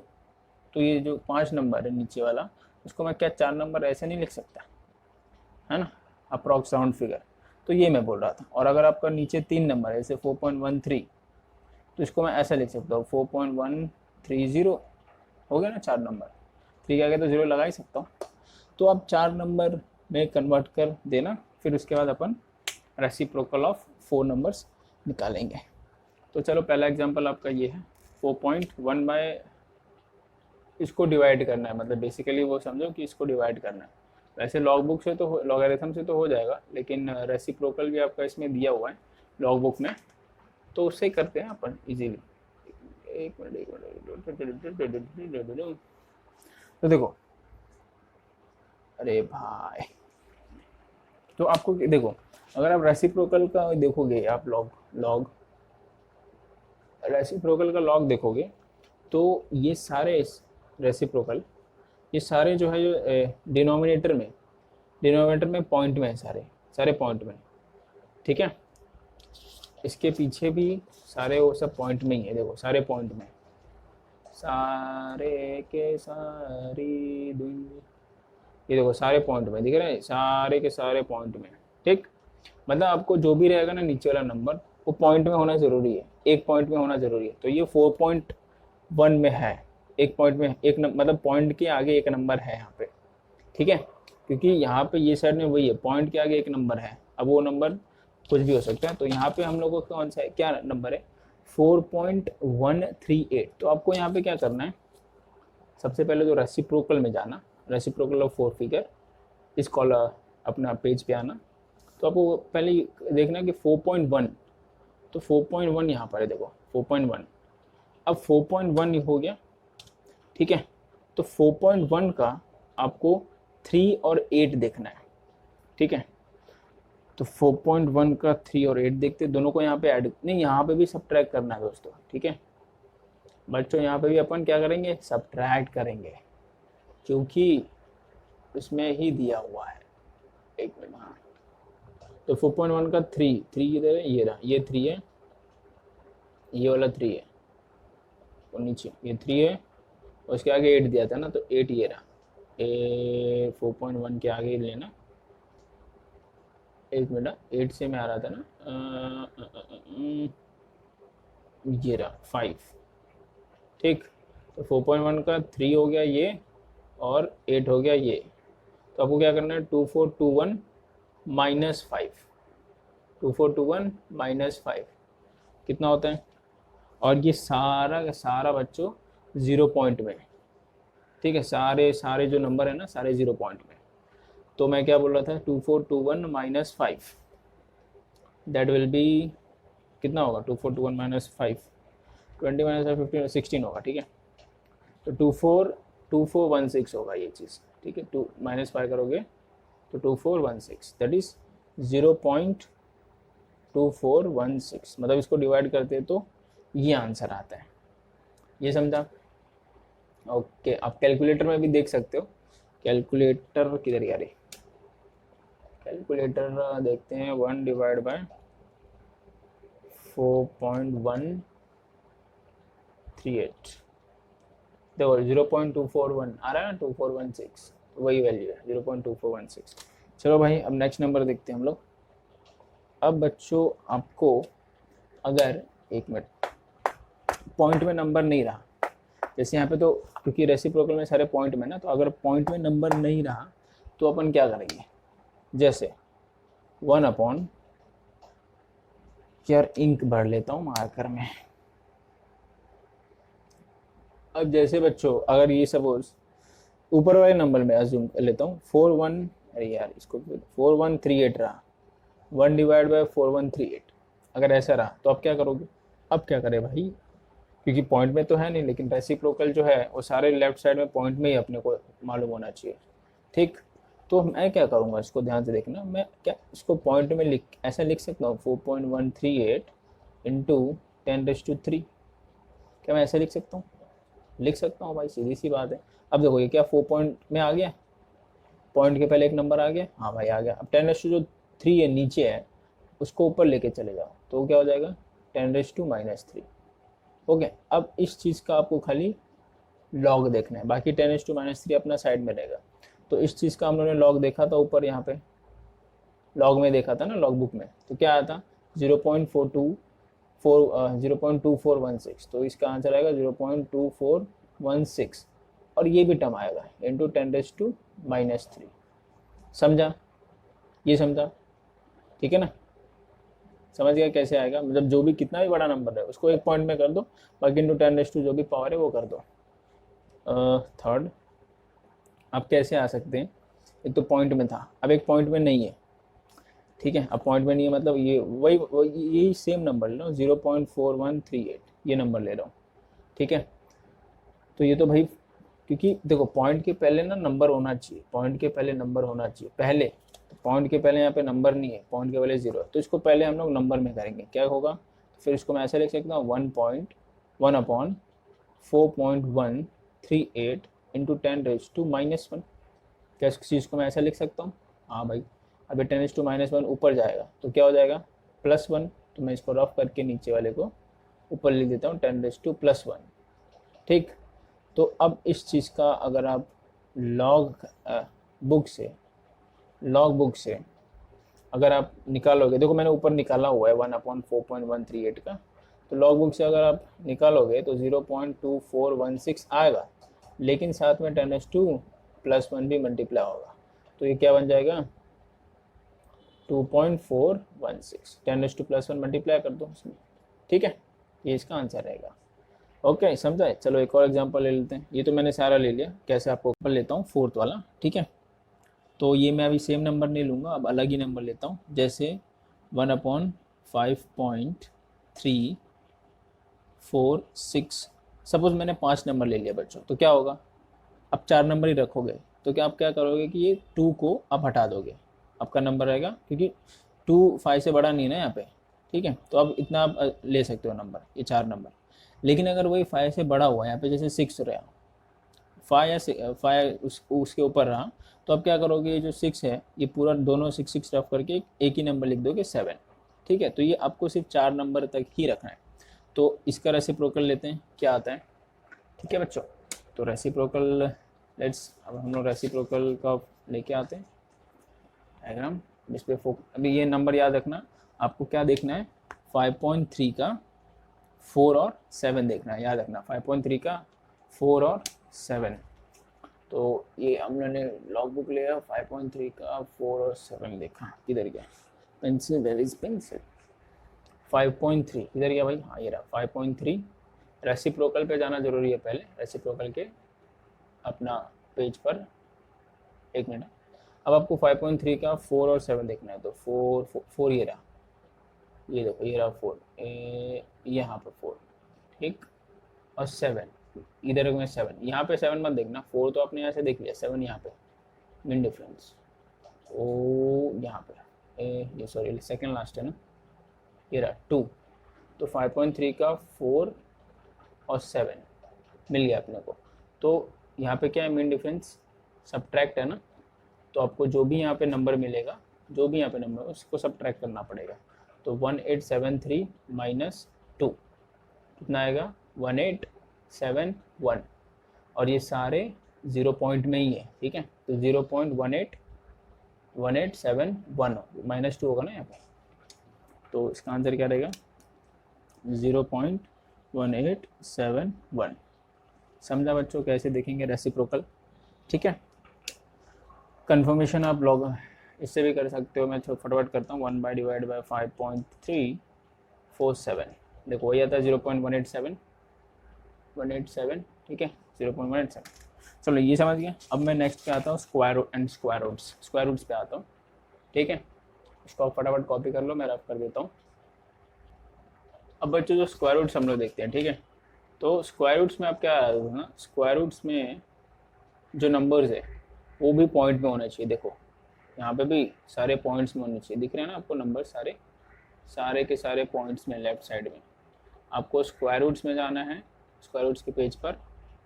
तो ये जो 5 नंबर है नीचे वाला, उसको मैं क्या 4 नंबर ऐसे नहीं लिख सकता, है ना, अप्रॉक्स राउंड फिगर, तो ये मैं बोल रहा था। और अगर आपका नीचे 3 नंबर है, जैसे 4.13, तो इसको मैं ऐसा लिख सकता हूँ 4.130, हो गया ना 4 नंबर, 3 के आगे तो 0 लगा ही सकता हूँ। तो आप 4 नंबर में कन्वर्ट कर देना, फिर उसके बाद अपन रेसिप्रोकल ऑफ 4 नंबर्स निकालेंगे। तो चलो पहला एग्जांपल आपका ये है, 4.1 बाय, इसको डिवाइड करना है, मतलब बेसिकली वो समझो कि इसको डिवाइड करना है। वैसे लॉग बुक से तो लॉगरिथम से तो हो जाएगा, लेकिन रेसिप्रोकल भी आपका इसमें दिया हुआ है लॉग बुक में, तो उससे करते हैं अपन इजीली। एक मिनट, तो देखो, अरे भाई, तो आपको देखो, अगर आप रेसिप्रोकल का देखोगे, आप लॉग रेसिप्रोकल का लॉग देखोगे, तो ये सारे रेसिप्रोकल, ये सारे जो है, जो डिनोमिनेटर में पॉइंट में है, सारे पॉइंट में, ठीक है। इसके पीछे भी सारे वो सब पॉइंट में ही है, देखो सारे पॉइंट में, सारे के सारी दुनिया, ये देखो सारे पॉइंट में दिख रहे हैं, सारे के सारे पॉइंट में, ठीक। मतलब आपको जो भी रहेगा ना नीचे वाला नंबर, वो पॉइंट में होना जरूरी है, एक पॉइंट में होना जरूरी है। तो ये 4.1 में है, एक पॉइंट में मतलब पॉइंट के आगे एक नंबर है यहाँ पे, ठीक है, क्योंकि यहाँ पे ये साइड में वही है, पॉइंट के आगे एक नंबर है, अब वो नंबर कुछ भी हो सकता है। तो यहाँ पे हम लोगों का कौन सा है, क्या नंबर है, 4.138। तो आपको यहाँ पे क्या करना है, सबसे पहले तो रेसिप्रोकल में जाना, रेसिप्रोकल ऑफ 4 फिगर, इस कॉलम अपना पेज पे आना। तो आपको पहले देखना है कि 4.1, तो 4.1 यहाँ पर है, देखो 4.1, अब 4.1 हो गया, ठीक है। तो 4.1 का आपको 3 और 8 देखना है, ठीक है। तो 4.1 का 3 और 8 देखते, दोनों को यहाँ पे ऐड नहीं, यहाँ पे भी सब्ट्रैक्ट करना है दोस्तों, ठीक है बच्चों, यहाँ पे भी अपन क्या करेंगे, सब्ट्रैक्ट करेंगे, क्योंकि इसमें ही दिया हुआ है। एक मिनट, हाँ, तो 4.1 का 3 इधर है, ये रहा, ये 3 है, ये वाला 3 है, और नीचे ये 3 है, और उसके आगे 8 दिया था ना, तो 8 ये रहा, 4.1 के आगे ही लेना। एक मिनट, 8 से मैं आ रहा था ना, ये रहा 5, ठीक। तो 4.1 का 3 हो गया ये, और 8 हो गया ये। तो आपको क्या करना है, 2421 माइनस 5, 2421 माइनस 5 कितना होता है, और ये सारा का सारा बच्चों 0 पॉइंट में, ठीक है, सारे सारे जो नंबर है ना सारे 0 पॉइंट में। तो मैं क्या बोल रहा था, 2421 माइनस 5, दैट विल बी कितना होगा, 2421 माइनस 5, 20 माइनस 15 16 होगा, ठीक है। तो 2416 होगा ये चीज़, ठीक है। 2 माइनस 5 करोगे तो 2416, दैट इज 0.2416, मतलब इसको डिवाइड करते हैं तो ये आंसर आता है, ये समझा। ओके, आप कैलकुलेटर में भी देख सकते हो, कैलकुलेटर किधर यार, कैलकुलेटर देखते हैं, 1 डिवाइड बाय 4.138, देखो 0.241 आ रहा है ना, 2416, तो वही वैल्यू है 0.2416। चलो भाई अब नेक्स्ट नंबर देखते हैं हम लोग। अब बच्चों आपको अगर एक मिनट पॉइंट में नंबर नहीं रहा, जैसे यहाँ पे तो क्योंकि रेसिप्रोकल में सारे पॉइंट में ना, तो अगर पॉइंट में नंबर नहीं रहा तो अपन क्या करेंगे, जैसे 1 अपॉन, यार इंक भर लेता हूँ मार्कर में। अब जैसे बच्चों अगर ये सपोज ऊपर वाले नंबर में अज्यूम कर लेता हूँ 41, अरे यार इसको 4138 रहा, 1 डिवाइड बाय 4138, अगर ऐसा रहा तो आप क्या करोगे, अब क्या करें भाई, क्योंकि पॉइंट में तो है नहीं, लेकिन रेसिप्रोकल जो है वो सारे लेफ्ट साइड में पॉइंट में ही अपने को मालूम होना चाहिए, ठीक। तो मैं क्या करूँगा, इसको ध्यान से देखना, मैं क्या इसको पॉइंट में ऐसा लिख सकता हूँ 4.138 इंटू 10⁻3, क्या मैं ऐसे लिख सकता हूँ, लिख सकता हूँ भाई, सीधी सी बात है। अब देखो ये क्या 4 पॉइंट में आ गया, पॉइंट के पहले एक नंबर आ गया, हाँ भाई आ गया। अब 10⁻3 है नीचे है, उसको ऊपर लेके चले जाओ तो क्या हो जाएगा 10⁻−3। ओके, अब इस चीज़ का आपको खाली लॉग देखना है, बाकी 10⁻−3 अपना साइड में रहेगा। तो इस चीज़ का हम लोगों ने लॉग देखा था ऊपर, यहाँ पे लॉग में देखा था ना, लॉग बुक में, तो क्या आया था 0.2416, तो इसका आंसर आएगा 0.2416, और ये भी टर्म आएगा इंटू 10⁻−3। समझा, ये समझा, ठीक है ना, समझ गया कैसे आएगा, मतलब जो भी कितना भी बड़ा नंबर है उसको एक पॉइंट में कर दो, बाकी इंटू 10⁻² जो भी पावर है वो कर दो। थर्ड आप कैसे आ सकते हैं, एक तो पॉइंट में था, अब एक पॉइंट में नहीं है, ठीक है। अब पॉइंट में नहीं है मतलब ये वही यही सेम नंबर ले रहा हूँ 0.4138, ये नंबर ले रहा हूँ, ठीक है। तो ये तो भाई क्योंकि देखो पॉइंट के पहले ना नंबर होना चाहिए, पॉइंट के पहले नंबर होना चाहिए पहले, पॉइंट के पहले यहाँ पे नंबर नहीं है, पॉइंट के पहले 0 है, तो इसको पहले हम लोग नंबर में करेंगे, क्या होगा, तो फिर इसको मैं ऐसे लिख सकता हूँ 1.1 अपॉन 4.138 इंटू 10⁻⁻1। क्या इस चीज़ को मैं ऐसा लिख सकता हूँ, हाँ भाई। अभी 10⁻⁻1 ऊपर जाएगा तो क्या हो जाएगा +1, तो मैं इसको रफ करके नीचे वाले को ऊपर लिख देता हूँ 10⁻+1, ठीक। तो अब इस चीज़ का अगर आप लॉग बुक से अगर आप निकालोगे, देखो मैंने ऊपर निकाला हुआ है 1/4.138 का, तो लॉग बुक से अगर आप निकालोगे तो 0.2416 आएगा, लेकिन साथ में 10⁻+1 भी मल्टीप्लाई होगा, तो ये क्या बन जाएगा 2.416, 10⁻+1 मल्टीप्लाई कर दो उसमें, ठीक है, ये इसका आंसर रहेगा। ओके समझा है। चलो एक और एग्जांपल ले लेते हैं, ये तो मैंने सारा ले लिया, कैसे आपको कर लेता हूँ 4th वाला, ठीक है। तो ये मैं अभी सेम नंबर नहीं लूँगा, अब अलग ही नंबर लेता हूँ, जैसे 1/5.346, सपोज मैंने 5 नंबर ले लिया बच्चों, तो क्या होगा, अब 4 नंबर ही रखोगे, तो क्या आप क्या करोगे कि ये 2 को आप हटा दोगे, आपका नंबर रहेगा, क्योंकि 2 5 से बड़ा नहीं है ना यहाँ पे, ठीक है। तो अब इतना आप ले सकते हो नंबर, ये 4 नंबर। लेकिन अगर वही 5 से बड़ा हुआ, यहाँ पे जैसे 6 रहा, 5 उसके ऊपर रहा, तो अब क्या करोगे, ये जो 6 है ये पूरा दोनों 6 रफ करके एक ही नंबर लिख दोगे 7, ठीक है। तो ये आपको सिर्फ 4 नंबर तक ही रखना है। तो इसका रेसिप्रोकल लेते हैं, क्या आता है, ठीक है बच्चों। तो रेसिप्रोकल लेट्स, अब हम लोग रेसिप्रोकल का लेके आते हैं डायग्राम जिस पे अभी ये नंबर याद रखना, आपको क्या देखना है, 5.3 का 4 और 7 देखना है, याद रखना 5.3 का 4 और 7। तो ये हम लोगों ने लॉग बुक लिया 5.3 का 4 और 7 देखा, किधर गया पेंसिल, वेयर इज पेंसिल, 5.3 इधर गया भाई, हाँ ये रहा 5.3। रेसिप्रोकल पे जाना जरूरी है पहले, रेसिप्रोकल के अपना पेज पर, एक मिनट। अब आपको 5.3 का 4 और 7 देखना है, तो 4 ये रहा, ये देखो ये रहा 4, यहाँ पर 4, ठीक, और 7 इधर में 7, यहाँ पे 7 मत देखना, 4 तो आपने यहाँ से देख लिया, 7 यहाँ पे, मेन डिफरेंस ओ यहाँ पे ये सॉरी सेकंड लास्ट है ना, ये रहा 2। तो 5.3 का 4 और 7 मिल गया अपने को। तो यहाँ पे क्या है मेन डिफरेंस, सब्ट्रैक्ट है ना, तो आपको जो भी यहाँ पे नंबर मिलेगा, जो भी यहाँ पे नंबर उसको सब्ट्रैक्ट करना पड़ेगा। तो 1873 माइनस 2 कितना आएगा, 1871, और ये सारे 0 पॉइंट में ही है, ठीक है। तो 0.1871 माइनस 2 होगा ना यहाँ पे, तो इसका आंसर क्या रहेगा 0.1871। समझा बच्चों कैसे देखेंगे रेसिप्रोकल, ठीक है। कंफर्मेशन आप लॉग इससे भी कर सकते हो, मैं फटाफट करता हूँ, 1 डिवाइड बाई 5.347, देखो वही आता है 0.187, ठीक है 0.187। चलो ये समझ गया। अब मैं नेक्स्ट पे आता हूँ square root and square roots पे आता हूँ, ठीक है। इसको आप फटाफट कॉपी कर लो, मैं रफ कर देता हूँ। अब बच्चों जो स्क्वायर रूट्स हम लोग देखते हैं, ठीक है, तो स्क्वायर रूट्स में आप क्या ना, स्क्वायर रूट्स में जो नंबर्स है वो भी पॉइंट में होना चाहिए। देखो यहाँ पे भी सारे पॉइंट्स में होने चाहिए, दिख रहे हैं ना आपको नंबर, सारे के सारे पॉइंट्स में लेफ्ट साइड में। आपको स्क्वायर रूट्स में जाना है, स्क्वायर रूट्स के पेज पर,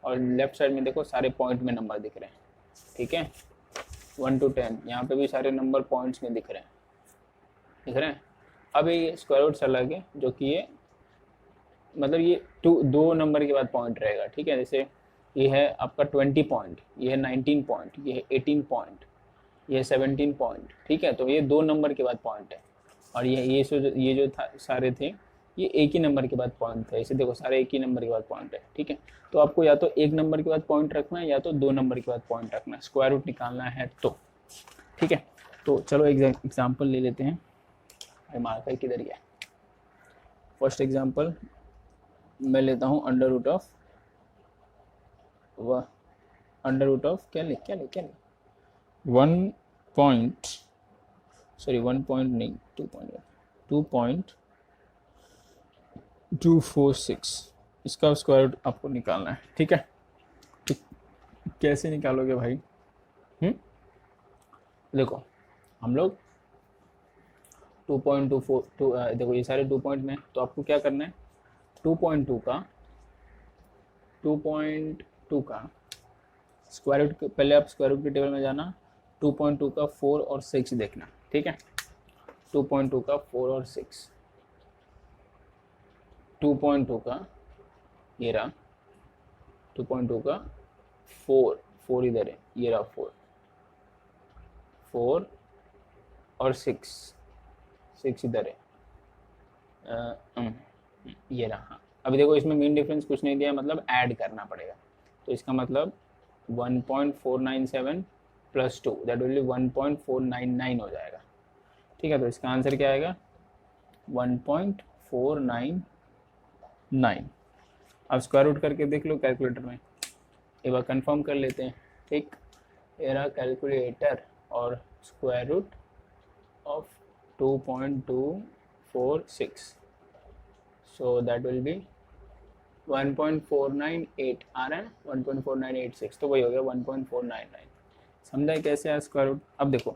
और लेफ्ट साइड में देखो सारे पॉइंट में नंबर दिख रहे हैं, ठीक है 1 to 10, यहाँ पे भी सारे नंबर पॉइंट्स में दिख रहे हैं। अब ये स्क्वायर रूट्स अलग है, जो कि ये मतलब ये 2 नंबर के बाद पॉइंट रहेगा, ठीक है। जैसे ये है आपका 20 पॉइंट, ये है 19 पॉइंट, ये है 18 पॉइंट, ये है 17 पॉइंट, ठीक है। तो ये 2 नंबर के बाद पॉइंट है, और ये जो सारे थे ये एक ही नंबर के बाद पॉइंट थे, इसे देखो सारे एक ही नंबर के बाद पॉइंट है, ठीक है। तो आपको या तो 1 नंबर के बाद पॉइंट रखना है या तो 2 नंबर के बाद पॉइंट रखना है, स्क्वायर रूट निकालना है तो, ठीक है। तो चलो एग्जाम्पल ले लेते हैं, मार्कर किधर गया। फर्स्ट एग्जाम्पल मैं लेता हूँ अंडर रूट ऑफ क्या ले 1 पॉइंट नहीं 2.246, इसका स्क्वायर रूट आपको निकालना है, ठीक है। तो कैसे निकालोगे भाई, देखो हम लोग 2.24 देखो ये सारे 2 पॉइंट में, तो आपको क्या करना है 2.2 का स्क्वायर रूट, पहले आप स्क्वायर रूट के टेबल में जाना, 2.2 का 4 और 6 देखना, ठीक है। 2.2 का 4 और 6, 2.2 का ये रहा, 2.2 का 4 इधर है, ये रहा 4 और 6 इधर है, ये रहा। हाँ अभी देखो इसमें मेन डिफरेंस कुछ नहीं दिया, मतलब ऐड करना पड़ेगा, तो इसका मतलब 1.497 प्लस 2 दैट विल बी 1.499 हो जाएगा, ठीक है। तो इसका आंसर क्या आएगा 1.499। अब स्क्वायर रूट करके देख लो कैलकुलेटर में, एक बार कंफर्म कर लेते हैं, ठीक। ये रहा कैलकुलेटर, और square root of 2.246, so that will be 1.498 आ रहा है, 1.4986, तो वही हो गया 1.499। समझा कैसे है स्क्वायर रूट। अब देखो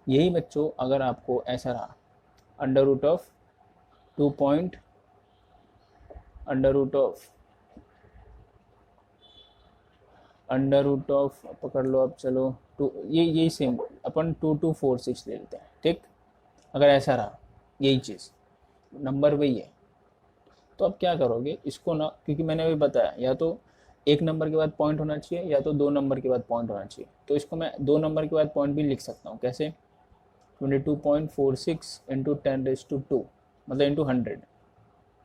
यही बच्चों अगर आपको ऐसा रहा अंडर रूट ऑफ पकड़ लो अब, चलो यही सेम अपन 2246 ले लेते हैं, ठीक। अगर ऐसा रहा यही चीज़, नंबर वही है, तो अब क्या करोगे इसको ना, क्योंकि मैंने अभी बताया या तो एक नंबर के बाद पॉइंट होना चाहिए या तो 2 नंबर के बाद पॉइंट होना चाहिए। तो इसको मैं 2 नंबर के बाद पॉइंट भी लिख सकता हूँ। कैसे? 22.46 इंटू 10⁻², मतलब इंटू 100।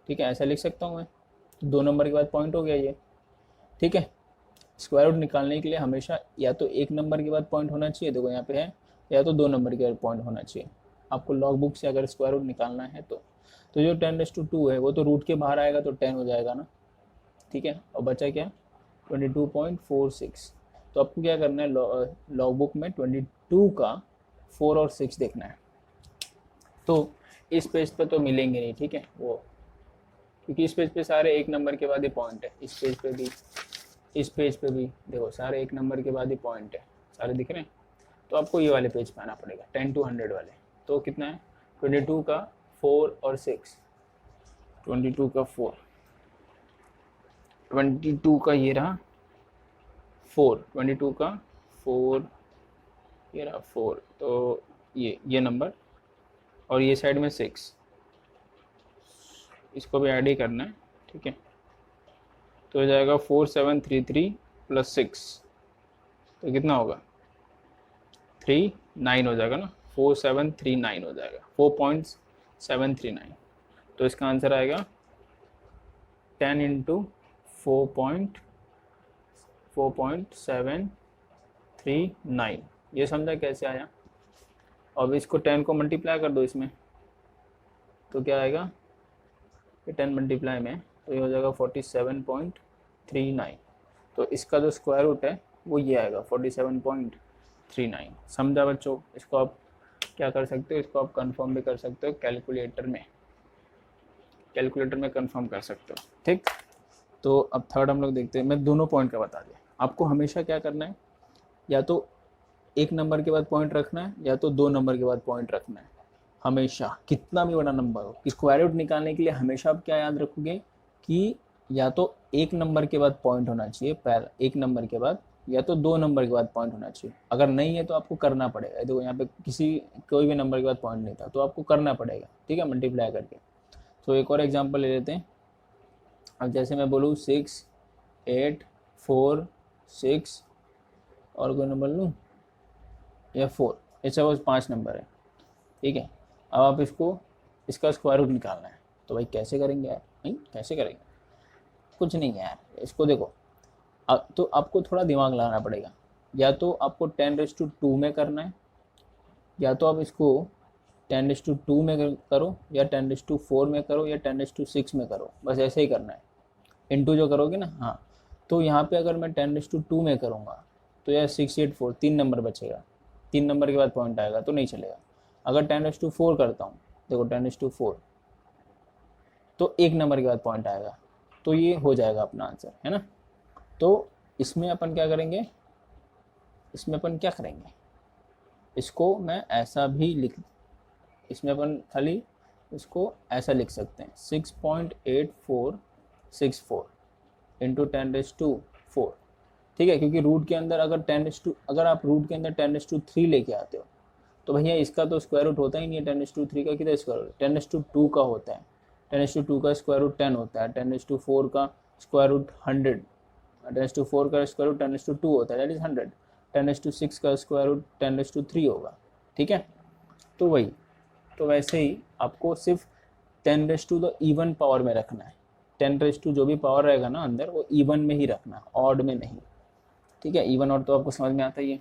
ठीक है, ऐसा लिख सकता हूँ मैं। तो 2 नंबर के बाद पॉइंट हो गया ये। ठीक है, स्क्वायर रूट निकालने के लिए हमेशा या तो एक नंबर के बाद पॉइंट होना चाहिए, देखो यहाँ पे है, या तो 2 नंबर के बाद पॉइंट होना चाहिए आपको लॉग बुक से अगर स्क्वायर रूट निकालना है तो जो 10⁻² है वो तो रूट के बाहर आएगा तो 10 हो जाएगा ना। ठीक है, और बचा क्या? 22.46। तो आपको क्या करना है, लॉग बुक में 22 का 4 और 6 देखना है। तो इस पेज पे तो मिलेंगे नहीं, ठीक है वो, क्योंकि इस पेज पे सारे एक नंबर के बाद ही पॉइंट है। इस पेज पे भी, इस पेज पे भी देखो सारे एक नंबर के बाद ही पॉइंट है, सारे दिख रहे हैं। तो आपको ये वाले पेज पे आना पड़ेगा, 10 to 100 वाले। तो कितना है? 22 का 4 और 6, 22 का 4, 22 का ये रहा 4, 22 का 4, ये रहा 4, तो ये नंबर, और ये साइड में 6, इसको भी ऐड ही करना है। ठीक है, तो हो जाएगा 4733 प्लस 6, तो कितना होगा? 39 हो जाएगा ना, 4739 हो जाएगा, 4.739। तो इसका आंसर आएगा 10 इंटू 4.739। ये समझा कैसे आया? अब इसको 10 को मल्टीप्लाई कर दो इसमें, तो क्या आएगा? ये 10 मल्टीप्लाई में तो ये हो जाएगा 47.39। तो इसका जो स्क्वायर रूट है वो ये आएगा 47.39। समझा बच्चों? इसको आप क्या कर सकते हो, इसको आप कंफर्म भी कर सकते हो कैलकुलेटर में, कैलकुलेटर में कंफर्म कर सकते हो। ठीक, तो अब थर्ड हम लोग देखते हैं। मैं दोनों पॉइंट का बता दिया आपको। हमेशा क्या करना है, या तो एक नंबर के बाद पॉइंट रखना है या तो 2 नंबर के बाद पॉइंट रखना है। हमेशा कितना भी बड़ा नंबर हो, स्क्वायर रूट निकालने के लिए हमेशा आप क्या याद रखोगे कि या तो एक नंबर के बाद पॉइंट होना चाहिए, पहला एक नंबर के बाद, या तो 2 नंबर के बाद पॉइंट होना चाहिए। अगर नहीं है तो आपको करना पड़ेगा। देखो यहाँ पे कोई भी नंबर के बाद पॉइंट नहीं था तो आपको करना पड़ेगा। ठीक है, मल्टीप्लाई करके। तो एक और एग्जाम्पल ले लेते हैं। अब जैसे मैं बोलूँ 6, 8, 4, 6 और कोई नंबर लूँ या 4, ये सपोज 5 नंबर है। ठीक है, अब आप इसका स्क्वायर रूट निकालना है। तो भाई कैसे करेंगे यार? नहीं कैसे करेंगे, कुछ नहीं है यार। इसको देखो, अब तो आपको थोड़ा दिमाग लगाना पड़ेगा। या तो आपको 10⁻² में करना है, या तो आप इसको 10⁻² में करो, या 10⁻4 में करो, या 10⁻6 में करो। बस ऐसे ही करना है। इंटू जो करोगे ना, हाँ, तो यहाँ पे अगर मैं 10⁻² में करूँगा तो यार 684 3 नंबर बचेगा, 3 नंबर के बाद पॉइंट आएगा तो नहीं चलेगा। अगर 10⁻4 करता हूँ, देखो 10⁻4 तो एक नंबर के बाद पॉइंट आएगा, तो ये हो जाएगा अपना आंसर, है ना। तो इसमें अपन क्या करेंगे, इसको मैं ऐसा भी इसमें अपन खाली इसको ऐसा लिख सकते हैं 6.8464 इंटू 10⁻4। ठीक है, क्योंकि रूट के अंदर अगर आप रूट के अंदर 10⁻3 लेके आते हो तो भैया इसका तो स्क्वायर रूट होता ही नहीं है। 10⁻3 का कितना स्क्वायर रूट? 10⁻2 का होता है। 10⁻2 का स्क्वायर रूट 10 होता है। 10⁻4 का स्क्वायर रूट 100, 10⁻4 का स्क्वायर रूट 10⁻2 होता है, दैट इज 100। 10⁻6 का स्क्वायर रूट 10⁻3 होगा। ठीक है, तो वही, तो वैसे ही आपको सिर्फ 10⁻² द इवन पावर में रखना है। 10⁻² जो भी पावर रहेगा ना अंदर, वो इवन में ही रखना, ऑड में नहीं। ठीक है, इवन ऑड तो आपको समझ में आता ही है।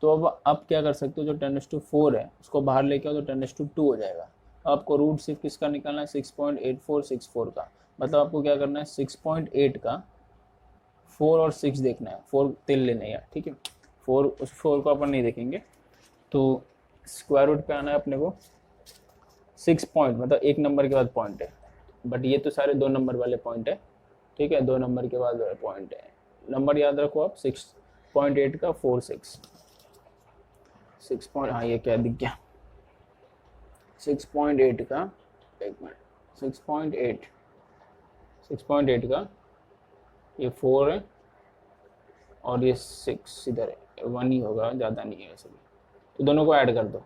तो अब आप क्या कर सकते हो, जो 10⁻4 है उसको बाहर लेके आओ तो 10⁻2 हो जाएगा। आपको रूट सिर्फ किसका निकालना है? 6.8464 का। मतलब आपको क्या करना है, 6.8 का 4 और 6 देखना है, 4 तिल लेने हैं। ठीक है, 4 को अपन नहीं देखेंगे। तो स्क्वायर रूट पे आना है अपने को 6 पॉइंट, मतलब एक नंबर के बाद पॉइंट है, बट ये तो सारे 2 नंबर वाले पॉइंट है। ठीक है, 2 नंबर के बाद पॉइंट है। नंबर याद रखो आप, 6.8 का 4 6 पॉइंट, हाँ ये क्या दिख गया, 6.8 का, एक मिनट, 6.8 का ये 4 है और ये 6 इधर है, 1 ही होगा, ज़्यादा नहीं है वैसे भी। तो दोनों को ऐड कर दो,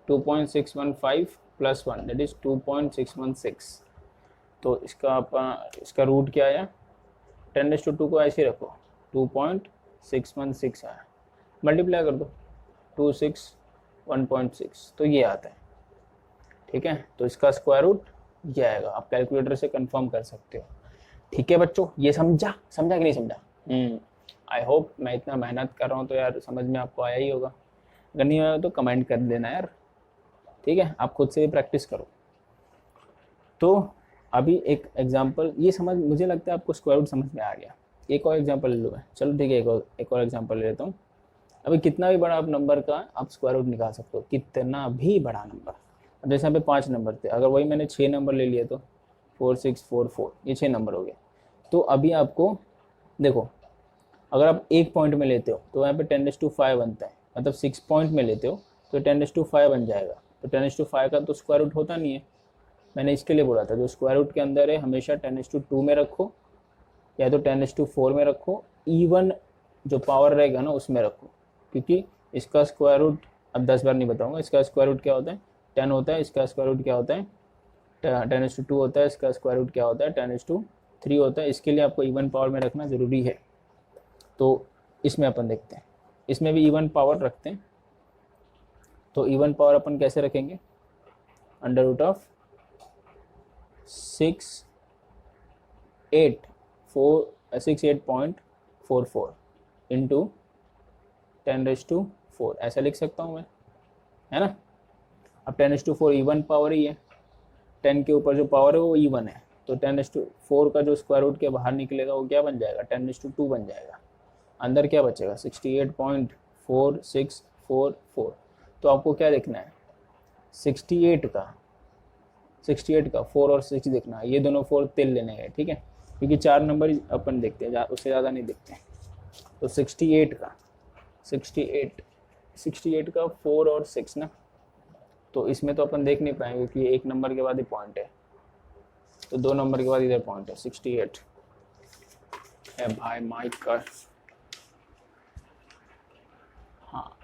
2.615 प्लस 1 दैट इज 2.616। तो इसका रूट क्या आया, 10⁻² को ऐसे रखो, 2.616 आया, मल्टीप्लाई कर दो 2 6 1.6, तो ये आता है। ठीक है, तो इसका स्क्वायर रूट ये आएगा, आप कैलकुलेटर से कंफर्म कर सकते हो। ठीक है बच्चों, ये समझा कि नहीं समझा? आई होप मैं इतना मेहनत कर रहा हूँ तो यार समझ में आपको आया ही होगा। अगर नहीं आया तो कमेंट कर देना यार। ठीक है, आप खुद से भी प्रैक्टिस करो। तो अभी एक एग्जांपल ये समझ, मुझे लगता है आपको स्क्वायर रूट समझ में आ गया। एक और एग्जांपल ले लो मैं, चलो ठीक है, एक और एग्जांपल ले लेता हूँ। अभी कितना भी बड़ा आप नंबर का आप स्क्वायर रूट निकाल सकते हो, कितना भी बड़ा नंबर। अब जैसे यहाँ पे 5 नंबर थे, अगर वही मैंने 6 नंबर ले लिए तो 4 6 4 4, ये 6 नंबर हो गए। तो अभी आपको देखो, अगर आप एक पॉइंट में लेते हो तो यहाँ पे 10⁻5 बनता है, मतलब 6 पॉइंट में लेते हो तो 10⁻5 बन जाएगा। तो 10⁻5 का तो स्क्वायर रूट होता नहीं है, मैंने इसके लिए बोला था जो स्क्वायर रूट के अंदर है हमेशा 10⁻2 में रखो, या तो 10⁻4 में रखो, इवन जो पावर रहेगा ना उसमें रखो, क्योंकि इसका स्क्वायर रूट अब 10 बार नहीं बताऊंगा। इसका स्क्वायर रूट क्या होता है, 10 होता है। इसका स्क्वायर रूट क्या होता है, 10⁻2 होता है। इसका स्क्वायर रूट क्या होता है, 10⁻3 होता है। इसके लिए आपको इवन पावर में रखना ज़रूरी है। तो इसमें अपन देखते हैं, इसमें भी इवन पावर रखते हैं। तो इवन पावर अपन कैसे रखेंगे, √6 8.44 इंटू 10⁻4 ऐसा लिख सकता हूँ मैं, है ना। अब 10⁻4 इवन पावर ही है, 10 के ऊपर जो पावर है वो इवन है, तो 10⁻4 का जो स्क्वायर रूट के बाहर निकलेगा वो क्या बन जाएगा, 10⁻2 बन जाएगा। अंदर क्या बचेगा, 68.4644। तो आपको क्या देखना है, 68 का 4 और 6 देखना है, ये दोनों 4 तिल लेने हैं। ठीक है, क्योंकि 4 नंबर अपन देखते हैं, उससे ज़्यादा नहीं देखते हैं। तो 68 का 4 और 6 ना, तो इसमें तो अपन देख नहीं पाएंगे क्योंकि एक नंबर के बाद ही पॉइंट है, तो 2 नंबर के बाद इधर पॉइंट है। 68 है भाई, माइक का हाँ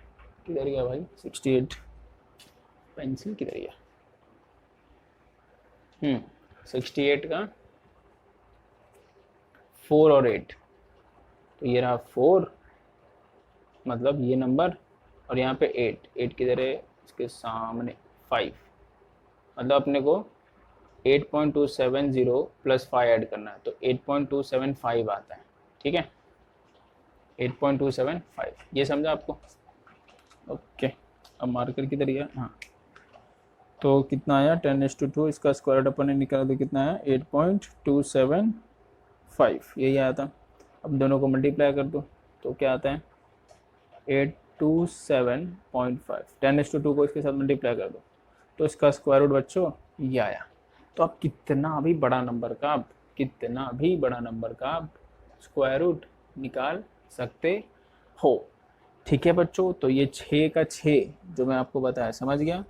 किधर गया भाई, 68 पेंसिल किधर गया। 68 का 4 और 8, तो ये रहा 4 मतलब ये नंबर, और यहाँ पे 8 किधर है, इसके सामने 5, मतलब अपने को 8.270 प्लस 5 ऐड करना है, तो 8.275 आता है। ठीक है, 8.275, ये समझा आपको? ओके, अब मार्कर किधर गया, हाँ। तो कितना आया, 10⁻2, इसका स्क्वायर रूट अपन ने निकाला तो कितना आया, 8.275, यही आया था। अब दोनों को मल्टीप्लाई कर दो तो क्या आता है, 827.5। 10⁻2 को इसके साथ मल्टीप्लाई कर दो तो इसका स्क्वायर रूट बच्चों ये आया। तो आप कितना भी बड़ा नंबर का आप स्क्वायर रूट निकाल सकते हो। ठीक है बच्चों, तो ये 6 का 6 जो मैं आपको बताया, समझ गया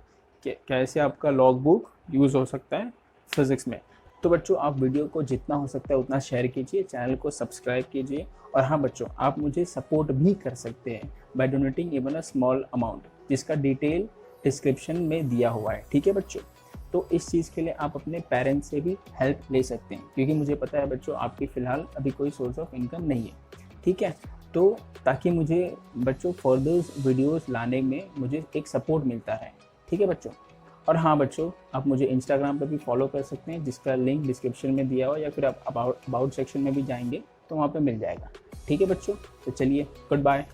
कि कैसे आपका लॉग बुक यूज़ हो सकता है फिज़िक्स में। तो बच्चों आप वीडियो को जितना हो सकता है उतना शेयर कीजिए, चैनल को सब्सक्राइब कीजिए, और हाँ बच्चों आप मुझे सपोर्ट भी कर सकते हैं by donating even a small amount, जिसका डिटेल डिस्क्रिप्शन में दिया हुआ है। ठीक है बच्चों, तो इस चीज़ के लिए आप अपने पेरेंट्स से भी हेल्प ले सकते हैं, क्योंकि मुझे पता है बच्चों आपकी फ़िलहाल अभी कोई सोर्स ऑफ इनकम नहीं है। ठीक है, तो ताकि मुझे बच्चों फर्दर वीडियोस लाने में मुझे एक सपोर्ट मिलता है। ठीक है बच्चों, और हाँ बच्चों आप मुझे इंस्टाग्राम पर भी फॉलो कर सकते हैं, जिसका लिंक डिस्क्रिप्शन में दिया हुआ, या फिर आप अबाउट सेक्शन में भी जाएंगे तो वहाँ पे मिल जाएगा। ठीक है बच्चों, तो चलिए गुड बाय।